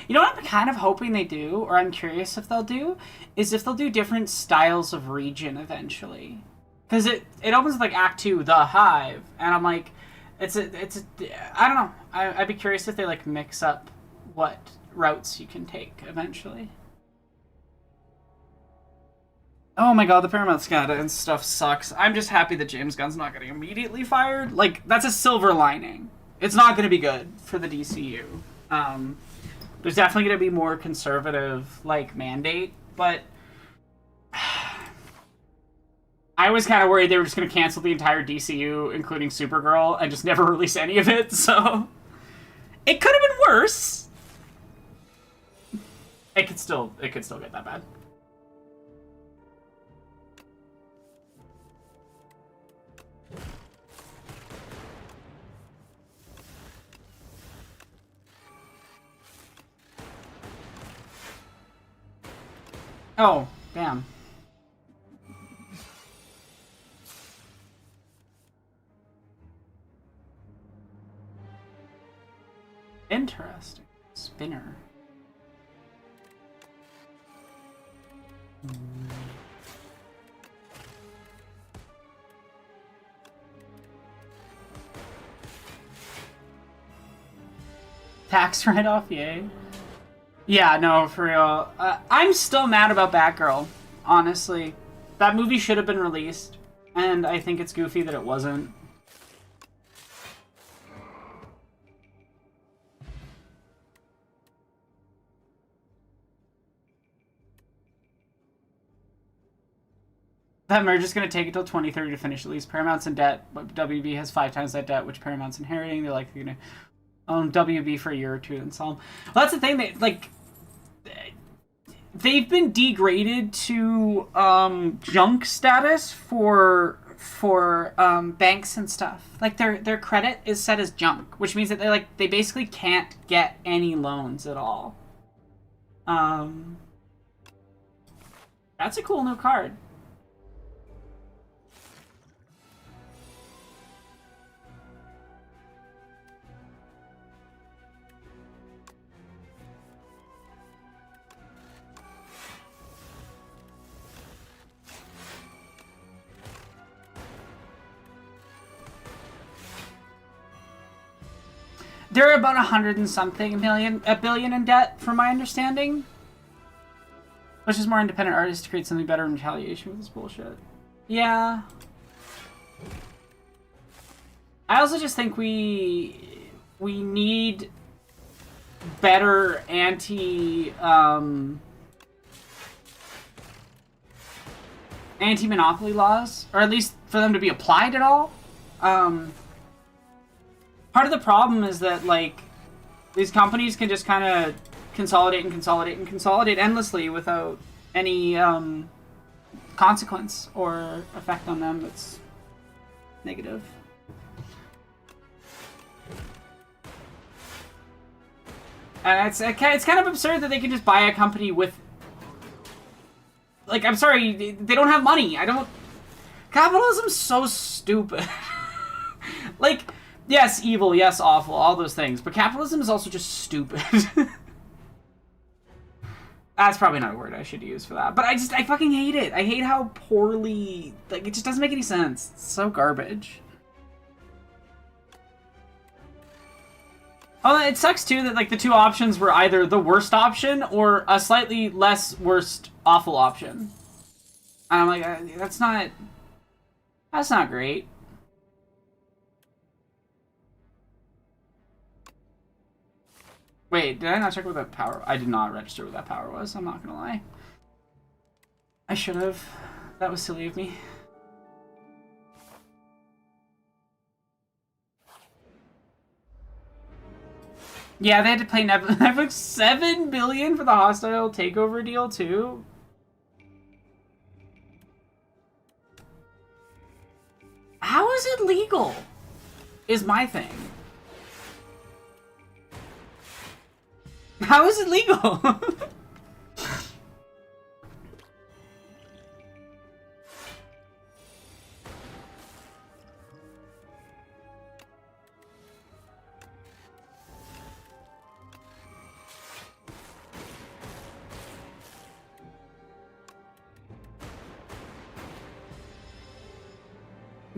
You know what I'm kind of hoping they do, or I'm curious if they'll do, is if they'll do different styles of region eventually. Because it opens with, like, Act 2, The Hive, and I'm like, I don't know. I'd be curious if they, like, mix up what routes you can take eventually. Oh my god, the Paramount Scada and stuff sucks. I'm just happy that James Gunn's not getting immediately fired. Like, that's a silver lining. It's not going to be good for the DCU. There's definitely going to be more conservative, like, mandate, but I was kind of worried they were just going to cancel the entire DCU, including Supergirl, and just never release any of it, so it could have been worse. It could still get that bad. Oh, damn. Interesting. Spinner. Tax write-off, yay. Yeah, no, for real. I'm still mad about Batgirl, honestly. That movie should have been released, and I think it's goofy that it wasn't. That merge is going to take until 2030 to finish at least. Paramount's in debt, but WB has 5 times that debt, which Paramount's inheriting. They're likely going to own WB for a year or two and sell them. Well, that's the thing. They've been degraded to junk status for banks and stuff. Like their credit is set as junk, which means that they basically can't get any loans at all. That's a cool new card. They're about 100 and something a billion in debt, from my understanding. Which is more independent artists to create something better in retaliation with this bullshit. Yeah. I also just think we need better anti-monopoly laws, or at least for them to be applied at all. Part of the problem is that, like, these companies can just kind of consolidate and consolidate and consolidate endlessly without any consequence or effect on them that's negative. And it's kind of absurd that they can just buy a company with... Like, I'm sorry, they don't have money. Capitalism's so stupid. Like... Yes, evil, yes, awful, all those things. But capitalism is also just stupid. That's probably not a word I should use for that. But I fucking hate it. I hate how poorly... Like, it just doesn't make any sense. It's so garbage. Oh, it sucks, too, that, like, the two options were either the worst option or a slightly less worst awful option. And I'm like, that's not great. Wait, did I not check what that power... I did not register what that power was, I'm not gonna lie. I should have. That was silly of me. Yeah, they had to pay Netflix $7 billion for the hostile takeover deal, too. How is it legal? Is my thing. How is it legal?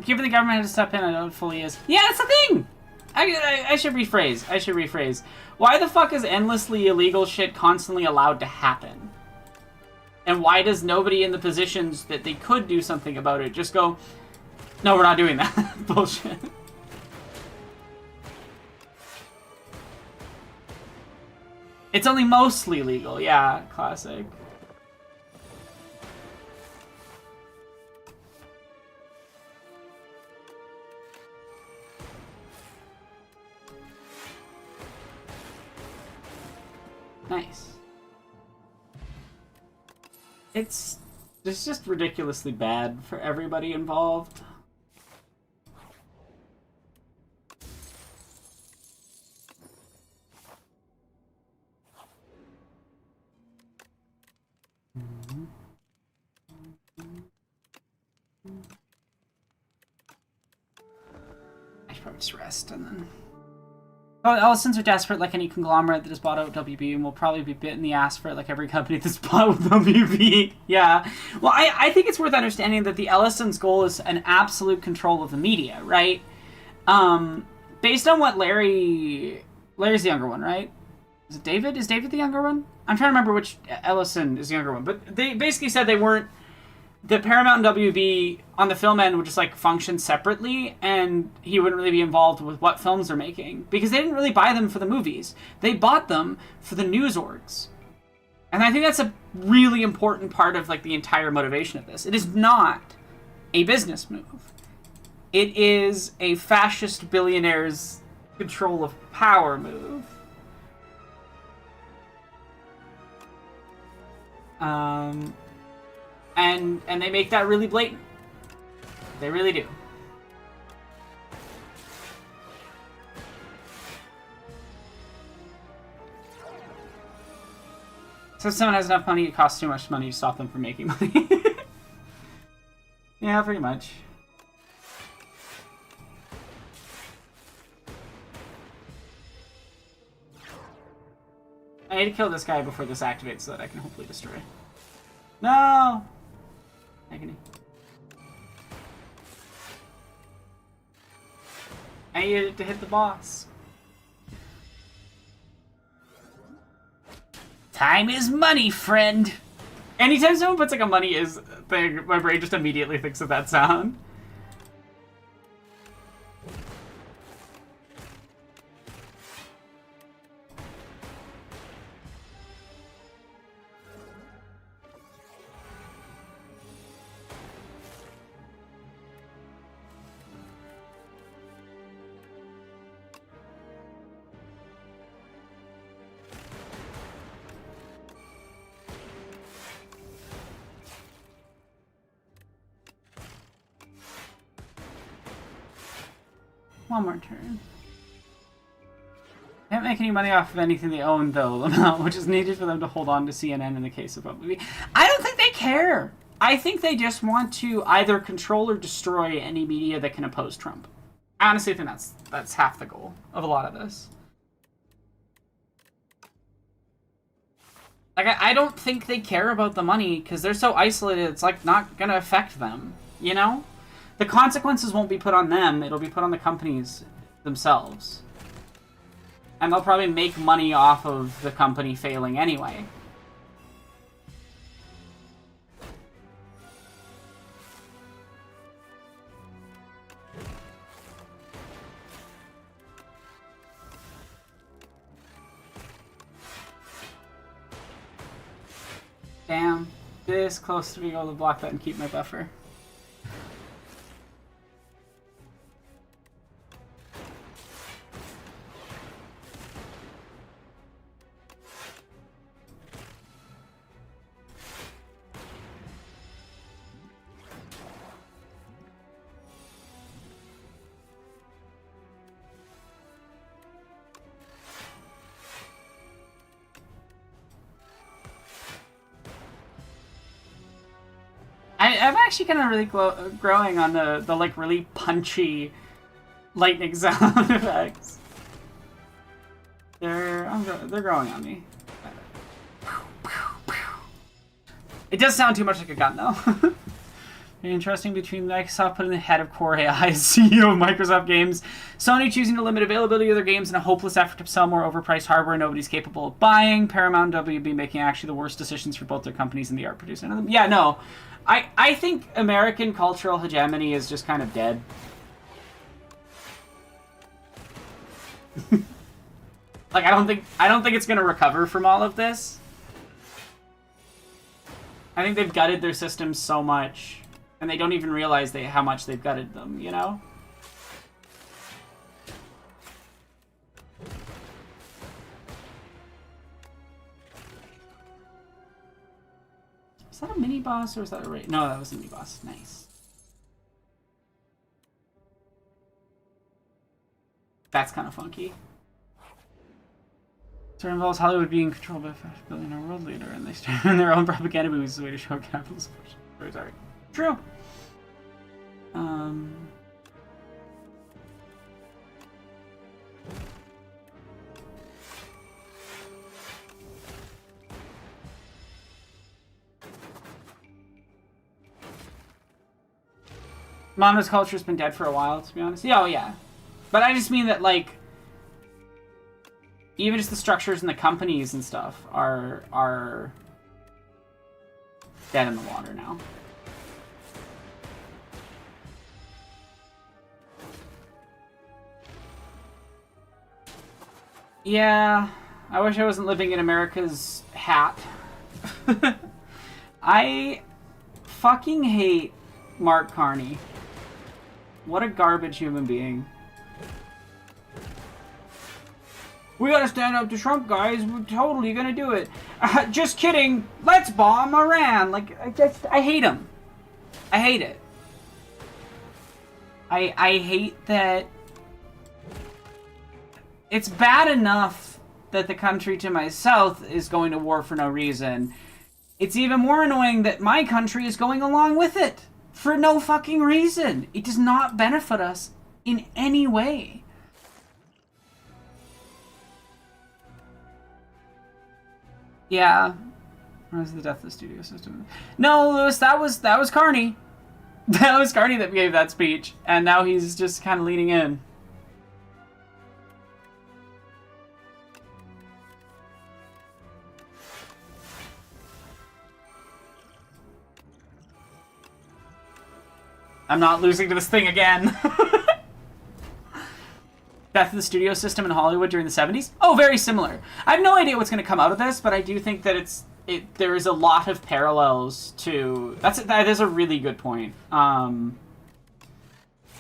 Given the government had to step in, I know it fully is. Yeah, that's the thing! I should rephrase. Why the fuck is endlessly illegal shit constantly allowed to happen? And why does nobody in the positions that they could do something about it just go, no, we're not doing that? Bullshit. It's only mostly legal. Yeah, classic. Nice. It's just ridiculously bad for everybody involved. I should probably just rest and then... Well, Ellisons are desperate like any conglomerate that has bought out WB and will probably be bit in the ass for it like every company that's bought with WB. Yeah. Well, I think it's worth understanding that the Ellisons' goal is an absolute control of the media, right? Based on what Larry's the younger one, right? Is it David? Is David the younger one? I'm trying to remember which Ellison is the younger one. But they basically said they weren't... The Paramount and WB on the film end would just like function separately, and he wouldn't really be involved with what films they're making because they didn't really buy them for the movies. They bought them for the news orgs, and I think that's a really important part of like the entire motivation of this. It is not a business move. It is a fascist billionaire's control of power move. And they make that really blatant. They really do. So if someone has enough money, it costs too much money to stop them from making money. Yeah, pretty much. I need to kill this guy before this activates so that I can hopefully destroy. No! Agony. I needed to hit the boss. Time is money, friend. Anytime someone puts like a money is thing, my brain just immediately thinks of that sound. One more turn. They don't make any money off of anything they own, though, the amount which is needed for them to hold on to CNN in the case of a movie. I don't think they care. I think they just want to either control or destroy any media that can oppose Trump. I honestly think that's half the goal of a lot of this. Like, I don't think they care about the money because they're so isolated, it's like not gonna affect them, you know? The consequences won't be put on them, it'll be put on the companies themselves. And they'll probably make money off of the company failing anyway. Damn, this close to being able to block that and keep my buffer. I'm actually kind of really growing on the like really punchy lightning sound effects. They're growing on me. It does sound too much like a gun though. Very interesting between Microsoft putting the head of Core AI as CEO of Microsoft Games, Sony choosing to limit availability of their games in a hopeless effort to sell more overpriced hardware nobody's capable of buying, Paramount and WB making actually the worst decisions for both their companies and the art producing them. Yeah, no. I think American cultural hegemony is just kind of dead. Like I don't think it's gonna recover from all of this. I think they've gutted their systems so much, and they don't even realize how much they've gutted them, you know? Is that a mini boss or is that a raid? No, that was a mini boss. Nice. That's kind of funky. So it involves Hollywood being controlled by a fascist billionaire world leader, and they start in their own propaganda movies as a way to show capitalism. Sorry. True. Mama's culture's been dead for a while, to be honest. Yeah, oh yeah. But I just mean that, like, even just the structures and the companies and stuff are dead in the water now. Yeah, I wish I wasn't living in America's hat. I fucking hate Mark Carney. What a garbage human being. We gotta stand up to Trump, guys. We're totally gonna do it. Just kidding. Let's bomb Iran. Like, I hate him. I hate it. I hate that. It's bad enough that the country to my south is going to war for no reason. It's even more annoying that my country is going along with it for no fucking reason. It does not benefit us in any way. Yeah. Or was the death of the studio system? No, Lewis, that was Carney. That was Carney that gave that speech, and now he's just kind of leaning in. I'm not losing to this thing again. Death of the studio system in Hollywood during the 70s? Oh, very similar. I have no idea what's going to come out of this, but I do think that there is a lot of parallels to... That is a really good point.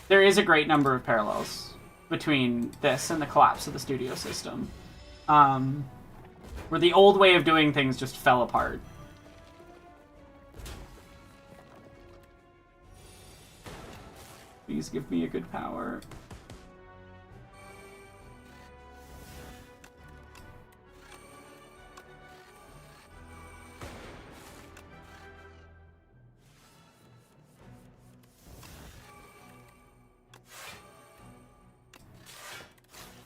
There is a great number of parallels between this and the collapse of the studio system. Where the old way of doing things just fell apart. Please give me a good power.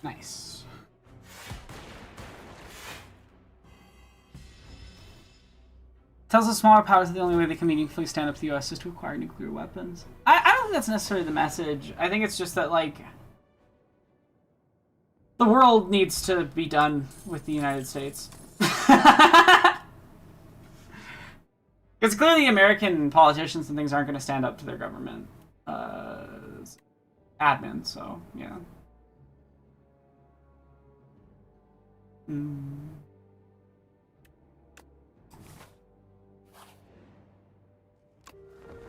Nice. Tells us smaller powers that the only way they can meaningfully stand up to the US is to acquire nuclear weapons. I don't think that's necessarily the message. I think it's just that, like, the world needs to be done with the United States. Because clearly American politicians and things aren't going to stand up to their government admin, so, yeah.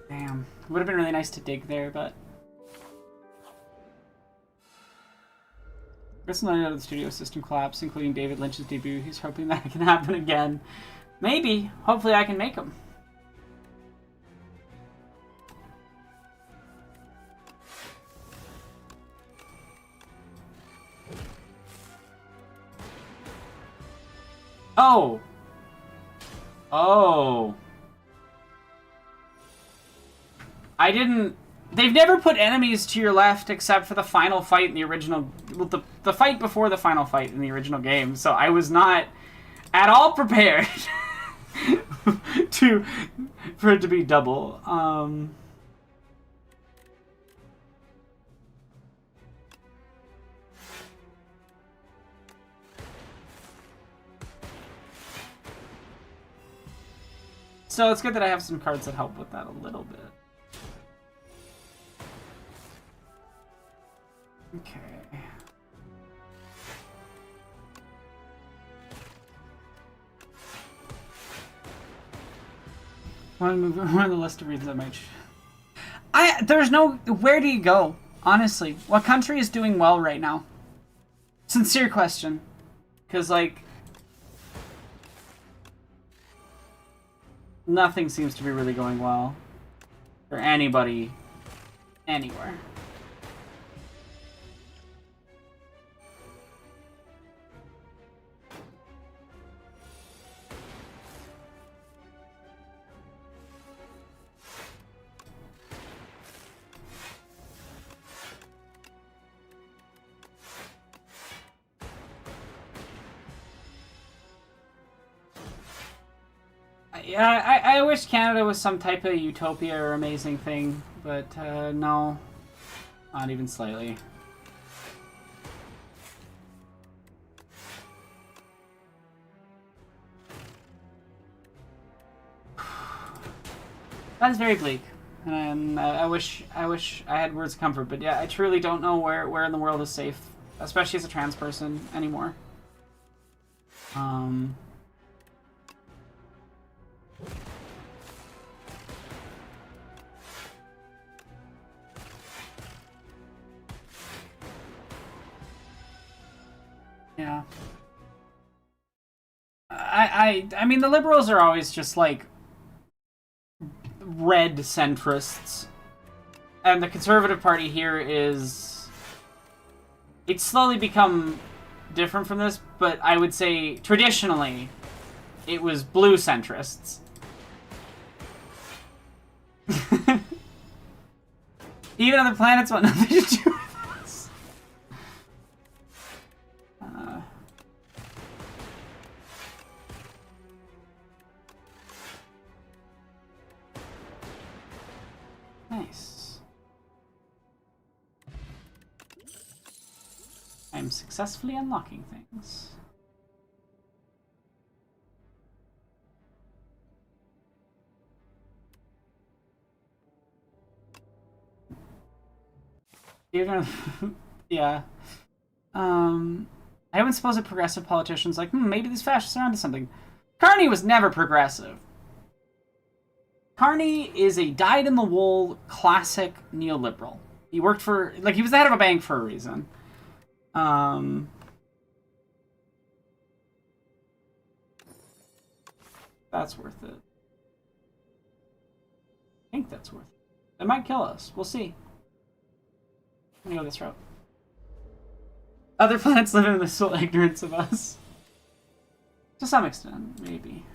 Damn. It would have been really nice to dig there, but... There's another out of the studio system collapse, including David Lynch's debut. He's hoping that can happen again. Maybe. Hopefully I can make him. Oh! Oh. I didn't... They've never put enemies to your left except for the final fight in the original... Well, the fight before the final fight in the original game, so I was not at all prepared for it to be double. So it's good that I have some cards that help with that a little bit. Okay. Want to move on the list of reasons I might. There's no. Where do you go? Honestly, what country is doing well right now? Sincere question, because like nothing seems to be really going well for anybody anywhere. Yeah, I wish Canada was some type of utopia or amazing thing, but no, not even slightly. That's very bleak, and I wish I had words of comfort, but yeah, I truly don't know where in the world is safe, especially as a trans person anymore. Yeah. I mean, the liberals are always just like red centrists, and the Conservative Party here is it's slowly become different from this, but I would say traditionally it was blue centrists. Even other planets want nothing to do with this. Nice. I'm successfully unlocking things. You're gonna... yeah. I wouldn't suppose a progressive politician's like, maybe these fascists are onto something. Carney was never progressive. Carney is a dyed-in-the-wool classic neoliberal. He worked for... like, he was the head of a bank for a reason. That's worth it. I think that's worth it. It might kill us. We'll see. I'm gonna go this route. Other planets live in the blissful ignorance of us. To some extent, maybe.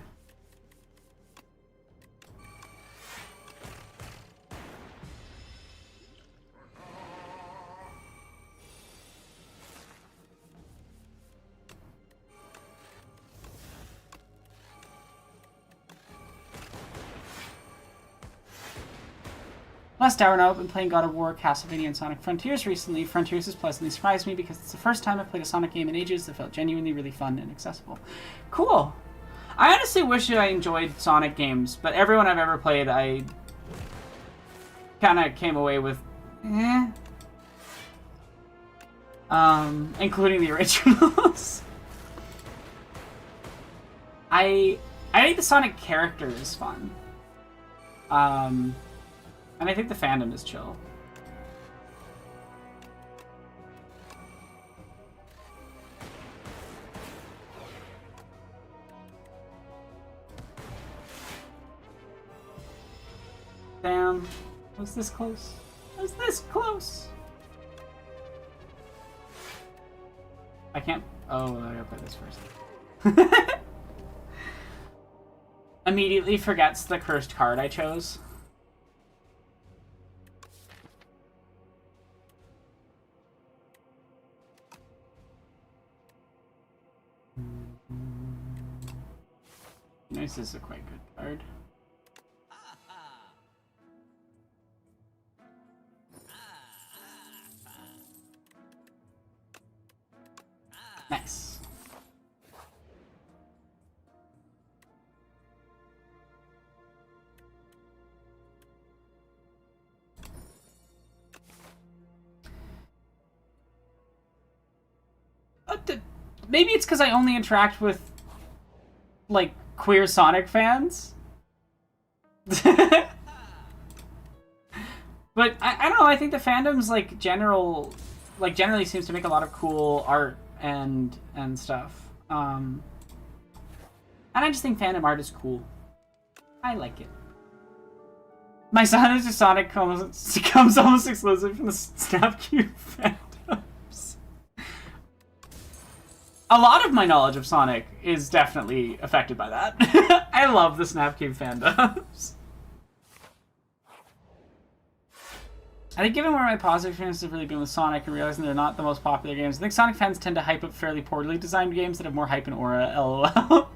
Last hour now, I've been playing God of War, Castlevania, and Sonic Frontiers recently. Frontiers has pleasantly surprised me because it's the first time I've played a Sonic game in ages that felt genuinely really fun and accessible. Cool. I honestly wish that I enjoyed Sonic games, but everyone I've ever played, I kind of came away with, including the originals. I think the Sonic character is fun. And I think the fandom is chill. Damn. Was this close? Was this close? I can't... oh, I gotta play this first. Immediately forgets the cursed card I chose. This is a quite good card. Nice. Maybe it's because I only interact with, like, queer Sonic fans. But I don't know, I think the fandom's like generally seems to make a lot of cool art and stuff. And I just think fandom art is cool. I like it. My son is just Sonic comes almost exclusively from the Snapcube fandoms. A lot of my knowledge of Sonic is definitely affected by that. I love the Snapcube fandoms. I think given where my positive experiences have really been with Sonic and realizing they're not the most popular games, I think Sonic fans tend to hype up fairly poorly designed games that have more hype and aura, lol.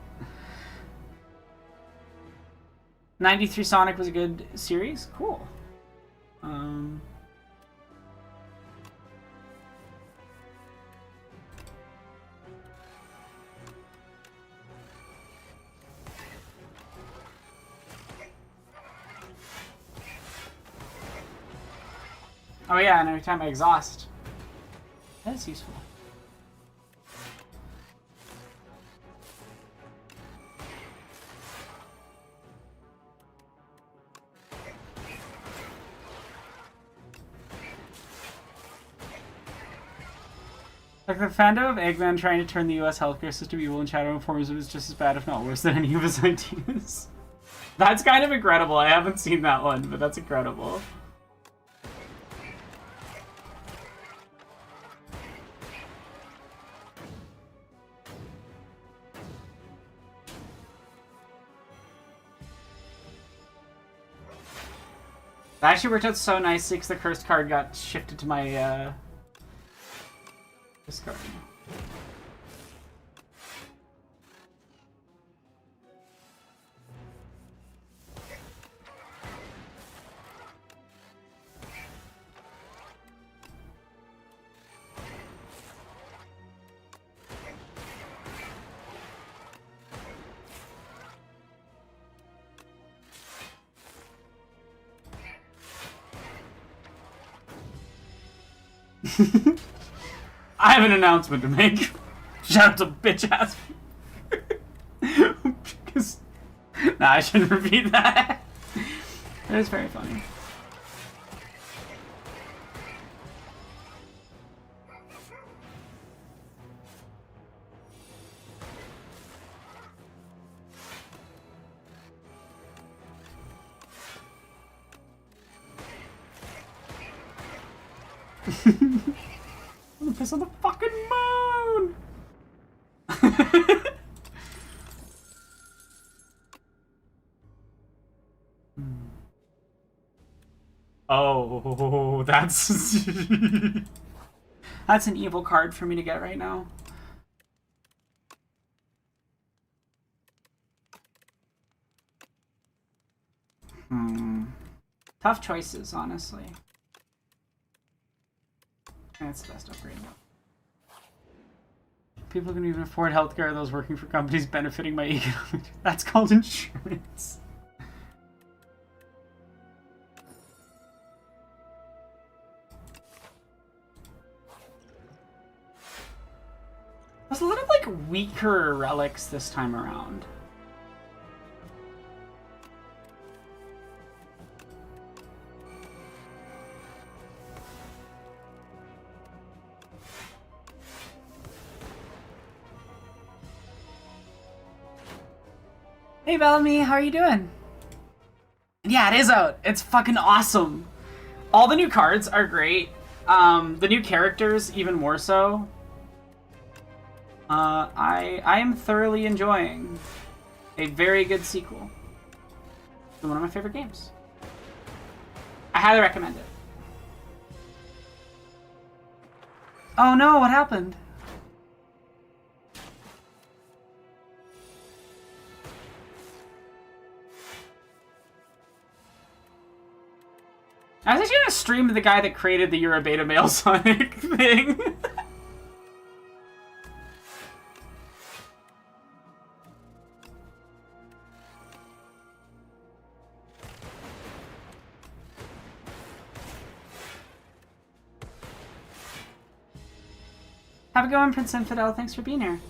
93 Sonic was a good series? Cool. Oh yeah, and every time I exhaust. That is useful. Like the fandom of Eggman trying to turn the U.S. healthcare system evil and Shadow informs it was just as bad, if not worse, than any of his ideas. That's kind of incredible. I haven't seen that one, but that's incredible. That actually worked out so nicely because the cursed card got shifted to my discard. I have an announcement to make. Shout out to bitch ass. Because nah, I shouldn't repeat that. It is very funny. I'm gonna piss on the fucking moon! Oh, that's... that's an evil card for me to get right now. Tough choices, honestly. That's the best upgrade. People can even afford healthcare, those working for companies benefiting by economic... That's called insurance. There's a lot of, like, weaker relics this time around. Hey Bellamy, how are you doing? Yeah, it is out. It's fucking awesome. All the new cards are great. The new characters even more so. I am thoroughly enjoying a very good sequel to one of my favorite games. I highly recommend it. Oh no, what happened? I was actually gonna stream the guy that created the You're a Beta Male Sonic thing. Have a good one, Prince Infidel. Thanks for being here.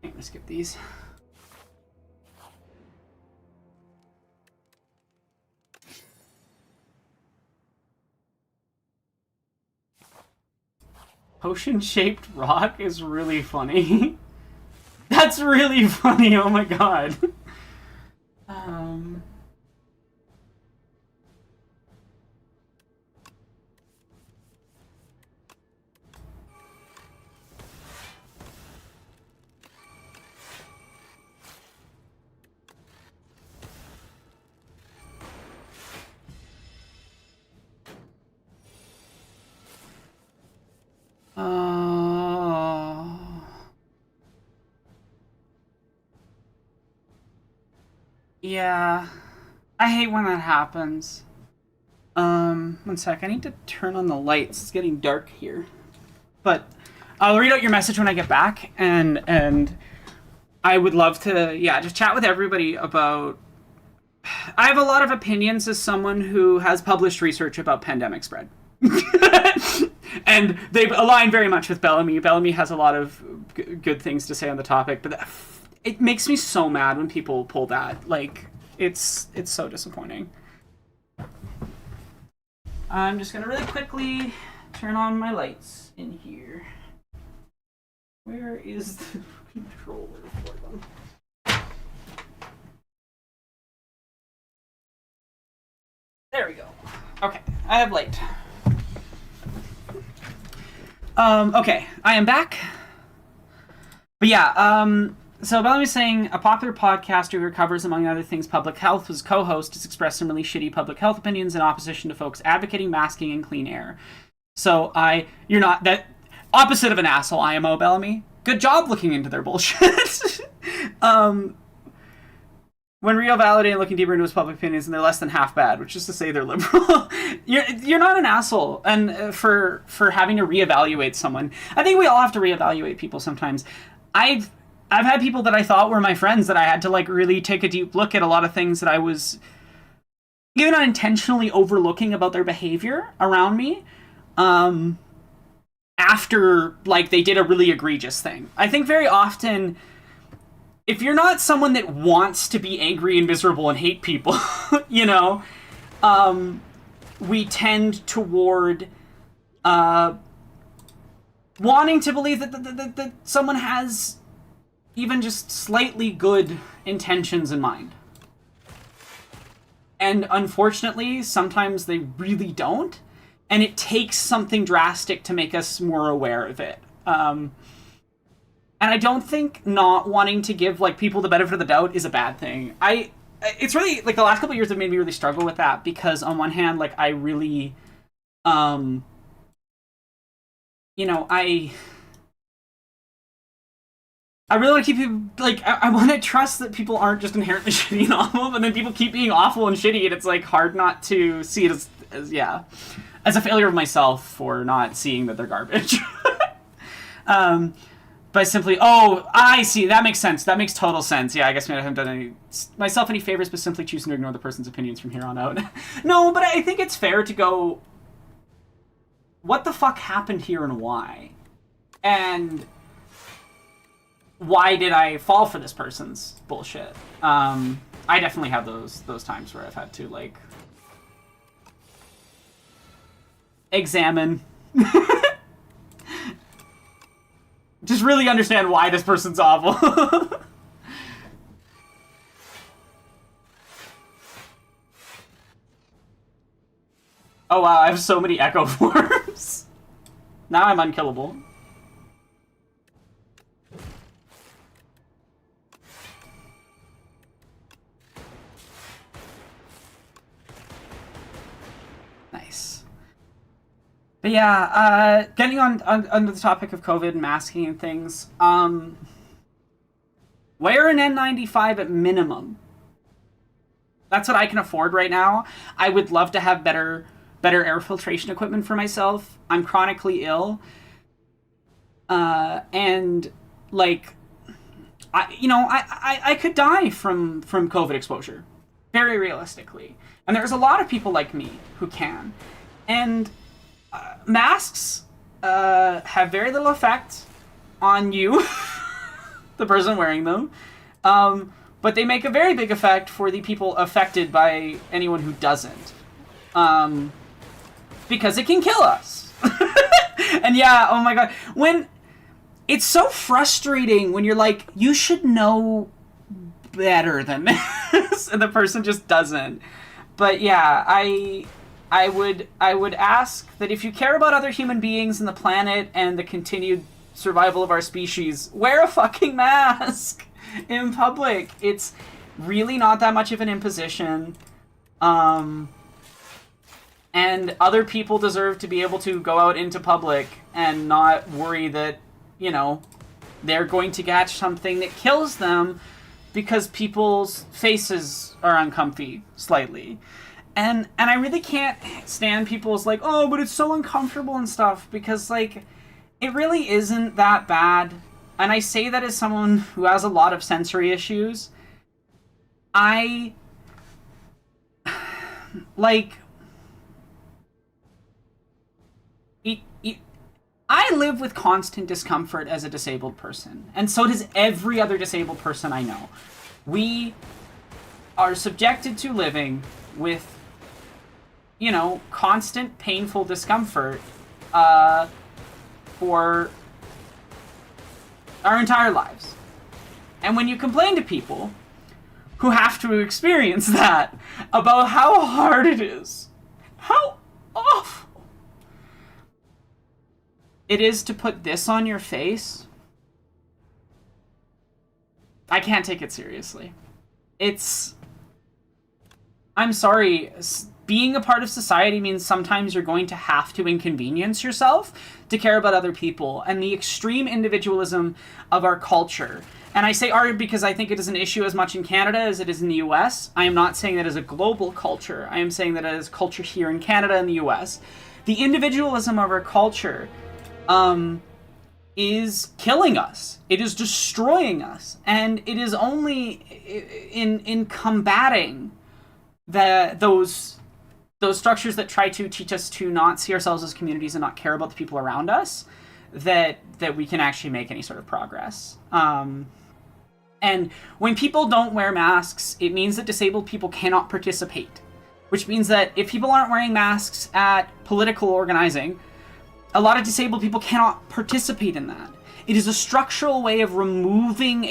I'm gonna skip these. Potion-shaped rock is really funny. That's really funny, oh my god. Yeah, I hate when that happens. One sec, I need to turn on the lights. It's getting dark here. But I'll read out your message when I get back, and I would love to, just chat with everybody about... I have a lot of opinions as someone who has published research about pandemic spread. And they align very much with Bellamy. Bellamy has a lot of good things to say on the topic, but it makes me so mad when people pull that. Like, it's so disappointing. I'm just gonna really quickly turn on my lights in here. Where is the controller for them? There we go. Okay, I have light. Okay, I am back. But so Bellamy's saying a popular podcaster who covers, among other things, public health, whose co-host has expressed some really shitty public health opinions in opposition to folks advocating masking and clean air. So you're not that opposite of an asshole, IMO Bellamy. Good job looking into their bullshit. When Rio validating looking deeper into his public opinions, and they're less than half bad, which is to say they're liberal. You're not an asshole, and for having to reevaluate someone. I think we all have to reevaluate people sometimes. I've had people that I thought were my friends that I had to like really take a deep look at a lot of things that I was even unintentionally overlooking about their behavior around me. After like they did a really egregious thing. I think very often, if you're not someone that wants to be angry and miserable and hate people, we tend toward wanting to believe that someone has even just slightly good intentions in mind. And unfortunately, sometimes they really don't. And it takes something drastic to make us more aware of it. And I don't think not wanting to give like people the benefit of the doubt is a bad thing. It's really like the last couple of years have made me really struggle with that, because on one hand, like I really, I really want to keep people, like, I want to trust that people aren't just inherently shitty and awful, but then people keep being awful and shitty, and it's like hard not to see it as a failure of myself for not seeing that they're garbage. By simply, I see, that makes sense. That makes total sense. Yeah, I guess I haven't done myself any favors, but simply choosing to ignore the person's opinions from here on out. No, but I think it's fair to go, what the fuck happened here and why? And why did I fall for this person's bullshit? I definitely have those times where I've had to, like, examine. Just really understand why this person's awful. Oh wow, I have so many echo forms. Now I'm unkillable. Nice. But yeah, getting under the topic of COVID and masking and things, wear an N95 at minimum. That's what I can afford right now. I would love to have better air filtration equipment for myself. I'm chronically ill. And like, I could die from COVID exposure, very realistically. And there's a lot of people like me who can. And masks have very little effect on you, the person wearing them. But they make a very big effect for the people affected by anyone who doesn't. Because it can kill us. And yeah, oh my god. When it's so frustrating when you're like, you should know better than this, and the person just doesn't. But yeah, I would ask that if you care about other human beings and the planet and the continued survival of our species, wear a fucking mask in public. It's really not that much of an imposition. And other people deserve to be able to go out into public and not worry that, they're going to catch something that kills them because people's faces are uncomfy slightly. And I really can't stand people's like, oh, but it's so uncomfortable and stuff, because like, It really isn't that bad. And I say that as someone who has a lot of sensory issues. I like I live with constant discomfort as a disabled person, and so does every other disabled person I know. We are subjected to living with, constant painful discomfort for our entire lives. And when you complain to people who have to experience that about how hard it is, how awful it is to put this on your face, I can't take it seriously. I'm sorry, being a part of society means sometimes you're going to have to inconvenience yourself to care about other people, and the extreme individualism of our culture. And I say our because I think it is an issue as much in Canada as it is in the US. I am not saying that as a global culture. I am saying that as culture here in Canada and the US. The individualism of our culture is killing us. It is destroying us, and it is only in combating those structures that try to teach us to not see ourselves as communities and not care about the people around us that we can actually make any sort of progress. And when people don't wear masks, it means that disabled people cannot participate, which means that if people aren't wearing masks at political organizing, a lot of disabled people cannot participate in that. It is a structural way of removing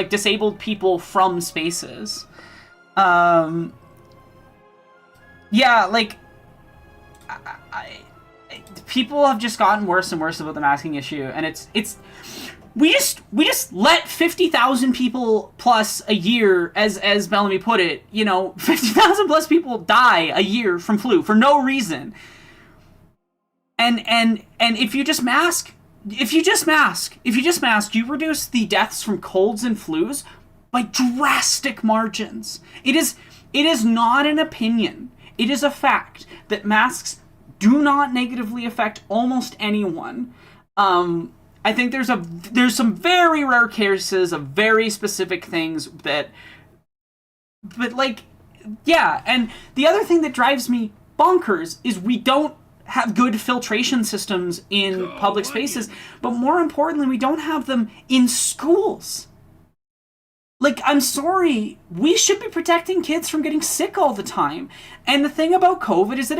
disabled people from spaces. People have just gotten worse and worse about the masking issue, and we just let 50,000 people plus a year, as Bellamy put it, 50,000 plus people die a year from flu for no reason. And if you just mask, you reduce the deaths from colds and flus by drastic margins. It is not an opinion. It is a fact that masks do not negatively affect almost anyone. I think there's some very rare cases of very specific things and the other thing that drives me bonkers is we don't have good filtration systems in public spaces, but more importantly, we don't have them in schools. I'm sorry, we should be protecting kids from getting sick all the time. And the thing about COVID is that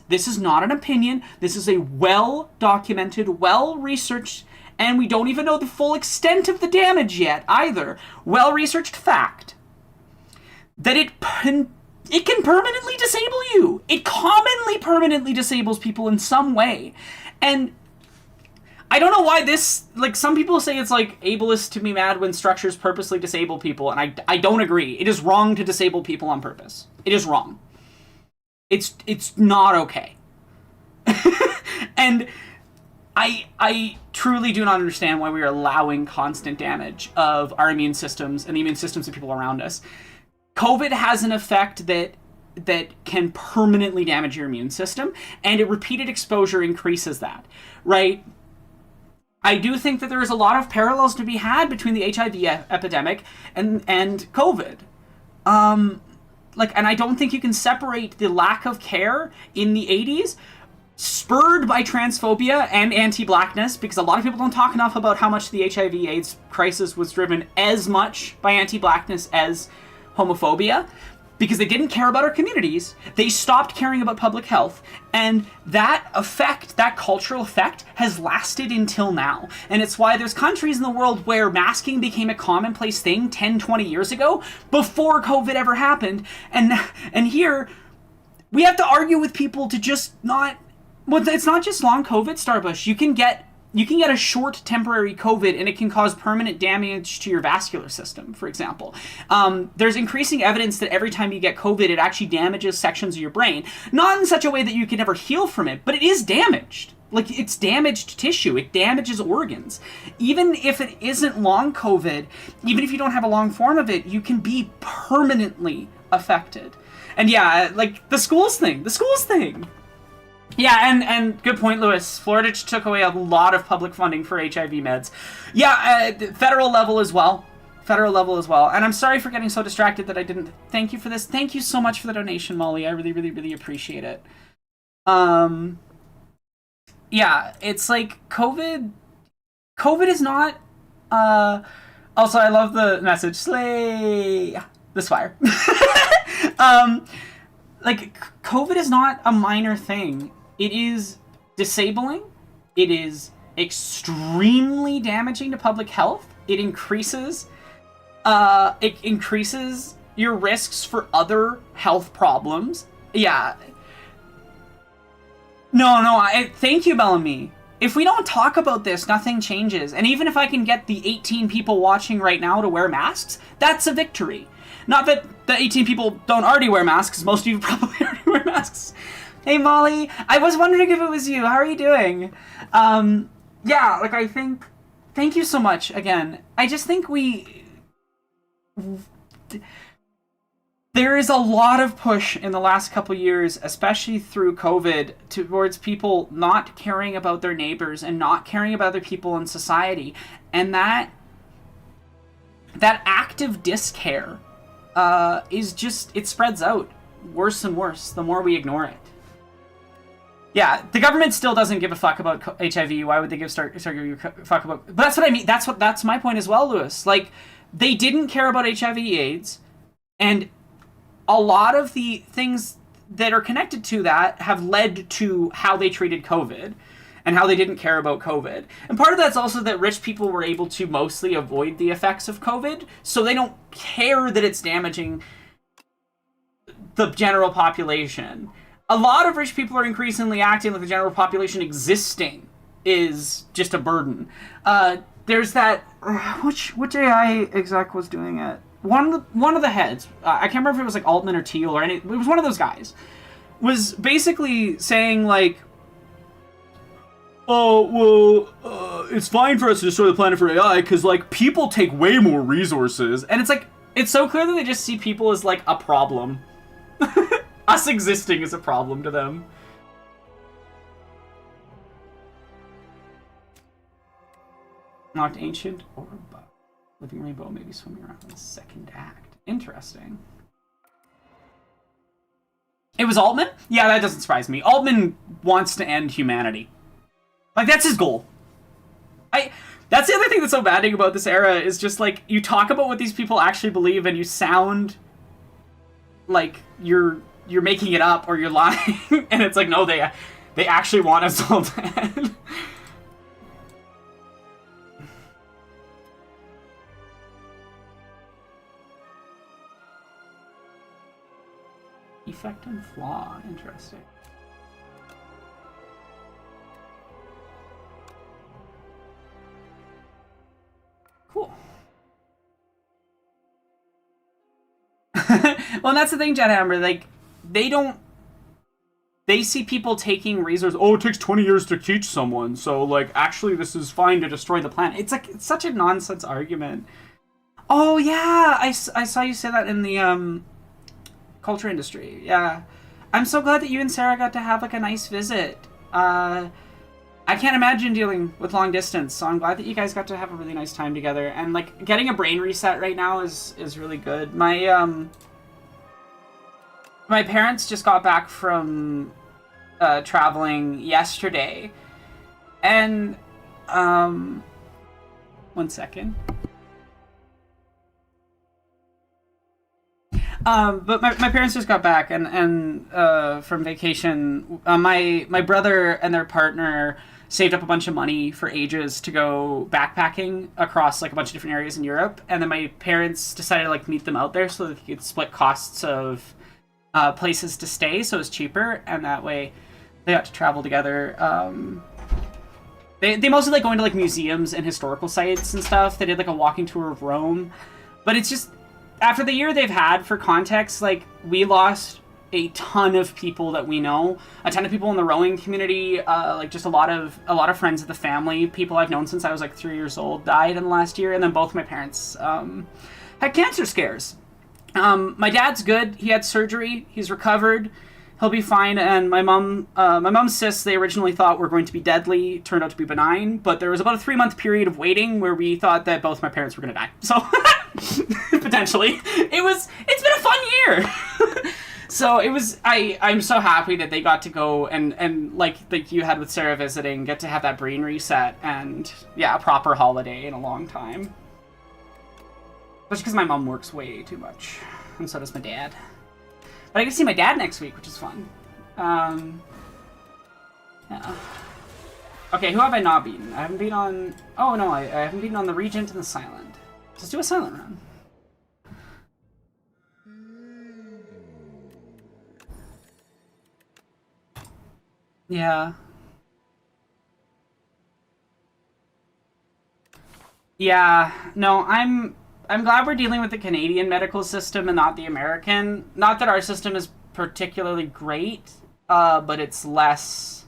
this is not an opinion, this is a well-documented, well-researched, and we don't even know the full extent of the damage yet either, well-researched fact, that it can permanently disable you. It commonly permanently disables people in some way. And I don't know why some people say it's ableist to be mad when structures purposely disable people, and I don't agree. It is wrong to disable people on purpose. It is wrong. It's not okay. And I truly do not understand why we are allowing constant damage of our immune systems and the immune systems of people around us. COVID has an effect that can permanently damage your immune system, and a repeated exposure increases that, right? I do think that there is a lot of parallels to be had between the HIV epidemic and COVID. And I don't think you can separate the lack of care in the 80s, spurred by transphobia and anti-blackness, because a lot of people don't talk enough about how much the HIV/AIDS crisis was driven as much by anti-blackness as homophobia, because they didn't care about our communities. They stopped caring about public health, and that effect, that cultural effect, has lasted until now. And it's why there's countries in the world where masking became a commonplace thing 10, 20 years ago, before COVID ever happened, and here we have to argue with people to just not... Well, it's not just long COVID, Starbush. You can get a short temporary COVID, and it can cause permanent damage to your vascular system, for example. There's increasing evidence that every time you get COVID, it actually damages sections of your brain. Not in such a way that you can never heal from it, but it is damaged. It's damaged tissue. It damages organs. Even if it isn't long COVID, even if you don't have a long form of it, you can be permanently affected. And yeah, the schools thing. Yeah, and good point, Lewis. Florida took away a lot of public funding for HIV meds. Yeah, federal level as well. Federal level as well. And I'm sorry for getting so distracted that I didn't thank you for this. Thank you so much for the donation, Molly. I really, really, really appreciate it. Yeah, it's like COVID is not, also I love the message, slay the spire. Like, COVID is not a minor thing. It is disabling. It is extremely damaging to public health. It increases your risks for other health problems. Yeah. No, thank you, Bellamy. If we don't talk about this, nothing changes. And even if I can get the 18 people watching right now to wear masks, that's a victory. Not that the 18 people don't already wear masks, because most of you probably already wear masks. Hey, Molly. I was wondering if it was you. How are you doing? Yeah, like, I think... Thank you so much, again. I just think there is a lot of push in the last couple years, especially through COVID, towards people not caring about their neighbors and not caring about other people in society. And that active discare is just, it spreads out worse and worse the more we ignore it. Yeah, the government still doesn't give a fuck about HIV. Why would they start giving a fuck about... But that's what I mean. That's my point as well, Lewis. Like, they didn't care about HIV/AIDS, and a lot of the things that are connected to that have led to how they treated COVID and how they didn't care about COVID. And part of that's also that rich people were able to mostly avoid the effects of COVID, so they don't care that it's damaging the general population. A lot of rich people are increasingly acting like the general population existing is just a burden. There's that... Which AI exec was doing it? One of the heads, I can't remember if it was like Altman or Thiel or any... It was one of those guys. Was basically saying like... Oh, well, it's fine for us to destroy the planet for AI because, like, people take way more resources. And it's like, it's so clear that they just see people as, like, a problem. Us existing is a problem to them. Not ancient or above. Living Rainbow maybe swimming around in the second act. Interesting. It was Altman? Yeah, that doesn't surprise me. Altman wants to end humanity. Like, that's his goal. That's the other thing that's so maddening about this era is just, like, you talk about what these people actually believe and you sound like you're making it up or you're lying. And it's like, no, they actually want us all dead. Effect and flaw. Interesting. Cool. Well, and that's the thing, Jet Hammer. Like, they see people taking resources. Oh, it takes 20 years to teach someone, so, like, actually this is fine to destroy the planet. It's like, it's such a nonsense argument. Oh, yeah, I saw you say that in the, culture industry. Yeah. I'm so glad that you and Sarah got to have, like, a nice visit. I can't imagine dealing with long distance, so I'm glad that you guys got to have a really nice time together. And, like, getting a brain reset right now is really good. My parents just got back from traveling yesterday. And, one second. But my parents just got back and from vacation. My brother and their partner saved up a bunch of money for ages to go backpacking across, like, a bunch of different areas in Europe. And then my parents decided to, like, meet them out there so that they could split costs of places to stay, so it was cheaper. And that way they got to travel together. They mostly like going to, like, museums and historical sites and stuff. They did, like, a walking tour of Rome. But it's just... After the year they've had, for context, like, we lost a ton of people that we know, a ton of people in the rowing community, like, just a lot of friends of the family, people I've known since I was, like, 3 years old, died in the last year, and then both my parents had cancer scares. My dad's good. He had surgery. He's recovered. He'll be fine. And my mom's cysts, they originally thought were going to be deadly, turned out to be benign. But there was about a 3-month period of waiting where we thought that both my parents were going to die. So, potentially. It's been a fun year. So it was, I'm so happy that they got to go and like you had with Sarah visiting, get to have that brain reset and, yeah, a proper holiday in a long time. Especially because my mom works way too much. And so does my dad. But I get to see my dad next week, which is fun. Yeah. Okay, who have I not beaten? I haven't beaten on... Oh, no, I haven't beaten on the Regent and the Silent. Let's do a Silent run. Yeah. Yeah. No, I'm glad we're dealing with the Canadian medical system and not the American. Not that our system is particularly great, but it's less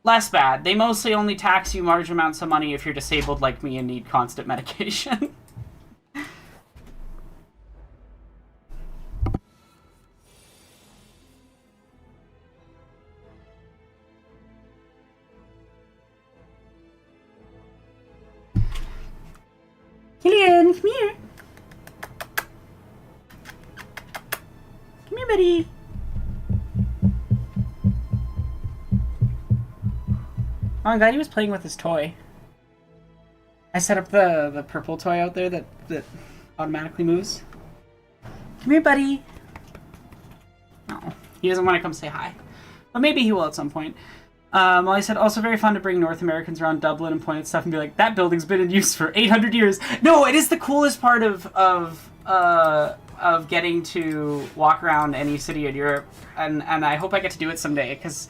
bad. They mostly only tax you large amounts of money if you're disabled like me and need constant medication. Killian, come here. Come here, buddy. Oh, I'm glad he was playing with his toy. I set up the purple toy out there that automatically moves. Come here, buddy. Oh, he doesn't want to come say hi. But maybe he will at some point. Well, I said, also very fun to bring North Americans around Dublin and point at stuff and be like, that building's been in use for 800 years. No, it is the coolest part of getting to walk around any city in Europe, and I hope I get to do it someday, because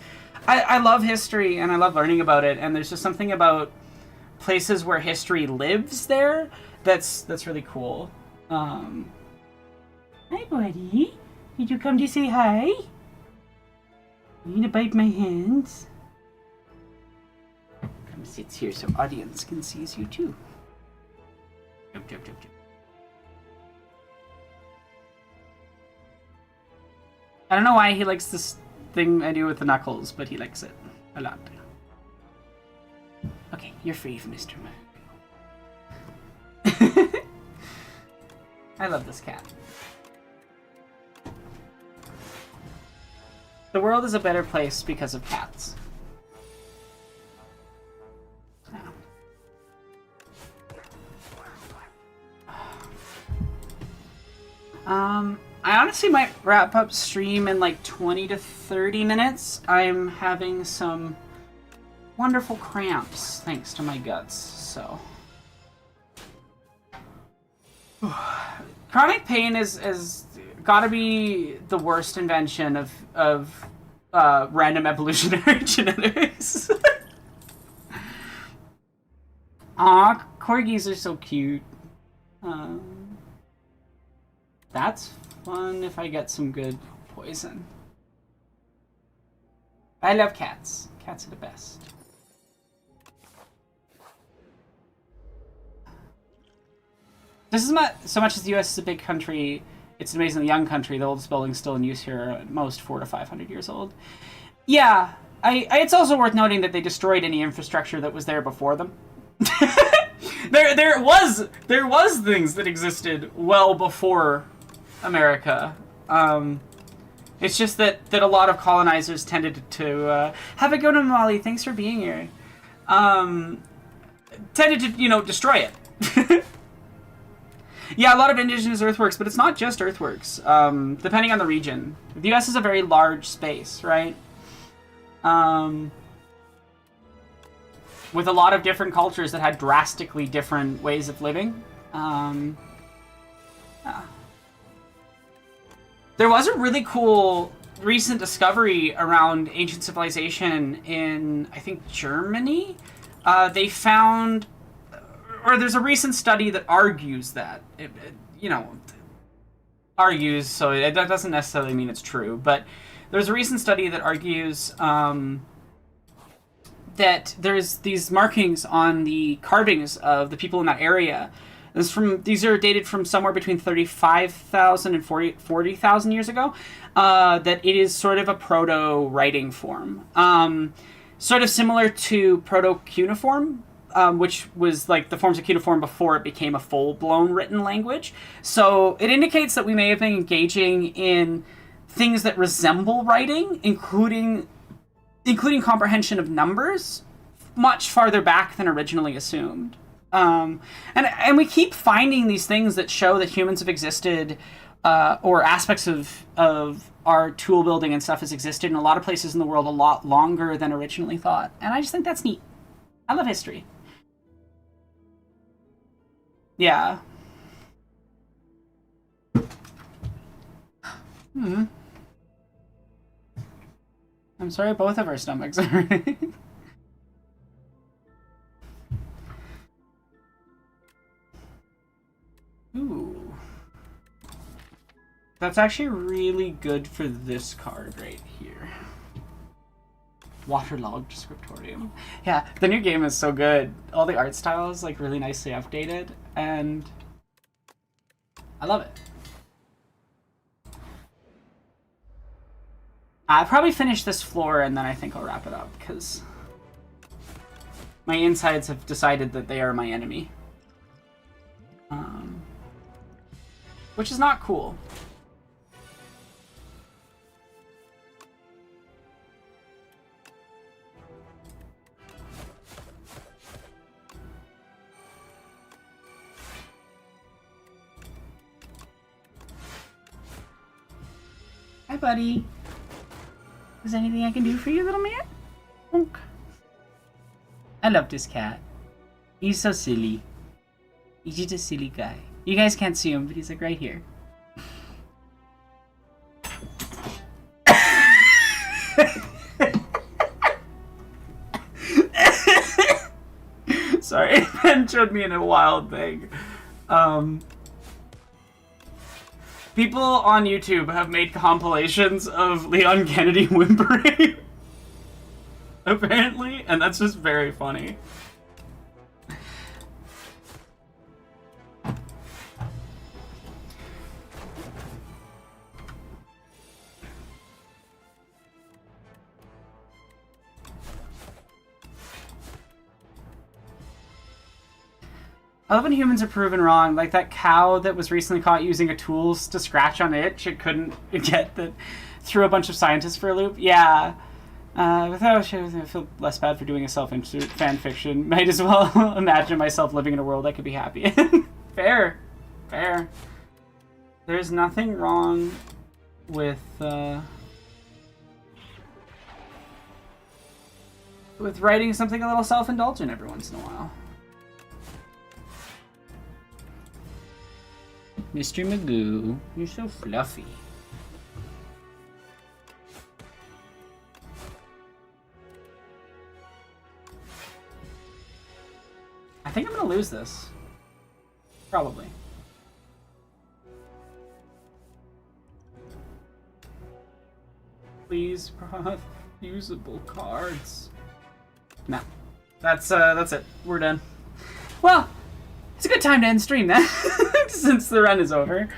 I love history and I love learning about it, and there's just something about places where history lives there that's really cool. Hi, buddy. Did you come to say hi? You need to bite my hands? Come sit here so audience can see you too. Jump, jump, jump, jump. I don't know why he likes this thing I do with the knuckles, but he likes it a lot. Okay, you're free, Mr. Marco. I love this cat. The world is a better place because of cats. I honestly might wrap up stream in like 20 to 30 minutes. I'm having some wonderful cramps thanks to my guts, so. Chronic pain is gotta be the worst invention of random evolutionary genetics. Aw, corgis are so cute. That's fun if I get some good poison. I love cats. Cats are the best. This is not so much as the US is a big country. It's an amazingly young country. The oldest buildings still in use here are at most 400 to 500 years old. Yeah, it's also worth noting that they destroyed any infrastructure that was there before them. There was things that existed well before America. It's just that a lot of colonizers tended to have a go to Molly. Thanks for being here. Tended to destroy it. Yeah, a lot of indigenous earthworks, but it's not just earthworks. Depending on the region, the U.S. is a very large space, right? With a lot of different cultures that had drastically different ways of living. There was a really cool recent discovery around ancient civilization in, I think, Germany. They found, or there's a recent study that argues that, argues, so that doesn't necessarily mean it's true, but there's a recent study that argues that there's these markings on the carvings of the people in that area These are dated from somewhere between 35,000 and 40,000 years ago. That it is sort of a proto-writing form. Sort of similar to proto-cuneiform, which was like the forms of cuneiform before it became a full-blown written language. So it indicates that we may have been engaging in things that resemble writing, including comprehension of numbers, much farther back than originally assumed. And we keep finding these things that show that humans have existed, or aspects of our tool building and stuff has existed in a lot of places in the world a lot longer than originally thought. And I just think that's neat. I love history. Yeah. I'm sorry, both of our stomachs are hurting. Ooh. That's actually really good for this card right here. Waterlogged scriptorium. Yeah, the new game is so good. All the art style is like really nicely updated, and I love it. I'll probably finish this floor and then I think I'll wrap it up, because my insides have decided that they are my enemy. Which is not cool. Hi, buddy. Is there anything I can do for you, little man? Honk. I love this cat. He's so silly. He's just a silly guy. You guys can't see him, but he's like right here. Sorry, Ben showed me in a wild thing. People on YouTube have made compilations of Leon Kennedy whimpering. Apparently, and that's just very funny. I love when humans are proven wrong. Like that cow that was recently caught using a tool to scratch on itch. It couldn't get that. Threw a bunch of scientists for a loop. Yeah. Without I feel less bad for doing a self-insert fan fiction. Might as well imagine myself living in a world I could be happy in. Fair. Fair. There's nothing wrong with writing something a little self-indulgent every once in a while. Mr. Magoo, you're so fluffy. I think I'm gonna lose this. Probably. Please, usable cards. No. That's it. We're done. Well, it's a good time to end stream then, since the run is over.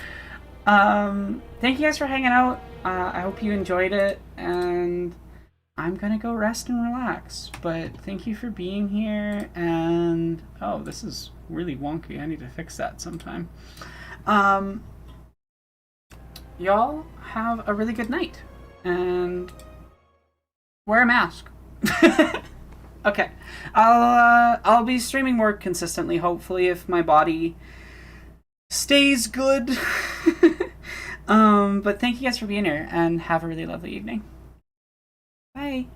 Thank you guys for hanging out. I hope you enjoyed it, and I'm gonna go rest and relax. But thank you for being here, and oh, this is really wonky. I need to fix that sometime. Y'all have a really good night, and wear a mask. Okay, I'll be streaming more consistently, hopefully, if my body stays good. But thank you guys for being here, and have a really lovely evening. Bye.